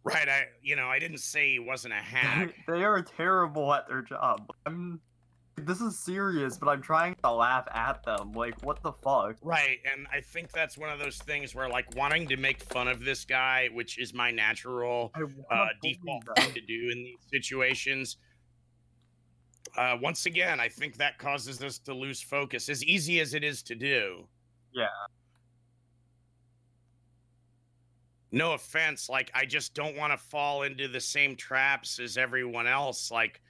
Right, I didn't say he wasn't a hack. They are terrible at their job. This is serious, but I'm trying to laugh at them. Like, what the fuck? Right, and I think that's one of those things where, like, wanting to make fun of this guy, which is my natural default thing to do in these situations. Once again, I think that causes us to lose focus, as easy as it is to do. Yeah. No offense, like, I just don't want to fall into the same traps as everyone else, like,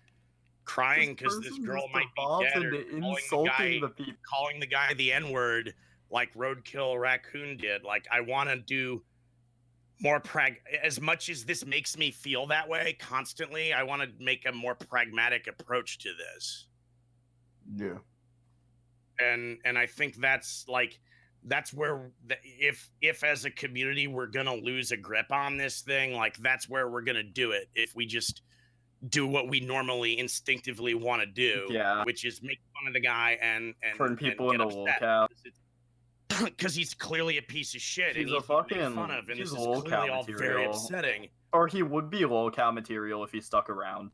crying because this girl might be dead, or calling the guy the N-word like Roadkill Raccoon did. Like, I want to do more as much as this makes me feel that way constantly, I want to make a more pragmatic approach to this. Yeah. And I think that's where if as a community we're gonna lose a grip on this thing, like, that's where we're gonna do it. If we just do what we normally instinctively want to do, which is make fun of the guy and turn people into lolcow. Because he's clearly a piece of shit, he's and he's fucking made fun of, and this is clearly all very upsetting. Or he would be lolcow material if he stuck around.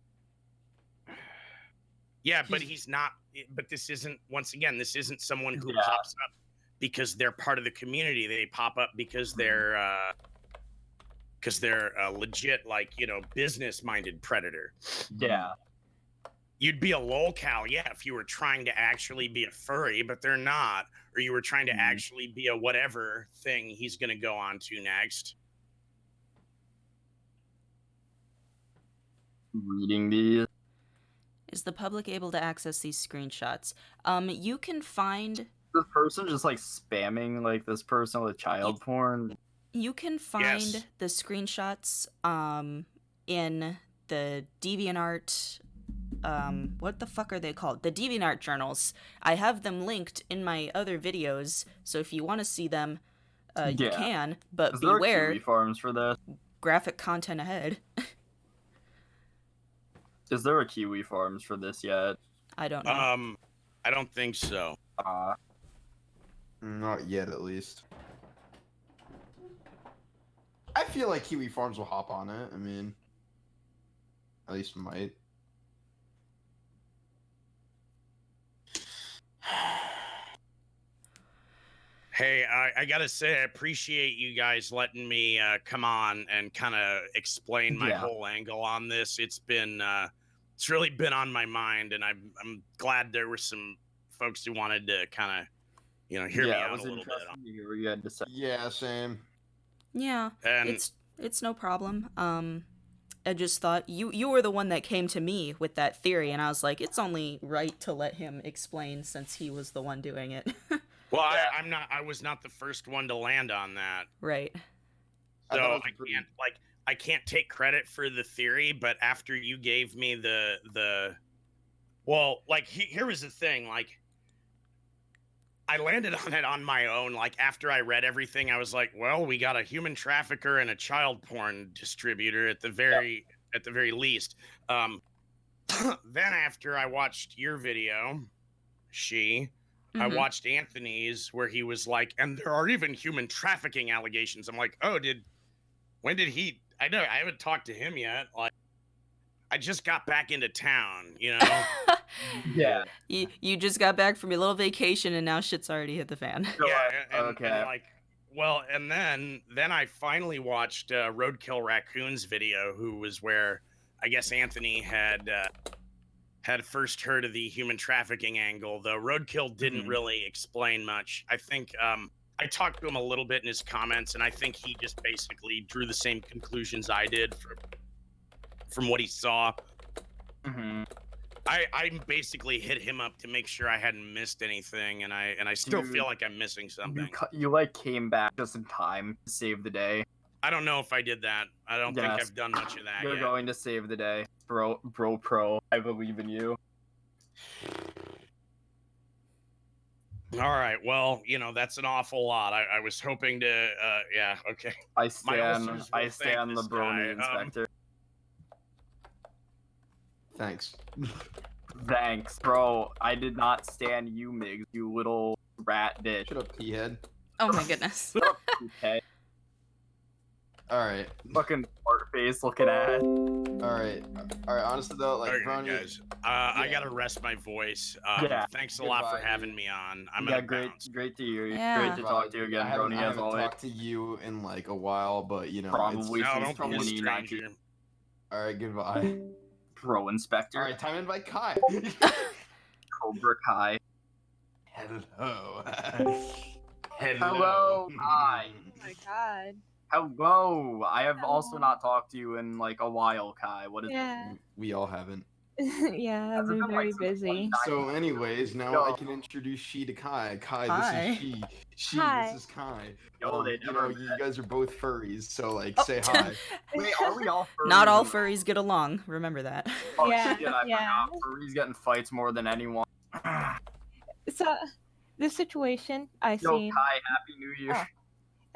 Yeah, but he's not. But this isn't. Once again, this isn't someone who pops up because they're part of the community. They pop up because they're a legit, like, business-minded predator. Yeah. You'd be a lolcow, if you were trying to actually be a furry, but they're not. Or you were trying to actually be a whatever thing he's going to go on to next. Reading these. Is the public able to access these screenshots? You can find... This person just, like, spamming, like, this person with child porn. You can find the screenshots in the DeviantArt... what the fuck are they called? The DeviantArt journals. I have them linked in my other videos, so if you want to see them, you can, but beware. Kiwi farms for this? Graphic content ahead. Is there a Kiwi farms for this yet? I don't know. I don't think so. Not yet, at least. I feel like Kiwi Farms will hop on it. I mean, at least might. Hey, I gotta say, I appreciate you guys letting me come on and kind of explain my whole angle on this. It's been, it's really been on my mind, and I'm glad there were some folks who wanted to kind of, hear me out a little bit. Yeah, same. Yeah, and it's no problem. I just thought you were the one that came to me with that theory, and I was like, it's only right to let him explain since he was the one doing it. Well, I was not the first one to land on that. Right. So I can't take credit for the theory, but after you gave me here was the thing, like, I landed on it on my own. Like, after I read everything, I was like, well, we got a human trafficker and a child porn distributor at the very least. Then after I watched your video, I watched Anthony's where he was like, and there are even human trafficking allegations. I'm like, oh, I haven't talked to him yet. Like, I just got back into town, you know? Yeah. You just got back from your little vacation and now shit's already hit the fan. Yeah, and Okay. like, well, and then I finally watched Roadkill Raccoon's video, who was where I guess Anthony had first heard of the human trafficking angle, though Roadkill didn't really explain much. I think I talked to him a little bit in his comments, and I think he just basically drew the same conclusions I did from what he saw. I basically hit him up to make sure I hadn't missed anything, and I still feel like I'm missing something. You like came back just in time to save the day. I don't know if I did that. I don't think I've done much of that You're yet. going to save the day, bro. Pro, I believe in you. All right. Well, you know, that's an awful lot. I was hoping to. Yeah. Okay. I stand the brony inspector. Thanks. Thanks, bro. I did not stand you, Migs, you little rat bitch. Shut up, P-head. Oh my goodness. Okay. Alright. Fucking fart face looking at. Alright. Honestly though, like, Brony, guys, I gotta rest my voice. Thanks a lot for having me on. I'm gonna bounce. Great to hear you. Yeah. Great to talk to you again, Brony, as always. I haven't talked to you in like a while, but you know, Probably don't be a stranger. Alright, goodbye. Pro inspector. Alright, time to invite Kai. Cobra Kai. Hello. Hello, Kai. Oh my god. Hello. I have also not talked to you in like a while, Kai. What is We all haven't. Yeah, I've been very busy. So anyways, now I can introduce she to Kai. Kai, this is she. Hi. This is Kai. You know, you guys are both furries, so like say hi. Wait, are we all furries? Not all furries get along. Remember that. Oh, Yeah, shit, I yeah. forgot. Furries getting fights more than anyone. So, the situation I Yo, seen. Kai, Happy New Year.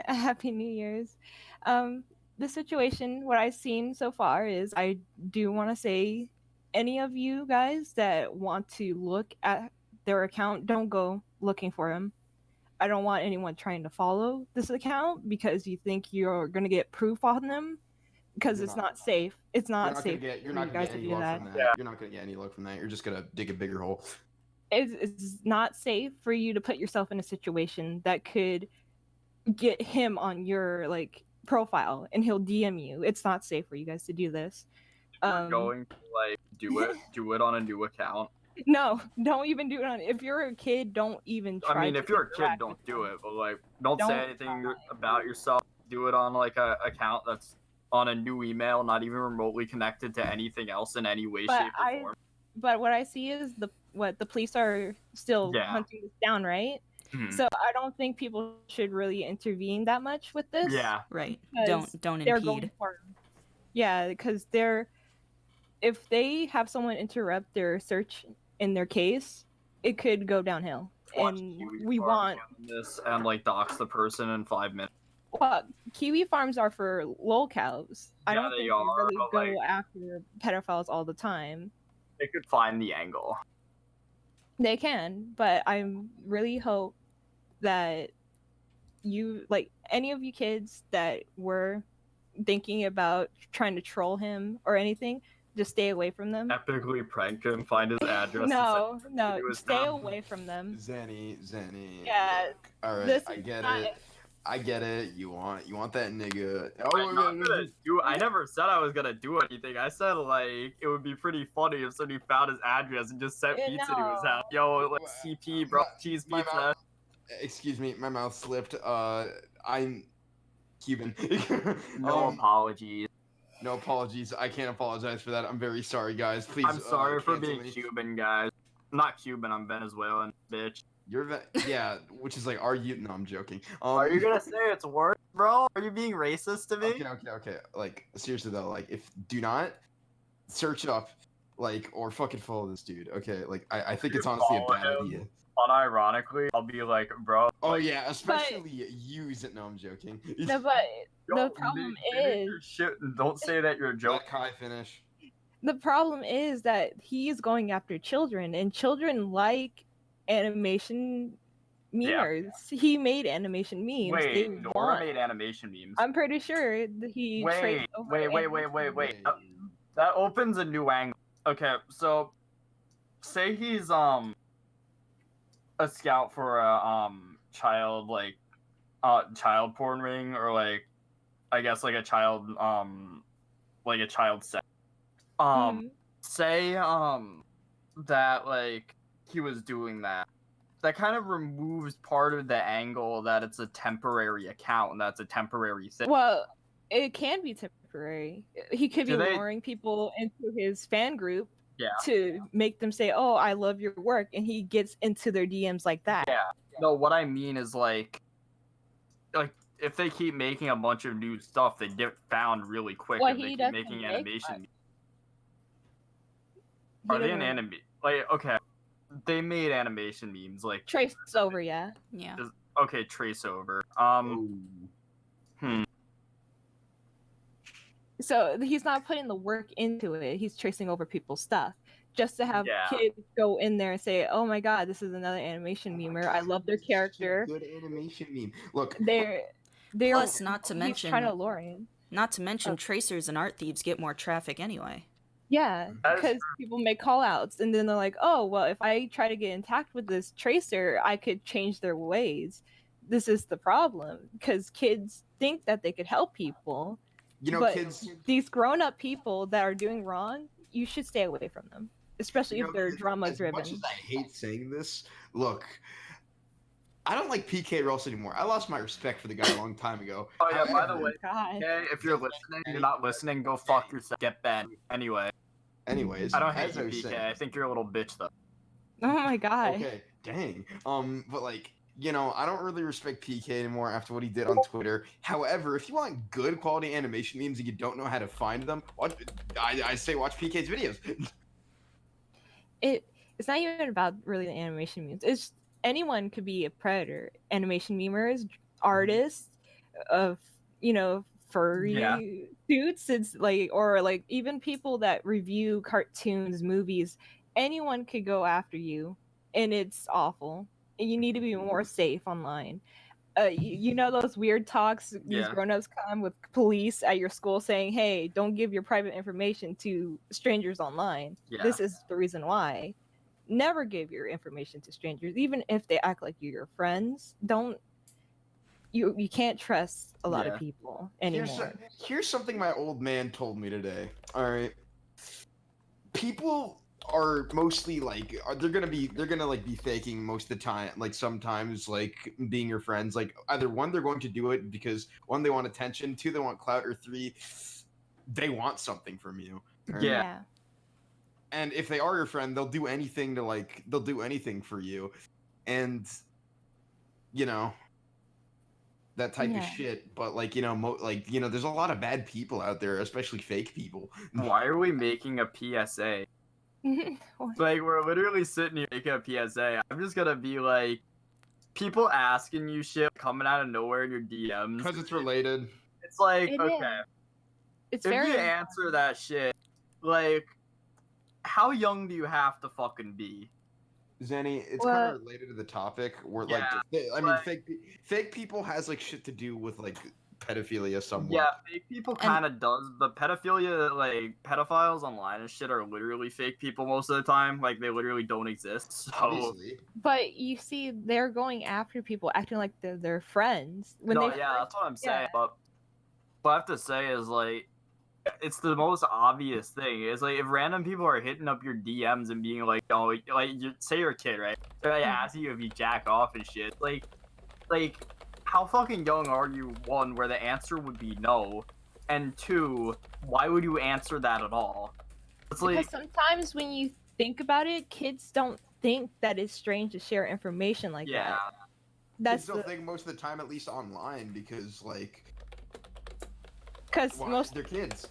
Happy New Year's. The situation, what I've seen so far is I do want to say any of you guys that want to look at their account, don't go looking for him. I don't want anyone trying to follow this account because you think you're going to get proof on them because it's not safe. It's not safe. You're not going to get any luck from that. Yeah. You're not going to get any luck from that. You're just going to dig a bigger hole. It's not safe for you to put yourself in a situation that could get him on your like profile and he'll DM you. It's not safe for you guys to do this. We're going to like do it on a new account. No, don't even do it on. If you're a kid, don't even try. I mean, if you're a kid, don't do it. But like, don't say anything about yourself. Do it on like a account that's on a new email, not even remotely connected to anything else in any way, shape, or form. But what I see is the police are still hunting this down, right? So I don't think people should really intervene that much with this. Yeah. Right. Don't they're impede. going for him. Yeah, because if they have someone interrupt their search in their case, it could go downhill. And we want this and like dox the person in 5 minutes. Well, Kiwi farms are for lolcows. I don't think they really go like, after pedophiles all the time. They could find the angle. They can, but I really hope that you, like, any of you kids that were thinking about trying to troll him or anything, just stay away from them. Epically prank him, find his address. No, stay away from them. Zenny. Yeah. All right, I get it. You want that nigga. I never said I was gonna do anything. I said like it would be pretty funny if somebody found his address and just sent pizza to his house. Yo, like CP, bro, cheese pizza. Excuse me, my mouth slipped. I'm Cuban. No apologies. No apologies. I can't apologize for that. I'm very sorry, guys. Please. I'm sorry for being Cuban, guys. I'm not Cuban. I'm Venezuelan, bitch. Yeah, which is like, are you? No, I'm joking. Are you gonna say it's worse, bro? Are you being racist to me? Okay. Like, seriously though, like, do not search up, like, or fucking follow this dude. Okay, like, I think it's honestly a bad idea. Unironically, I'll be like, bro. Oh yeah, especially use it. No, I'm joking. No, but the problem is. Don't say that you're joking. Let Kai finish. The problem is that he's going after children, and children like animation memers. Yeah. He made animation memes. Wait, Nora made animation memes. I'm pretty sure he. Wait. That opens a new angle. Okay, so say he's a scout for a child child porn ring, or like I guess like a child sex. Say that like he was doing that. That kind of removes part of the angle that it's a temporary account and that's a temporary thing. Well, it can be temporary. He could be luring people into his fan group to make them say, "Oh, I love your work," and he gets into their DMs like that. Yeah. No, what I mean is like if they keep making a bunch of new stuff, they get found really quick. Well, if they keep making animation. Are they an anime? Like, okay, they made animation memes like Trace over, yeah. Okay, trace over. So he's not putting the work into it. He's tracing over people's stuff just to have kids go in there and say, "Oh my god, this is another animation memer. I love their character." Good animation meme. Look, they're plus not to mention trying to lure him. Not to mention tracers and art thieves get more traffic anyway. Yeah, because people make call outs and then they're like, "Oh, well, if I try to get intact with this tracer, I could change their ways." This is the problem, because kids think that they could help people. But these grown-up people that are doing wrong, you should stay away from them, especially if they're drama-driven. As much as I hate saying this, look, I don't like PK Ross anymore. I lost my respect for the guy a long time ago. Oh yeah, by the way, okay, if you're listening, you're not listening, go fuck yourself. Get banned. Anyways, I don't hate you, PK. I think you're a little bitch though. Oh my god. Okay, dang. But like, you know, I don't really respect PK anymore after what he did on Twitter. However, if you want good quality animation memes and you don't know how to find them, I say watch PK's videos. It's not even about really the animation memes. It's anyone could be a predator. Animation memers, artists of, furry suits. It's like, or like even people that review cartoons, movies. Anyone could go after you, and it's awful. You need to be more safe online. You know those weird talks these grown-ups come with police at your school saying, "Hey, don't give your private information to strangers online." This is the reason why. Never give your information to strangers, even if they act like you're your friends. You can't trust a lot of people anymore. Here's something my old man told me today. All right, people are mostly like they're gonna be faking most of the time, like sometimes like being your friends. Like either one, they're going to do it because one, they want attention, two, they want clout, or three, they want something from you. Right? And if they are your friend, they'll do anything for you, and that type of shit. But like there's a lot of bad people out there, especially fake people. Why are we making a PSA? Like, we're literally sitting here making a PSA. I'm just gonna be like, people asking you shit coming out of nowhere in your DMs because it's related. It's like, okay, it's if you answer that shit, like, how young do you have to fucking be? Zenny, it's kind of related to the topic. Where fake people has like shit to do with like pedophilia somewhat. Yeah, fake people kind of does, but pedophilia, like pedophiles online and shit, are literally fake people most of the time. Like, they literally don't exist. So. Obviously. But you see, they're going after people, acting like they're their friends. That's what I'm saying. But what I have to say is, like, it's the most obvious thing. It's like, if random people are hitting up your DMs and being like, "Oh, like, say you're a kid, right? They're like asking you if you jack off and shit." Like, how fucking young are you? One, where the answer would be no, and two, why would you answer that at all? It's because sometimes when you think about it, kids don't think that it's strange to share information like that. Kids don't think most of the time, at least online, because most they're kids.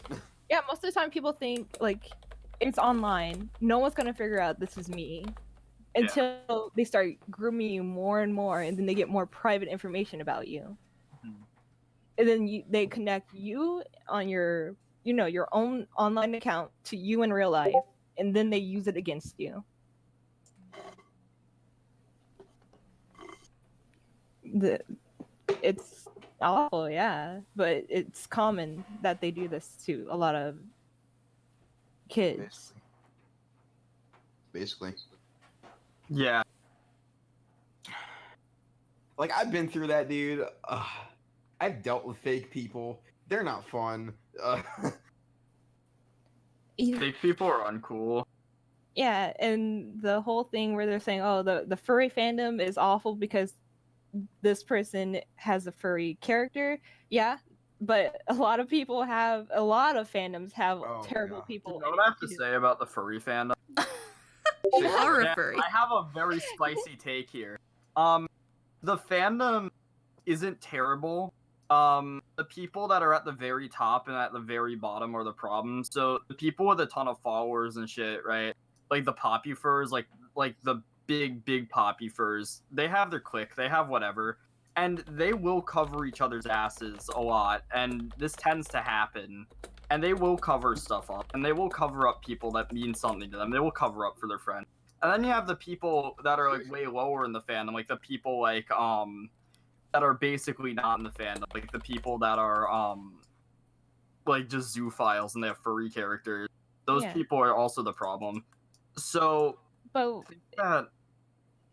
Most of the time people think like it's online. No one's gonna figure out this is me. Until they start grooming you more and more, and then they get more private information about you. And then they connect you on your own online account to you in real life, and then they use it against you. It's awful, but it's common that they do this to a lot of kids. Basically. Yeah. Like, I've been through that, dude. I've dealt with fake people. They're not fun. Fake people are uncool. Yeah, and the whole thing where they're saying, oh, the furry fandom is awful because this person has a furry character. Yeah, but a lot of fandoms have terrible people. You know what I have to say about the furry fandom? You are a furry. I have a very spicy take here. The fandom isn't terrible. The people that are at the very top and at the very bottom are the problem. So the people with a ton of followers and shit, right? Like the poppy furs, like the big poppy furs, they have their clique, they have whatever, and they will cover each other's asses a lot, and this tends to happen. And they will cover stuff up, and they will cover up people that mean something to them. They will cover up for their friend. And then you have the people that are like way lower in the fandom, like the people like that are basically not in the fandom, like the people that are like just zoophiles and they have furry characters. Those people are also the problem. So, but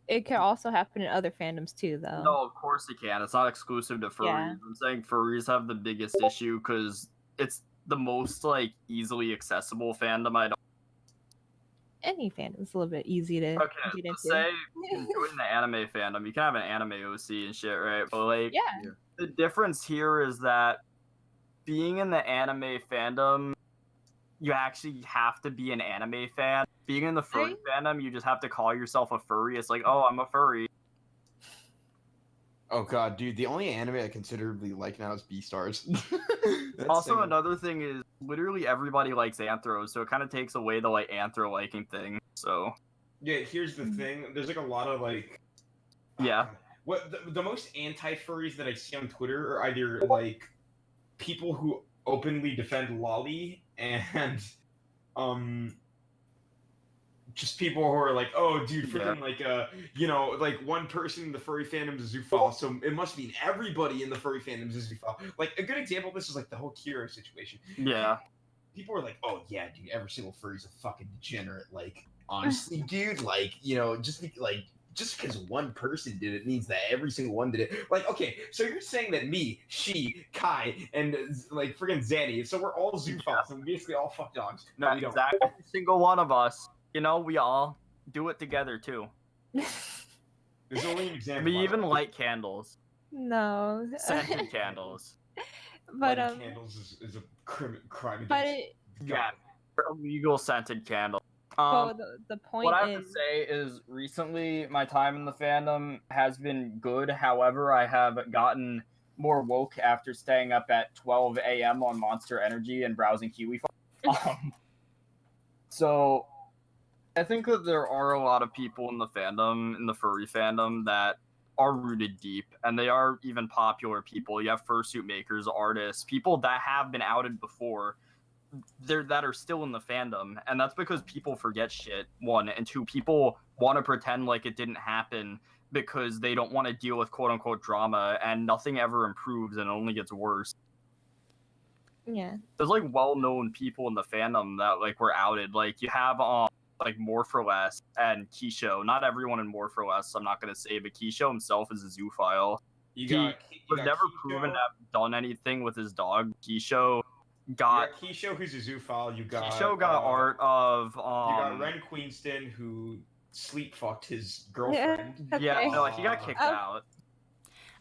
it can also happen in other fandoms too, though. No, of course it can. It's not exclusive to furries. Yeah. I'm saying furries have the biggest issue because it's the most like easily accessible fandom. I don't. Any fandom's a little bit easy to get into. Say you can do it in the anime fandom. You can have an anime OC and shit, right? But like, the difference here is that being in the anime fandom, you actually have to be an anime fan. Being in the furry fandom, you just have to call yourself a furry. It's like, oh, I'm a furry. Oh god, dude, the only anime I considerably like now is Beastars. Also, another thing is literally everybody likes anthros, so it kind of takes away the like anthro liking thing. So yeah, here's the thing. There's like a lot of like what the most anti-furries that I see on Twitter are either like people who openly defend lolly and just people who are like, oh, dude, freaking like you know, like one person in the furry fandom is a zoophile, so it must mean everybody in the furry fandom is a zoophile. Like a good example of this is like the whole Kira situation. Yeah. People are like, oh yeah, dude, every single furry's a fucking degenerate. Like, honestly, dude, like, you know, just because one person did it means that every single one did it. Like, okay, so you're saying that me, she, Kai, and like friggin' Zanny, so we're all zoophiles and we basically all fuck dogs. No, we don't. Exactly. Every single one of us. You know, we all do it together too. There's only an example. We even light candles. No. Scented candles. But candles is a crime. But illegal scented candle. The point what I have to say is recently my time in the fandom has been good. However, I have gotten more woke after staying up at 12 a.m. on Monster Energy and browsing Kiwi Farm. So I think that there are a lot of people in the fandom, in the furry fandom, that are rooted deep, and they are even popular people. You have fursuit makers, artists, people that have been outed before, that are still in the fandom, and that's because people forget shit, one, and two, people want to pretend like it didn't happen because they don't want to deal with quote-unquote drama, and nothing ever improves and it only gets worse. Yeah. There's, like, well-known people in the fandom that, like, were outed. Like, you have, like More for Less and Kisho. Not everyone in More for Less, I'm not gonna say, but Kisho himself is a zoophile. He was never proven to have done anything with his dog. Kisho got Kisho, who's a zoophile. Kisho got art of you got Ren Queenston, who sleep fucked his girlfriend. He got kicked out.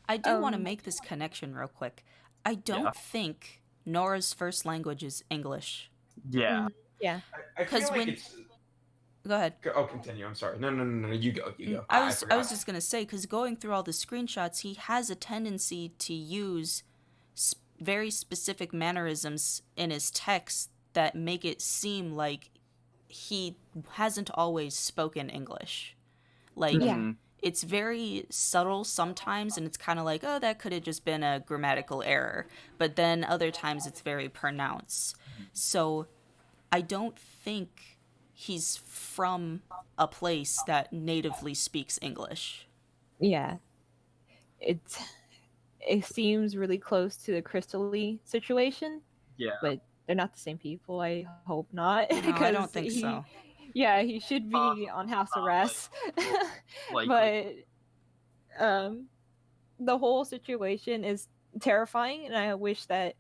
I do want to make this connection real quick. I don't think Nora's first language is English. Yeah. Yeah. Because when Go ahead. Oh, continue. I'm sorry. No. You go. I was just gonna say, because going through all the screenshots, he has a tendency to use very specific mannerisms in his text that make it seem like he hasn't always spoken English. Like, it's very subtle sometimes, and it's kind of like, oh, that could have just been a grammatical error. But then other times it's very pronounced. So I don't think he's from a place that natively speaks English. Yeah. It seems really close to the Crystal Lee situation. Yeah. But they're not the same people. I hope not. No, I don't think so. Yeah, he should be on house arrest. But the whole situation is terrifying, and I wish that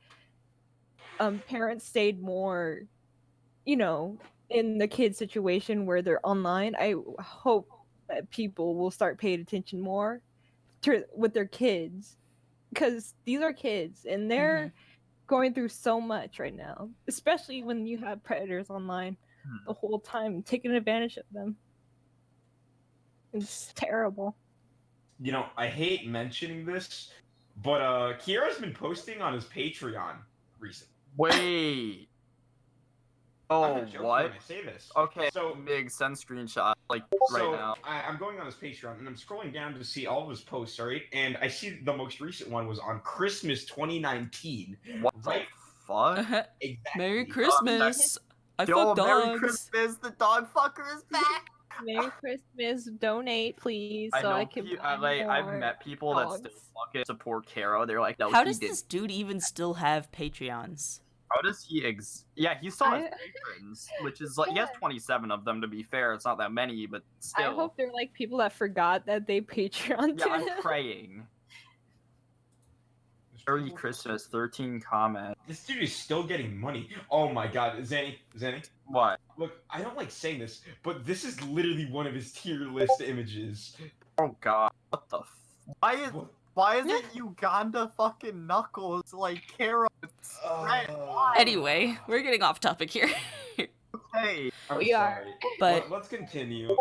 parents stayed more, in the kid situation where they're online. I hope that people will start paying attention more with their kids, because these are kids and they're going through so much right now, especially when you have predators online the whole time taking advantage of them. It's terrible. I hate mentioning this, but Kiera's been posting on his Patreon recently. Wait. Oh, what? When I say this. Okay, so Mig, send screenshot right now. I'm going on his Patreon and I'm scrolling down to see all of his posts, right? And I see the most recent one was on Christmas 2019. What right? the fuck? Exactly. Merry Christmas. I fuck dogs. Merry Christmas, the dog fucker is back. Merry Christmas, donate please, so I can I've met people dogs. that still fucking support Caro. They're like, no, how does this dude even still have Patreons? How does he yeah, he still has patrons, which is like, he has 27 of them, to be fair. It's not that many, but still. I hope they're like people that forgot that they Patreon. Yeah, I'm praying. Merry Christmas, 13 comments. This dude is still getting money. Oh my god, Zanny. What? Look, I don't like saying this, but this is literally one of his tier list images. Oh god, what the why is it Uganda fucking Knuckles like carrots? Anyway, we're getting off topic here. Hey, we are. But let's continue.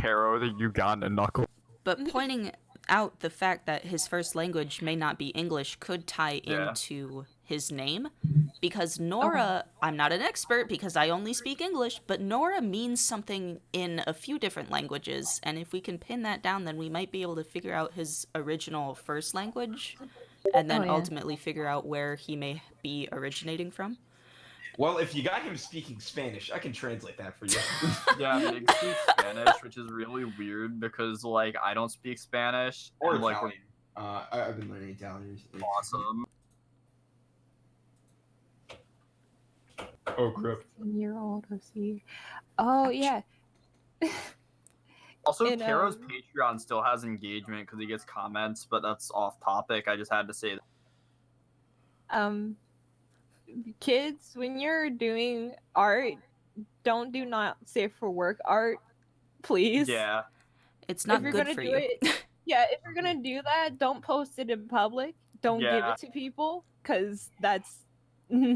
Caro, the Uganda Knuckles. But pointing out the fact that his first language may not be English could tie into his name, because Nora, I'm not an expert because I only speak English, but Nora means something in a few different languages, and if we can pin that down, then we might be able to figure out his original first language, and then ultimately figure out where he may be originating from. Well, if you got him speaking Spanish, I can translate that for you. Yeah, Mig speaks Spanish, which is really weird because, like, I don't speak Spanish. Or Italian. I've been learning Italian recently. Awesome. Oh, crap. 10-year-old OC. Oh, yeah. Also, Caro's Patreon still has engagement because he gets comments, but that's off topic. I just had to say that. Kids, when you're doing art, do not safe for work art, please. Yeah. It's not good for you. Yeah, if you're gonna do that, don't post it in public. Don't give it to people, because that's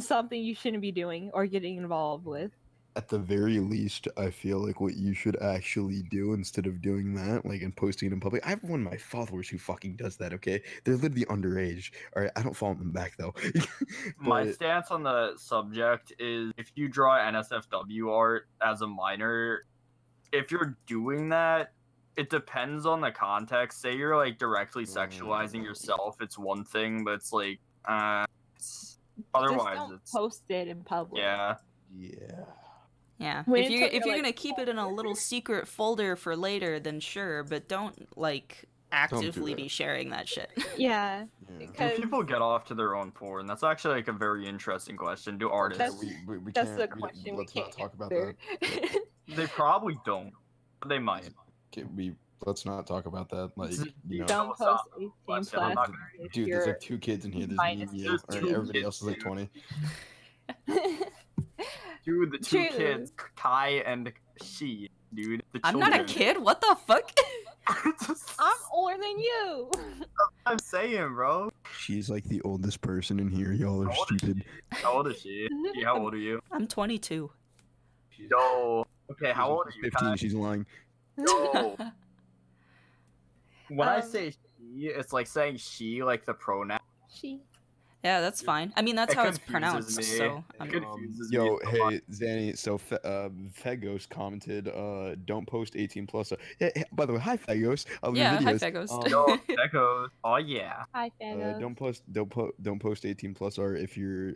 something you shouldn't be doing or getting involved with. At the very least, I feel like what you should actually do instead of doing that, like, and posting it in public. I have one of my followers who fucking does that, okay? They're literally underage. All right, I don't follow them back, though. My stance on the subject is if you draw Nsfw art as a minor, if you're doing that, it depends on the context. Say you're, like, directly sexualizing yourself, it's one thing, but it's like, otherwise, just don't post it in public. Yeah. Yeah, if you're gonna keep it in a little secret folder for later, then sure, but don't, like, actively be sharing that shit. Yeah. Do people get off to their own porn? That's actually, like, a very interesting question. Do artists? That's the question we can't talk about answer. that. They probably don't. But they might. Let's not talk about that. Like, don't post 18 plus. Dude, there's like 2 kids in here. There's me and you. Everybody else is like 20. Dude, the 2 kids, Kai and she, dude. I'm not a kid. What the fuck? I'm older than you. I'm saying, bro. She's like the oldest person in here. Y'all are stupid. How old is she? How old are you? I'm 22. Yo. Okay, how old are you? 15. She's lying. Yo. When I say she, it's like saying she, like the pronoun. She. Yeah, that's fine. I mean, that's how it's pronounced. Me. So, yo, hey, Zanny. So, Fegos commented, "Don't post 18 plus." Yeah. By the way, hi Fegos. Hi Fegos. Yo, Fegos. Oh yeah. Hi Fegos. Don't post 18 plus art if you're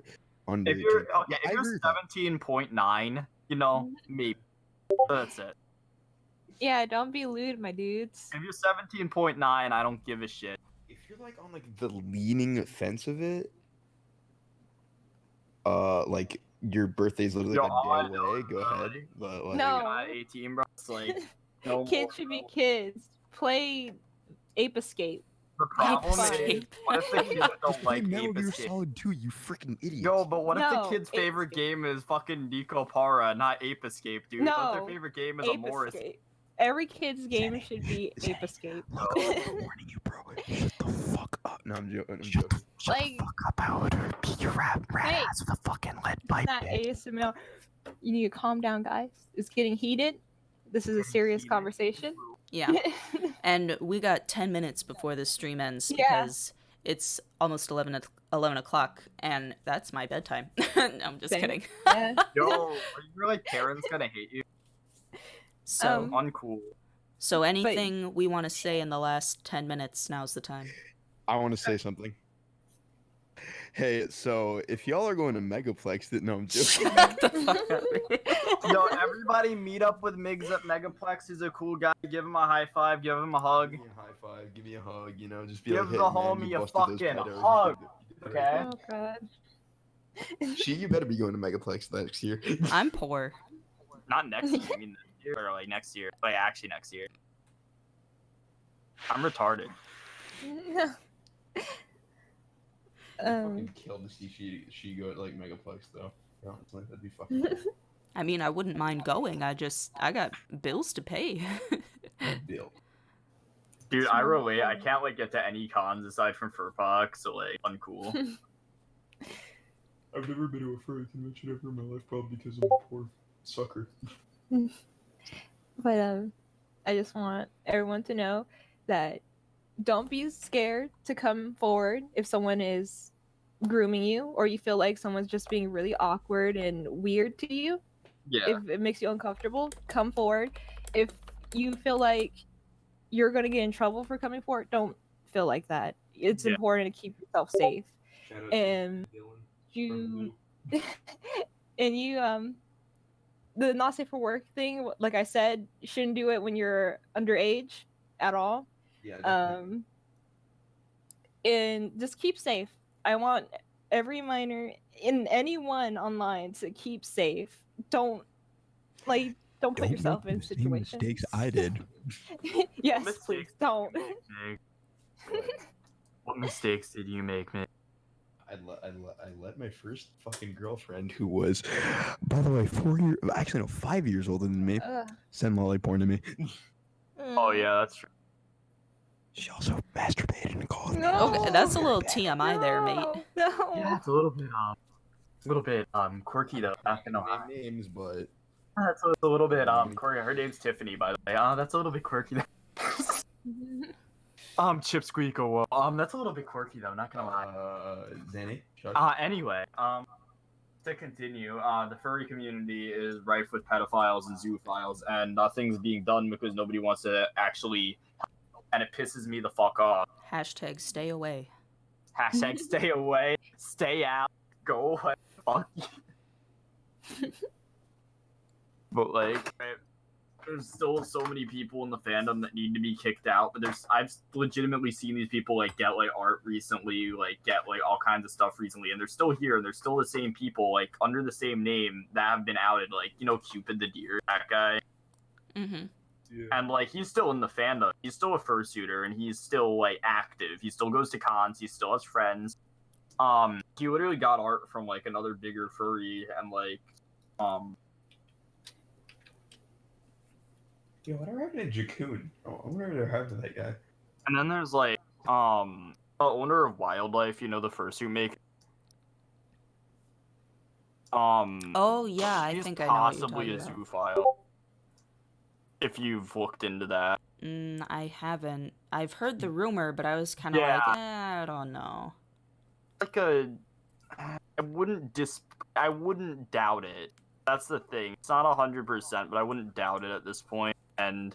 under. If you're 17.9, you know, maybe. That's it. Yeah, don't be lewd, my dudes. If you're 17.9, I don't give a shit. If you're like on like the leaning fence of it, like your birthday's literally like a day away, go ahead. But like, No. 18, bro. It's like no Kids more, should be bro. kids. Play Ape Escape. The problem is, Escape. what if the kids don't play like Metal Ape Gear Escape? Solid 2, you freaking idiot. Yo, but what if the No, kid's Ape favorite Escape. game is fucking Nico Para, not Ape Escape, dude? What if No, their favorite game is Ape Amoris? Escape. Every kid's game Zanny, should be Zanny, Ape Escape. Look, I'm warning you, bro. Shut the fuck up. No, I'm joking. Shut the Like, fuck up, Howard. Beat your rat Hey, ass with a fucking lead pipe. not bitch. ASMR. You need to calm down, guys. It's getting heated. This is a serious conversation. Yeah. And we got 10 minutes before the stream ends Yeah. because it's almost 11 o'clock, and that's my bedtime. No, I'm just Same. kidding. Yeah. Yo, are you like Karen's gonna hate you? So, Uncool. so anything we want to say in the last 10 minutes, now's the time. I want to say something. Hey, so if y'all are going to Megaplex, no, I'm joking. Shut the fuck up. Yo, everybody meet up with Migs at Megaplex. He's a cool guy. Give him a high five. Give him a hug. Give me a high five. Give me a hug. You know, just be Give like, hey, the man, homie you a busted those fucking pedos. hug, You did okay? Oh god. She, you better be going to Megaplex next year. I'm poor. Not next year. I mean this year, or like next year. Like actually next year. I'm retarded. Fucking kill to see she go to like Megaplex though. Honestly, that'd be fucking I mean, I wouldn't mind going. I got bills to pay. deal. Dude, I relate. I can't like get to any cons aside from Furpak, so like uncool. I've never been to a furry convention ever in my life, probably because I'm a poor sucker. But I just want everyone to know that don't be scared to come forward if someone is grooming you or you feel like someone's just being really awkward and weird to you. Yeah. If it makes you uncomfortable, come forward. If you feel like you're going to get in trouble for coming forward, don't feel like that. It's important to keep yourself safe. And you and you the not safe for work thing, like I said, you shouldn't do it when you're underage at all. Yeah. And just keep safe. I want every minor and anyone online to keep safe. Don't put yourself in situations. Mistakes I did. Yes, please don't. What mistakes did you make, man? I let my first fucking girlfriend, who was, by the way, 5 years older than me, send lolly porn to me. Oh yeah, that's true. She also masturbated and called me. No. Okay, that's a little TMI there, mate. No. Yeah, it's a little bit quirky though. Not gonna lie. Names, but That's a little bit quirky. Her name's Tiffany, by the way. That's a little bit quirky. Chip Squeak. That's a little bit quirky though. Not gonna lie. Zanny. Anyway, to continue, the furry community is rife with pedophiles and zoophiles, and nothing's being done because nobody wants to actually, and it pisses me the fuck off. Hashtag stay away. Hashtag stay away, stay out, go away, fuck you. But like, there's still so many people in the fandom that need to be kicked out, but I've legitimately seen these people like get like art recently, like get like all kinds of stuff recently, and they're still here, and they're still the same people, like under the same name that have been outed, like, you know, Cupid the Deer, that guy. Mm-hmm. Yeah. And like, he's still in the fandom, he's still a fursuiter, and he's still like active, he still goes to cons, he still has friends. He literally got art from like another bigger furry, and like, Yo, whatever happened to Jakun? Oh, I wonder what happened to that guy. and then there's like, owner of Wildlife, you know, the fursuit maker. Oh yeah, I he's think I know what you're possibly talking a about. zoophile. If you've looked into that. I haven't. I've heard the rumor, but I was kind of Yeah. like, I don't know. Like I wouldn't doubt it. That's the thing. It's not 100%, but I wouldn't doubt it at this point. And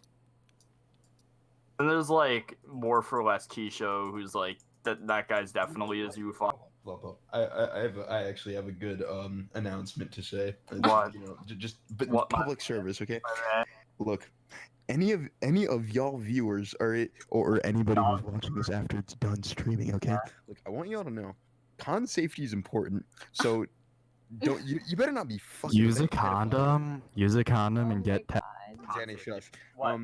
there's like more for less Keisho, who's like that guy's definitely a zoophile. I actually have a good announcement to say. What? You know, just What, public service, okay? Look, any of y'all viewers or anybody who's watching this after it's done streaming, okay? Look, I want y'all to know, con safety is important. So don't you better not be fucking. Use a with any pedophile. condom. Use a condom and Oh get. my God. Jenny, shush. What?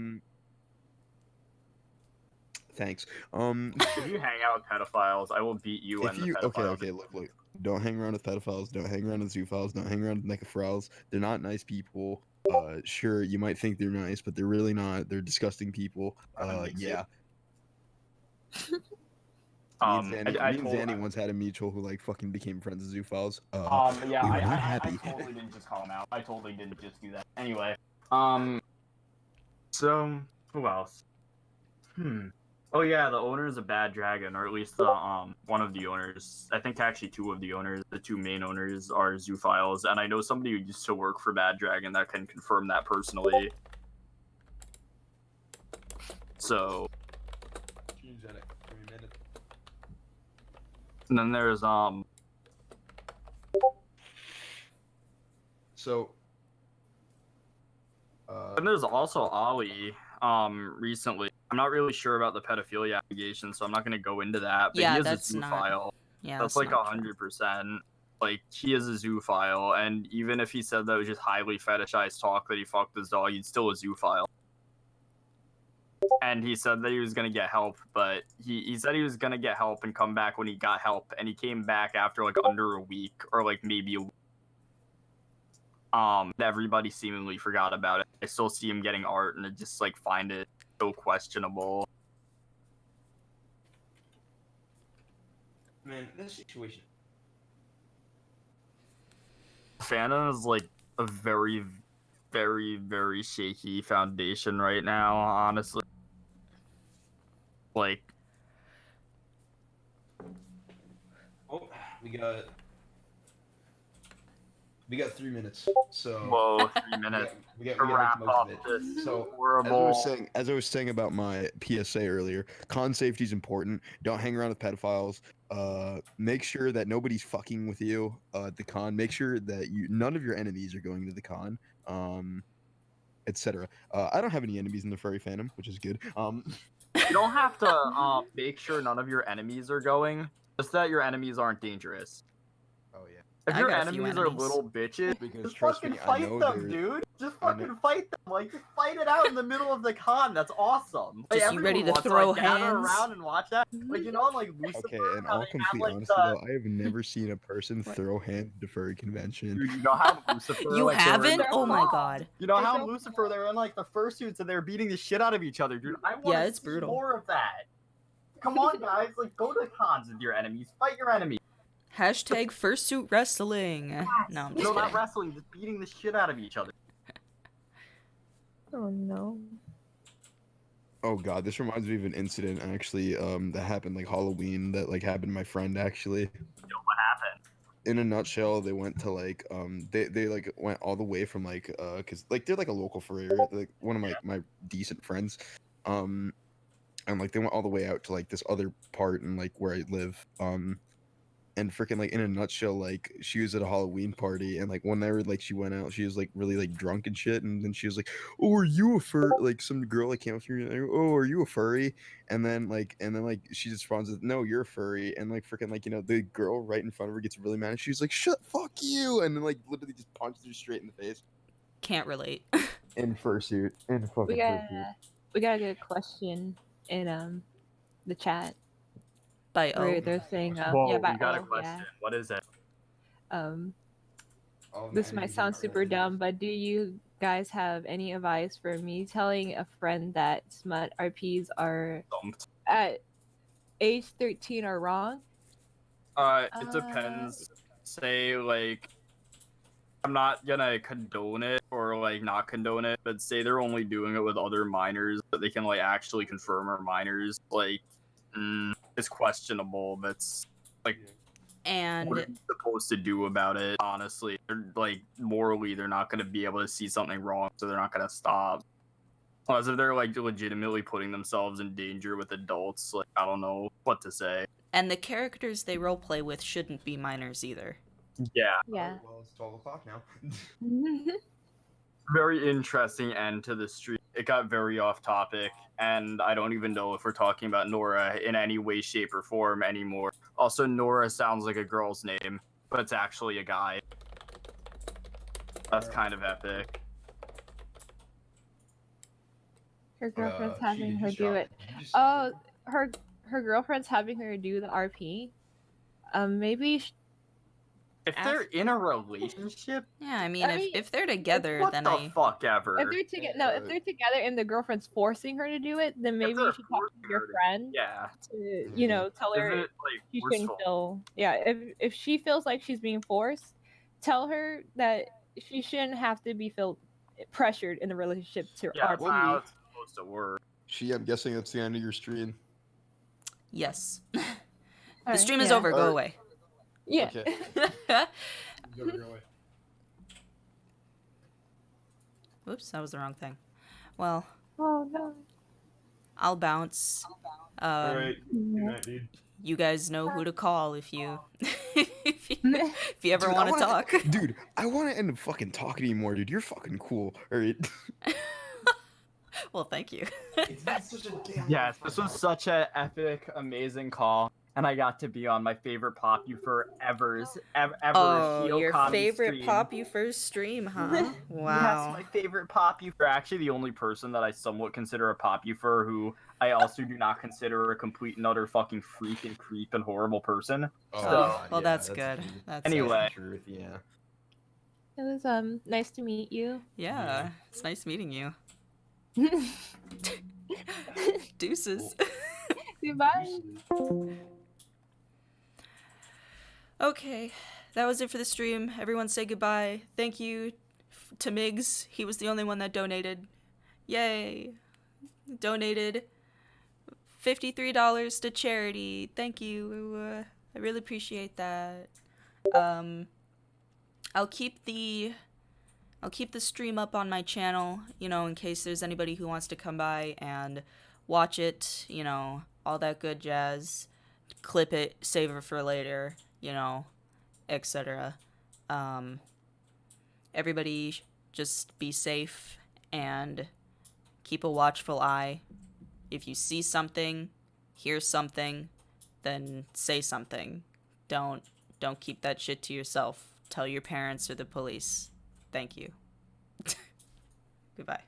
Thanks. If you hang out with pedophiles, I will beat you and the pedophiles. Okay, look. Don't hang around with pedophiles. Don't hang around with zoophiles. Don't hang around with necrophiles. They're not nice people. Sure, you might think they're nice, but they're really not. They're disgusting people. Yeah. Me and Zanny once had a mutual who like fucking became friends with zoophiles. Yeah, we were I not happy. totally didn't just call him out. I totally didn't just do that. Anyway, so who else? Oh yeah, the owner is a bad dragon, or at least the one of the owners. I think actually two of the owners, the two main owners, are zoophiles, and I know somebody who used to work for Bad Dragon that can confirm that personally. So. And then there's So. And there's also Ollie. Recently, I'm not really sure about the pedophilia allegations, so I'm not going to go into that. But Yeah, he is that's a zoophile. Yeah, that's like 100%. Like he is a zoophile, and even if he said that was just highly fetishized talk that he fucked his dog, he's still a zoophile. And he said that he was going to get help, but he said he was going to get help and come back when he got help, and he came back after like under a week, or like maybe a week. Everybody seemingly forgot about it. I still see him getting art, and I just like find it so questionable. Man, this situation. Fandom is like a very, very, very shaky foundation right now, honestly. Like, oh, we got 3 minutes. So whoa, 3 minutes. we got wrap most up of it. this So horrible. As I was saying about my PSA earlier, con safety is important. Don't hang around with pedophiles. Make sure that nobody's fucking with you at the con. Make sure that none of your enemies are going to the con. Etc. I don't have any enemies in the furry fandom, which is good. You don't have to make sure none of your enemies are going. Just that your enemies aren't dangerous. Oh yeah. If I your got a few enemies are enemies. little bitches, Because just trust fucking me, I fight know them, they're- dude. Just I know- fucking fight them. Like, just fight it out in the middle of the con. That's awesome. Just you ready to throw like, gather hands? around and watch that. Like, you know, like Lucifer. Okay, in how all they have, complete like, honesty, though, I have never seen a person throw hands at a furry convention. Dude, you know how Lucifer. You like, they were in haven't? the- Oh my god. You know how There's no Lucifer, they were in like the fursuits and they were beating the shit out of each other, dude. I want Yeah, it's see brutal. more of that. Come on, guys. Like, go to cons with your enemies. Fight your enemies. Hashtag fursuit wrestling. No, I'm just No, not kidding. wrestling. Just beating the shit out of each other. Oh no. Oh god, this reminds me of an incident actually that happened like Halloween that like happened to my friend actually. Yo, what happened? In a nutshell, they went to like they like went all the way from like cuz like they're like a local furrier, like one of my decent friends. And like they went all the way out to like this other part in like where I live. And freaking like in a nutshell, like she was at a Halloween party and like whenever like she went out, she was like really like drunk and shit, and then she was like, "Oh, are you a fur?" Like some girl like came up to her, like, "Oh, are you a furry?" And then she just responds with, "No, you're a furry." And like freaking like the girl right in front of her gets really mad, and she's like, "Shut, fuck you!" And then like literally just punches her straight in the face. Can't relate. In fursuit, in fucking fursuit. We got a good question in the chat. By Where O. they're saying Whoa, yeah, by we got a O, question. yeah. What is it? This might sound super dumb, but do you guys have any advice for me telling a friend that smut RPs are Dumped. at age 13 are wrong? It depends. Say, like, I'm not gonna condone it or, like, not condone it, but say they're only doing it with other minors that they can, like, actually confirm are minors. Like, it's questionable. That's, like, And what are you supposed to do about it, honestly? They're, like, morally, they're not gonna be able to see something wrong, so they're not gonna stop. Unless if they're, like, legitimately putting themselves in danger with adults, like, I don't know what to say. and the characters they roleplay with shouldn't be minors either. Yeah. Yeah. Oh, well, it's 12 o'clock now. Very interesting end to the stream. It got very off topic, and I don't even know if we're talking about Nora in any way, shape, or form anymore. Also, Nora sounds like a girl's name, but it's actually a guy. That's kind of epic. Her girlfriend's having did her just do drop it. You just Oh, her girlfriend's having her do the RP. Maybe If they're in a relationship, Yeah, I mean, if they're together, what then the fuck ever. if they're together, no, if they're together and the girlfriend's forcing her to do it, then maybe you they're should talk to your forcing her friend. Yeah. To, you know, tell her Is it, like, she shouldn't forceful? feel. Yeah, if she feels like she's being forced, tell her that she shouldn't have to be feel pressured in the relationship to Yeah, that's RP. not how it's supposed to work. I'm guessing that's the end of your stream. Yes. The Alright, stream is yeah. over. Go away. Yeah. Okay. Go away. Whoops, that was the wrong thing. Well, Oh no. I'll bounce. All right. Good night, dude. You guys know who to call if you if you ever want to talk. Dude, I want to end up fucking talking to you more, dude. You're fucking cool. All right. Well, thank you. It's been such a damn. Yes, this was such an epic, amazing call, and I got to be on my favorite Popufer ever. Oh, Heel your comedy favorite stream. Popufer stream, huh? Yes, Wow. my favorite Popufer. Actually, the only person that I somewhat consider a Popufer who I also do not consider a complete and utter fucking freak and creep and horrible person. Oh, So, well, that's good. That's anyway. Truth, yeah. It was nice to meet you. Yeah, it's nice meeting you. Deuces. Goodbye. Okay, that was it for the stream. Everyone say goodbye. Thank you to Migs. He was the only one that donated. Yay. Donated $53 to charity. Thank you. I really appreciate that. I'll keep the stream up on my channel, you know, in case there's anybody who wants to come by and watch it, you know, all that good jazz. Clip it, save it for later, you know, etc. Everybody just be safe and keep a watchful eye. If you see something, hear something, then say something. Don't keep that shit to yourself. Tell your parents or the police. Thank you. Goodbye.